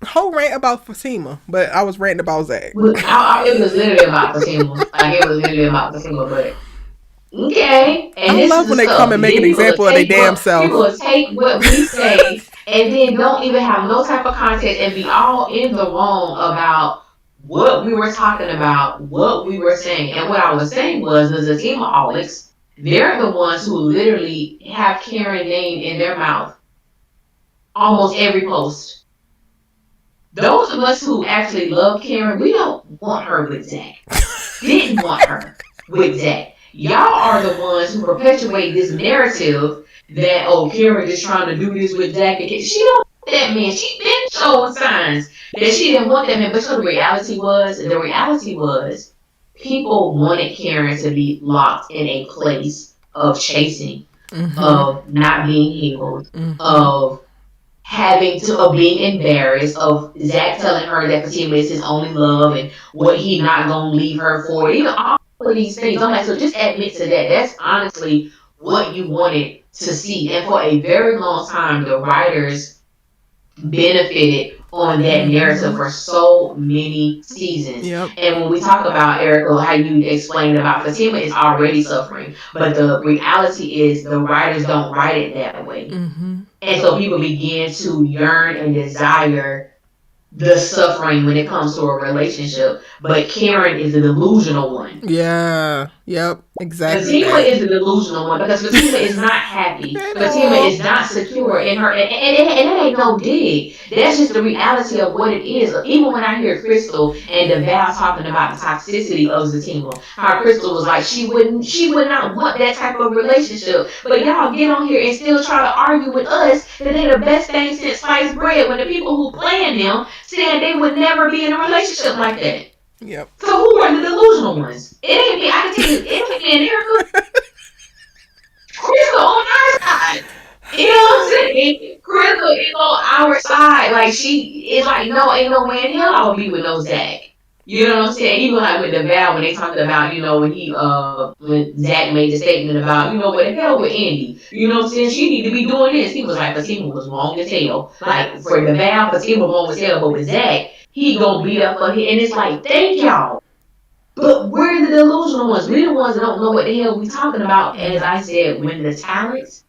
[SPEAKER 1] Whole rant about Fatima, but I was ranting about Zach.
[SPEAKER 2] it was literally about Fatima. Like it was literally about Fatima, but okay. And
[SPEAKER 1] I
[SPEAKER 2] this is
[SPEAKER 1] love
[SPEAKER 2] the
[SPEAKER 1] when they come
[SPEAKER 2] stuff.
[SPEAKER 1] and
[SPEAKER 2] Then
[SPEAKER 1] make an example of their damn
[SPEAKER 2] people
[SPEAKER 1] self.
[SPEAKER 2] will take what we say and then don't even have no type of context and be all in the wrong about what we were talking about, what we were saying. And what I was saying was the Fatimaholics, they're the ones who literally have Karen name in their mouth almost every post. Those of us who actually love Karen, we don't want her with Zach. Didn't want her with Zach. Y'all are the ones who perpetuate this narrative that, oh, Karen is trying to do this with Zach. She don't want that man. She been showing signs that she didn't want that man. But so the reality was people wanted Karen to be locked in a place of chasing,
[SPEAKER 1] Mm-hmm.
[SPEAKER 2] of not being healed,
[SPEAKER 1] Mm-hmm.
[SPEAKER 2] of of being embarrassed, of Zach telling her that Fatima is his only love and what he not gonna leave her for. You know, all of these things. I'm like, so just admit to that. That's honestly what you wanted to see. And for a very long time, the writers benefited on that narrative
[SPEAKER 1] Mm-hmm.
[SPEAKER 2] for so many seasons.
[SPEAKER 1] Yep.
[SPEAKER 2] And when we talk about Erica, how you explained about Fatima is already suffering, but the reality is the writers don't write it that way.
[SPEAKER 1] Mm-hmm.
[SPEAKER 2] And so people begin to yearn and desire the suffering when it comes to a relationship. But Karen is the delusional one.
[SPEAKER 1] Yeah. Yep. Exactly
[SPEAKER 2] Fatima
[SPEAKER 1] that.
[SPEAKER 2] is the delusional one because Fatima is not happy.
[SPEAKER 1] At
[SPEAKER 2] Fatima
[SPEAKER 1] all.
[SPEAKER 2] is not secure in her, and that ain't no dig. That's just the reality of what it is. Even when I hear Crystal and DeVal talking about the toxicity of Fatima, how Crystal was like she would not want that type of relationship. But y'all get on here and still try to argue with us that they the best thing since sliced bread when the people who playing them said they would never be in a relationship like that.
[SPEAKER 1] Yep.
[SPEAKER 2] So who are the delusional ones? It ain't me. I can tell you, it ain't me and Erica. Crystal on our side. You know what I'm saying? Crystal is on our side. Like she is like, no, ain't no way in hell I would be with no Zach. You know what I'm saying? Even like with the Val when they talked about, when Zach made the statement about, what the hell with Andy? You know what I'm saying? She need to be doing this. He was like, Fatima was wrong as hell. Like for the Val, Fatima wrong as hell, but with Zach, he gonna beat up for him. And it's like, thank y'all. But we're the delusional ones. We're the ones that don't know what the hell we talking about. As I said, when the talents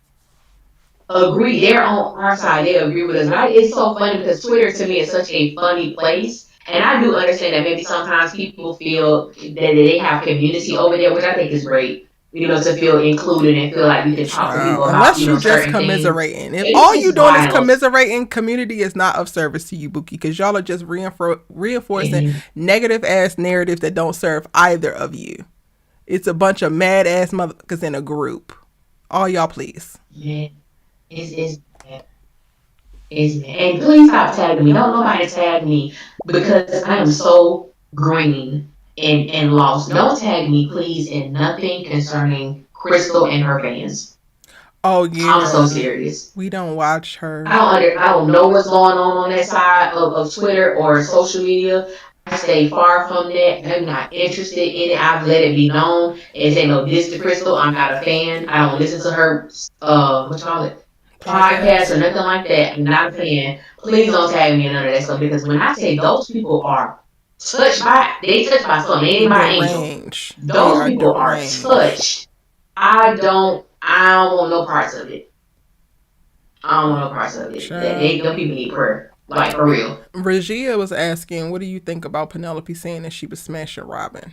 [SPEAKER 2] agree, they're on our side. They agree with us. And it's so funny because Twitter to me is such a funny place. And I do understand that maybe sometimes people feel that they have community over there, which I think is great. To feel included and feel like you can talk to people
[SPEAKER 1] Child.
[SPEAKER 2] about,
[SPEAKER 1] Unless you just
[SPEAKER 2] certain things.
[SPEAKER 1] commiserating. If
[SPEAKER 2] It's
[SPEAKER 1] all you
[SPEAKER 2] just
[SPEAKER 1] doing is
[SPEAKER 2] wild.
[SPEAKER 1] commiserating, community is not of service to you, Bookie, because y'all are just reinforcing
[SPEAKER 2] And
[SPEAKER 1] negative ass narratives that don't serve either of you. It's a bunch of mad ass motherfuckers in a group. All y'all, please.
[SPEAKER 2] man, it's and please stop tagging me. Don't nobody tag me because I am so green and lost. Don't tag me, please, in nothing concerning Crystal and her fans.
[SPEAKER 1] Oh
[SPEAKER 2] I'm so
[SPEAKER 1] yeah,
[SPEAKER 2] serious.
[SPEAKER 1] we don't watch her.
[SPEAKER 2] I don't know what's going on that side of Twitter or social media. I stay far from that. I'm not interested in it. I've let it be known. It ain't no diss to Crystal. I'm not a fan. I don't listen to her what you call it, podcast or
[SPEAKER 1] Podcast.
[SPEAKER 2] nothing like that. I'm not a fan. Please don't tag me in none of that stuff because when I say those people are touched by something. They ain't by angel.
[SPEAKER 1] Deranged. They
[SPEAKER 2] Those
[SPEAKER 1] are
[SPEAKER 2] people are
[SPEAKER 1] deranged.
[SPEAKER 2] touched. I don't want no parts of it. I don't want no parts of it.
[SPEAKER 1] Child.
[SPEAKER 2] Them people need prayer. Like for real.
[SPEAKER 1] Regia was asking, what do you think about Penelope saying that she was smashing Robin?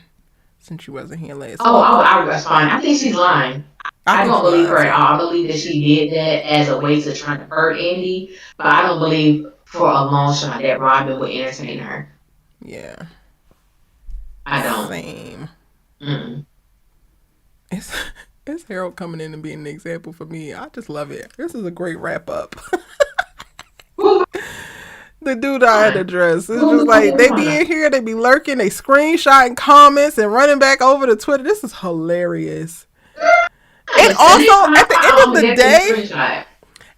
[SPEAKER 1] since you wasn't here last
[SPEAKER 2] Oh,
[SPEAKER 1] week.
[SPEAKER 2] I respond. I think she's lying.
[SPEAKER 1] I
[SPEAKER 2] I
[SPEAKER 1] think
[SPEAKER 2] don't
[SPEAKER 1] she
[SPEAKER 2] believe
[SPEAKER 1] lied
[SPEAKER 2] her at
[SPEAKER 1] too.
[SPEAKER 2] all. I believe that she did that as a way to try to hurt Andy, but I don't believe for a long shot that Robin would entertain her.
[SPEAKER 1] Yeah.
[SPEAKER 2] I don't.
[SPEAKER 1] Same.
[SPEAKER 2] Mm.
[SPEAKER 1] It's it's Harold coming in and being an example for me. I just love it. This is a great wrap up.
[SPEAKER 2] Moving
[SPEAKER 1] The dude I had to
[SPEAKER 2] on.
[SPEAKER 1] dress. It's just like
[SPEAKER 2] Moving
[SPEAKER 1] they be
[SPEAKER 2] on.
[SPEAKER 1] in here, they be lurking, they screenshotting comments and running back over to Twitter. This is hilarious.
[SPEAKER 2] I
[SPEAKER 1] And
[SPEAKER 2] understand.
[SPEAKER 1] also,
[SPEAKER 2] Next time
[SPEAKER 1] at the end
[SPEAKER 2] I'm
[SPEAKER 1] of
[SPEAKER 2] gonna
[SPEAKER 1] the
[SPEAKER 2] definitely
[SPEAKER 1] day,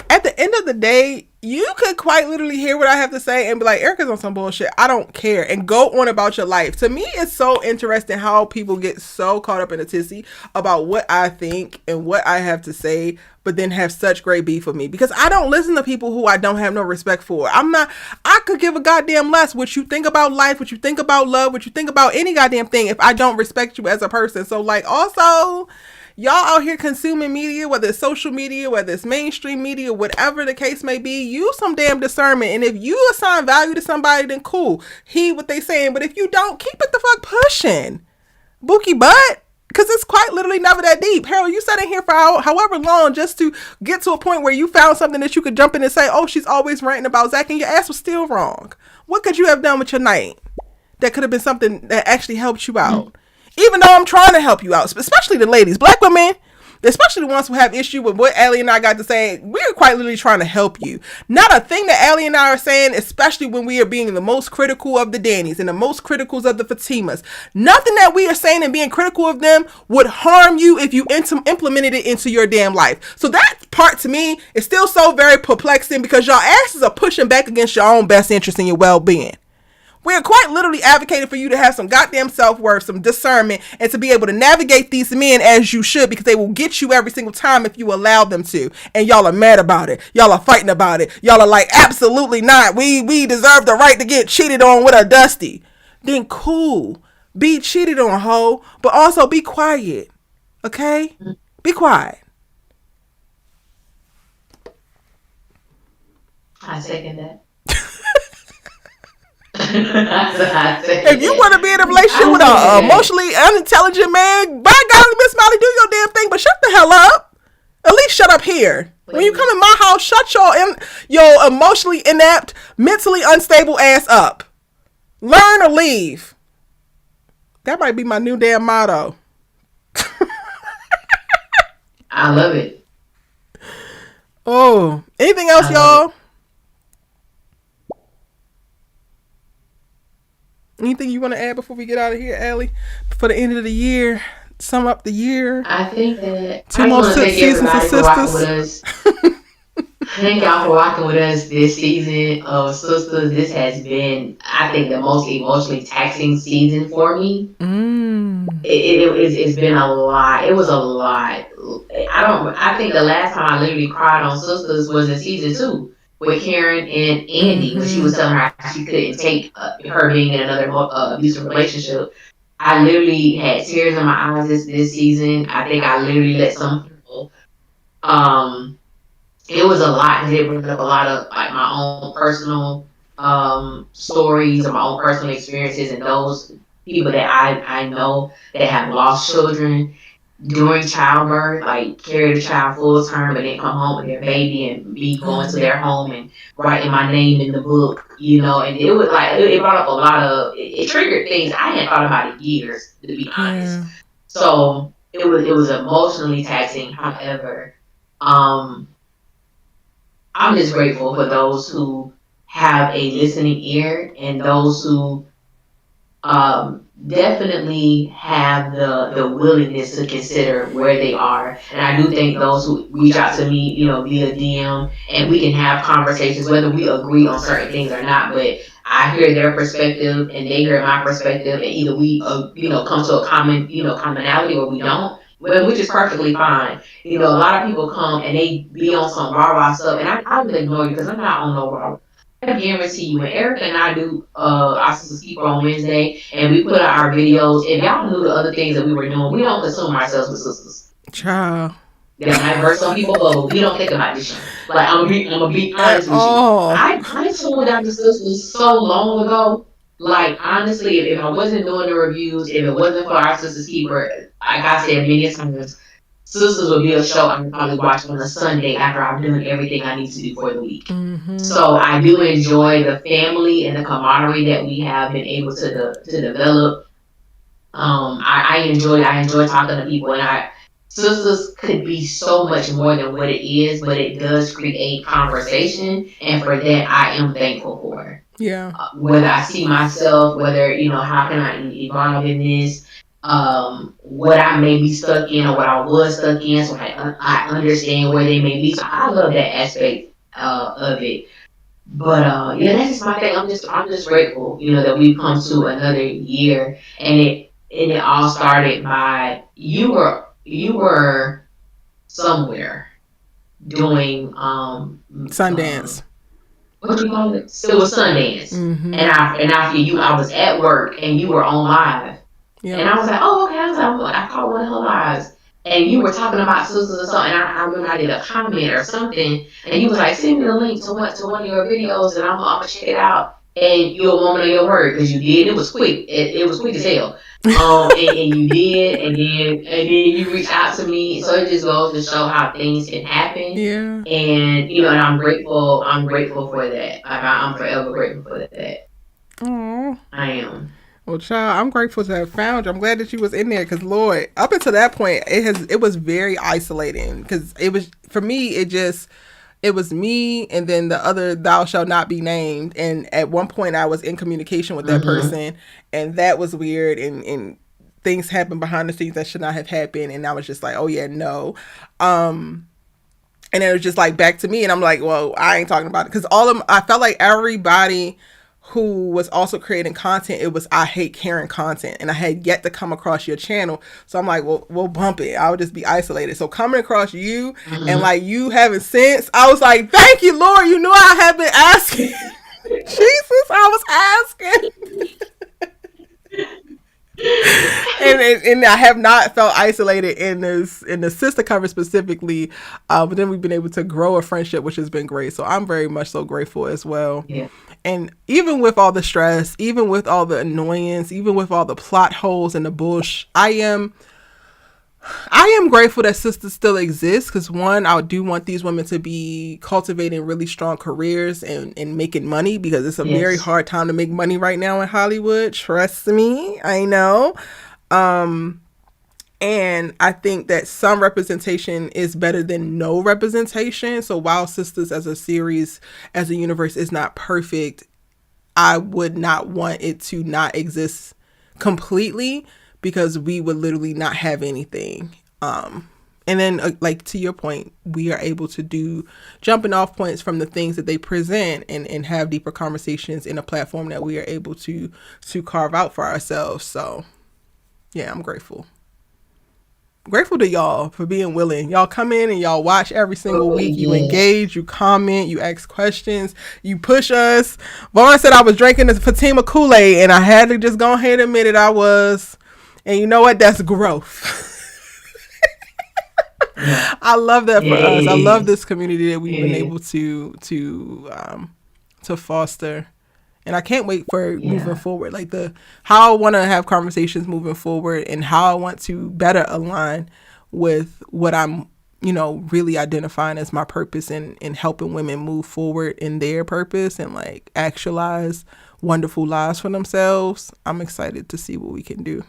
[SPEAKER 2] screenshot.
[SPEAKER 1] you could quite literally hear what I have to say and be like, Erica's on some bullshit. I don't care. And go on about your life. To me, it's so interesting how people get so caught up in a tizzy about what I think and what I have to say, but then have such great beef with me. Because I don't listen to people who I don't have no respect for. I could give a goddamn less what you think about life, what you think about love, what you think about any goddamn thing if I don't respect you as a person. So, like, also, y'all out here consuming media, whether it's social media, whether it's mainstream media, whatever the case may be, use some damn discernment. And if you assign value to somebody, then cool. Heed what they saying. But if you don't, keep it the fuck pushing. Bookie butt. Because it's quite literally never that deep. Harold, you sat in here for however long just to get to a point where you found something that you could jump in and say, oh, she's always ranting about Zach, and your ass was still wrong. What could you have done with your night that could have been something that actually helped you out? Even though I'm trying to help you out, especially the ladies, black women, especially the ones who have issue with what Allie and I got to say, we're quite literally trying to help you. Not a thing that Allie and I are saying, especially when we are being the most critical of the Dannys and the most criticals of the Fatimas. Nothing that we are saying and being critical of them would harm you if you implemented it into your damn life. So that part to me is still so very perplexing because y'all asses are pushing back against your own best interest and your well-being. We're quite literally advocating for you to have some goddamn self-worth, some discernment, and to be able to navigate these men as you should, because they will get you every single time if you allow them to. And y'all are mad about it. Y'all are fighting about it. Y'all are like, absolutely not. We deserve the right to get cheated on with a dusty. Then cool. Be cheated on, ho. But also be quiet. Okay? Be quiet.
[SPEAKER 2] I second that. If
[SPEAKER 1] you want to be in a relationship with an emotionally unintelligent man, by God, Miss Molly, do your damn thing, but shut the hell up. At least shut up here. When you come in my house, shut your emotionally inept, mentally unstable ass up. Learn or leave. That might be my new damn motto.
[SPEAKER 2] I love it.
[SPEAKER 1] Oh, anything else, y'all? Anything you want to add before we get out of here, Allie? For the end of the year, sum up the year.
[SPEAKER 2] I think that
[SPEAKER 1] Two more seasons of Sisters.
[SPEAKER 2] Thank y'all for rocking with us this season of Sisters. This has been, I think, the most emotionally taxing season for me. It's been a lot. It was a lot. I think the last time I literally cried on Sisters was in season 2 with Karen and Andy when she was telling her she couldn't take her being in another abusive relationship. I literally had tears in my eyes this season. I think I literally let some people. It was a lot. It brought up a lot of like my own personal stories or my own personal experiences, and those people that I know that have lost children during childbirth, like carry the child full term and then come home with their baby, and me going to their home and writing my name in the book, and it was like it brought up a lot of it triggered things I hadn't thought about in years, to be honest. So it was emotionally taxing. However, I'm just grateful for those who have a listening ear and those who definitely have the willingness to consider where they are. And I do think those who reach out to me, via DM, and we can have conversations, whether we agree on certain things or not, but I hear their perspective and they hear my perspective, and either we, come to a commonality or we don't. Well, which is perfectly fine. A lot of people come and they be on some rah-rah stuff, and I will ignore you because I'm not on no rah-rah. I guarantee you, when Erica and I do our Sistas Keeper on Wednesday, and we put out our videos, if y'all knew the other things that we were doing, we don't consume ourselves with sisters.
[SPEAKER 1] Child.
[SPEAKER 2] That might hurt some people, but we don't think about this shit. Like, I'm gonna be honest with you. I tuned out the sisters so long ago. like honestly, if I wasn't doing the reviews, if it wasn't for Our Sistas Keeper, like I said many times, Sistas would be a show I would probably watch on a Sunday after I've done everything I need to do for the week.
[SPEAKER 1] Mm-hmm.
[SPEAKER 2] So I do enjoy the family and the camaraderie that we have been able to develop. I enjoy talking to people, and I sisters could be so much more than what it is, but it does create conversation, and for that I am thankful for.
[SPEAKER 1] Yeah.
[SPEAKER 2] Whether I see myself, whether how can I evolve in this, what I may be stuck in or what I was stuck in, so I understand where they may be. So I love that aspect of it. But yeah, that's just my thing. I'm just grateful, that we've come to another year, and it all started by you were somewhere doing
[SPEAKER 1] Sundance.
[SPEAKER 2] What do you call it? It was Sundance,
[SPEAKER 1] Mm-hmm.
[SPEAKER 2] and after I was at work and you were on live, and I was like, oh okay, I caught one of her lives, and you were talking about sisters or something. And I remember I did a comment or something, and you was like, send me the link to one of your videos, and I'm gonna check it out. And you're a woman of your word because you did. It was quick. It was quick as hell. And you did, and then you reached out to me. So it just goes to show how things can happen.
[SPEAKER 1] Yeah.
[SPEAKER 2] And I'm grateful. I'm grateful for that. Like I'm forever grateful for that.
[SPEAKER 1] Oh.
[SPEAKER 2] I am.
[SPEAKER 1] Well, child, I'm grateful to have found you. I'm glad that you was in there because, Lord, up until that point, it was very isolating because it was for me. It was me and then the other thou shalt not be named. And at one point, I was in communication with that person, and that was weird. And things happened behind the scenes that should not have happened. And I was just like, oh yeah, no. And it was just like back to me, and I'm like, well, I ain't talking about it because I felt like everybody who was also creating content, it was I hate Karen content, and I had yet to come across your channel, so I'm like, well, we'll bump it. I would just be isolated. So coming across you and like you having sense, I was like, thank you, Lord. You knew I have been asking. Jesus, I was asking. And I have not felt isolated in the sister cover specifically, but then we've been able to grow a friendship, which has been great. So I'm very much so grateful as well.
[SPEAKER 2] Yeah.
[SPEAKER 1] And even with all the stress, even with all the annoyance, even with all the plot holes and the bullshit, I am grateful that sisters still exist because one, I do want these women to be cultivating really strong careers and making money because it's a very hard time to make money right now in Hollywood. Trust me, I know. And I think that some representation is better than no representation. So while Sisters as a series, as a universe is not perfect, I would not want it to not exist completely because we would literally not have anything. And then like to your point, we are able to do jumping off points from the things that they present and have deeper conversations in a platform that we are able to carve out for ourselves. So yeah, I'm grateful. Grateful to y'all for being willing. Y'all come in and y'all watch every single week. You engage, you comment, you ask questions, you push us. Vaughn said I was drinking the Fatima Kool-Aid, and I had to just go ahead and admit it. I was. And you know what? That's growth. I love that for us. I love this community that we've been able to foster. And I can't wait for moving forward, like how I want to have conversations moving forward and how I want to better align with what I'm, really identifying as my purpose in helping women move forward in their purpose and like actualize wonderful lives for themselves. I'm excited to see what we can do.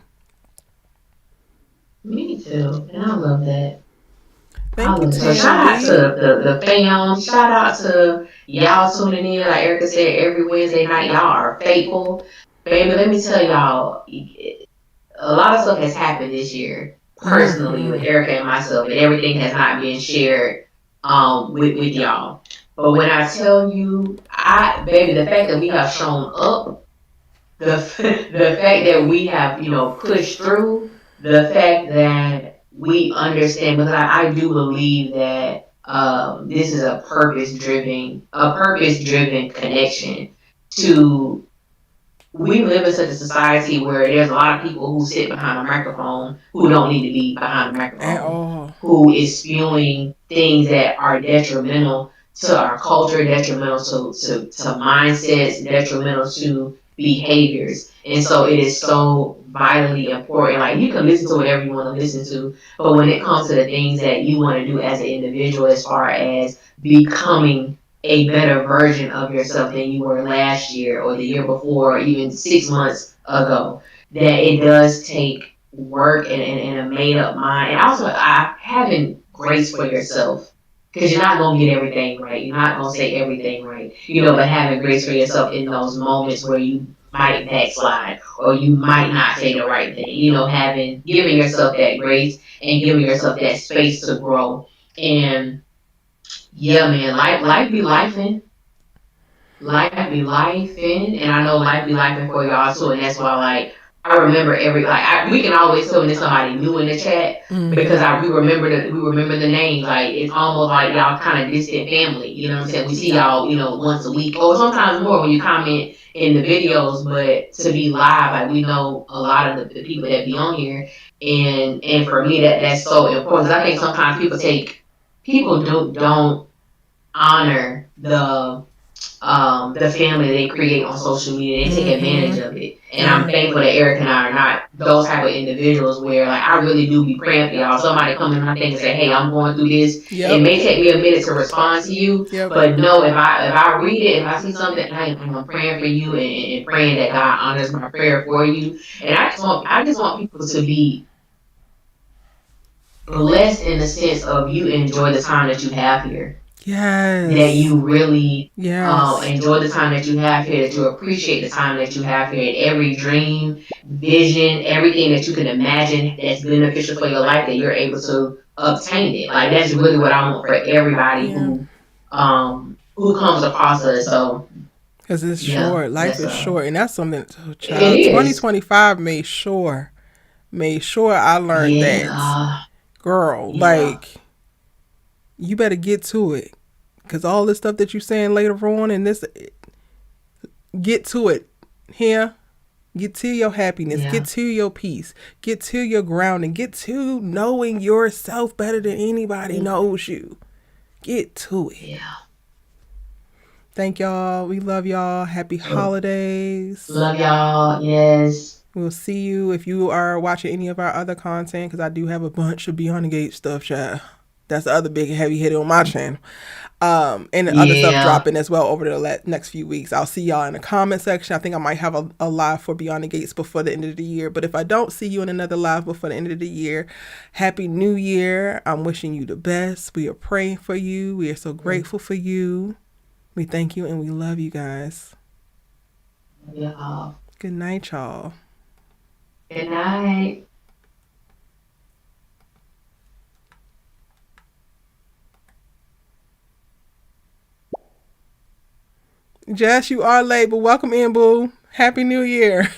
[SPEAKER 2] Me too. And I love that.
[SPEAKER 1] Thank you,
[SPEAKER 2] so shout out to the fam. Shout out to y'all tuning in. Like Erica said, every Wednesday night, y'all are faithful. Baby, let me tell y'all, a lot of stuff has happened this year, personally, with Erica and myself, and everything has not been shared with y'all. But when I tell you, baby, the fact that we have shown up, the fact that we have, pushed through, the fact that we understand, because I do believe that this is a purpose driven connection to. We live in such a society where there's a lot of people who sit behind a microphone who don't need to be behind a microphone, who is spewing things that are detrimental to our culture, detrimental to mindsets, detrimental to behaviors. And so it is so vitally important. Like you can listen to whatever you want to listen to, but when it comes to the things that you want to do as an individual, as far as becoming a better version of yourself than you were last year or the year before, or even 6 months ago, that it does take work and a made up mind. And also, having grace for yourself. Because you're not going to get everything right. You're not going to say everything right. But having grace for yourself in those moments where you might backslide or you might not say the right thing. Giving yourself that grace and giving yourself that space to grow. And yeah, man, life be lifing. Life be lifing, and I know life be lifing for y'all too, and that's why I remember we can always tell when there's somebody new in the chat because we remember the names. Like it's almost like y'all kind of distant family. You know what I'm saying? We see y'all once a week or sometimes more when you comment in the videos, but to be live, like we know a lot of the people that be on here, and for me that's so important. 'Cause I think sometimes people don't honor the family they create on social media. They take advantage of it. And I'm thankful that Eric and I are not those type of individuals where I really do be praying for y'all. Somebody come in my thing and say, hey, I'm going through this. Yep. It may take me a minute to respond to you. Yep. But no, if I read it, if I see something, I'm praying for you and praying that God honors my prayer for you. And I just want people to be blessed in the sense of you enjoy the time that you have here. Yes. That you really enjoy the time that you have here, that you appreciate the time that you have here, and every dream, vision, everything that you can imagine that's beneficial for your life, that you're able to obtain it. Like that's really what I want for everybody who comes across us. So
[SPEAKER 1] because it's short, life is short, and that's something. Child, 2025 made sure I learned that, girl. Like you better get to it. Because all this stuff that you're saying later on and this, get to it here. Get to your happiness. Yeah. Get to your peace. Get to your grounding. Get to knowing yourself better than anybody knows you. Get to it. Yeah. Thank y'all. We love y'all. Happy holidays.
[SPEAKER 2] Love y'all. Yes.
[SPEAKER 1] We'll see you if you are watching any of our other content, because I do have a bunch of Beyond the Gate stuff, child. That's the other big heavy hitter on my channel. And other stuff dropping as well over the next few weeks. I'll see y'all in the comment section. I think I might have a live for Beyond the Gates before the end of the year. But if I don't see you in another live before the end of the year, Happy New Year. I'm wishing you the best. We are praying for you. We are so grateful for you. We thank you and we love you guys.
[SPEAKER 2] Yeah.
[SPEAKER 1] Good night, y'all.
[SPEAKER 2] Good night.
[SPEAKER 1] Jess, you are late, but welcome in, boo. Happy New Year.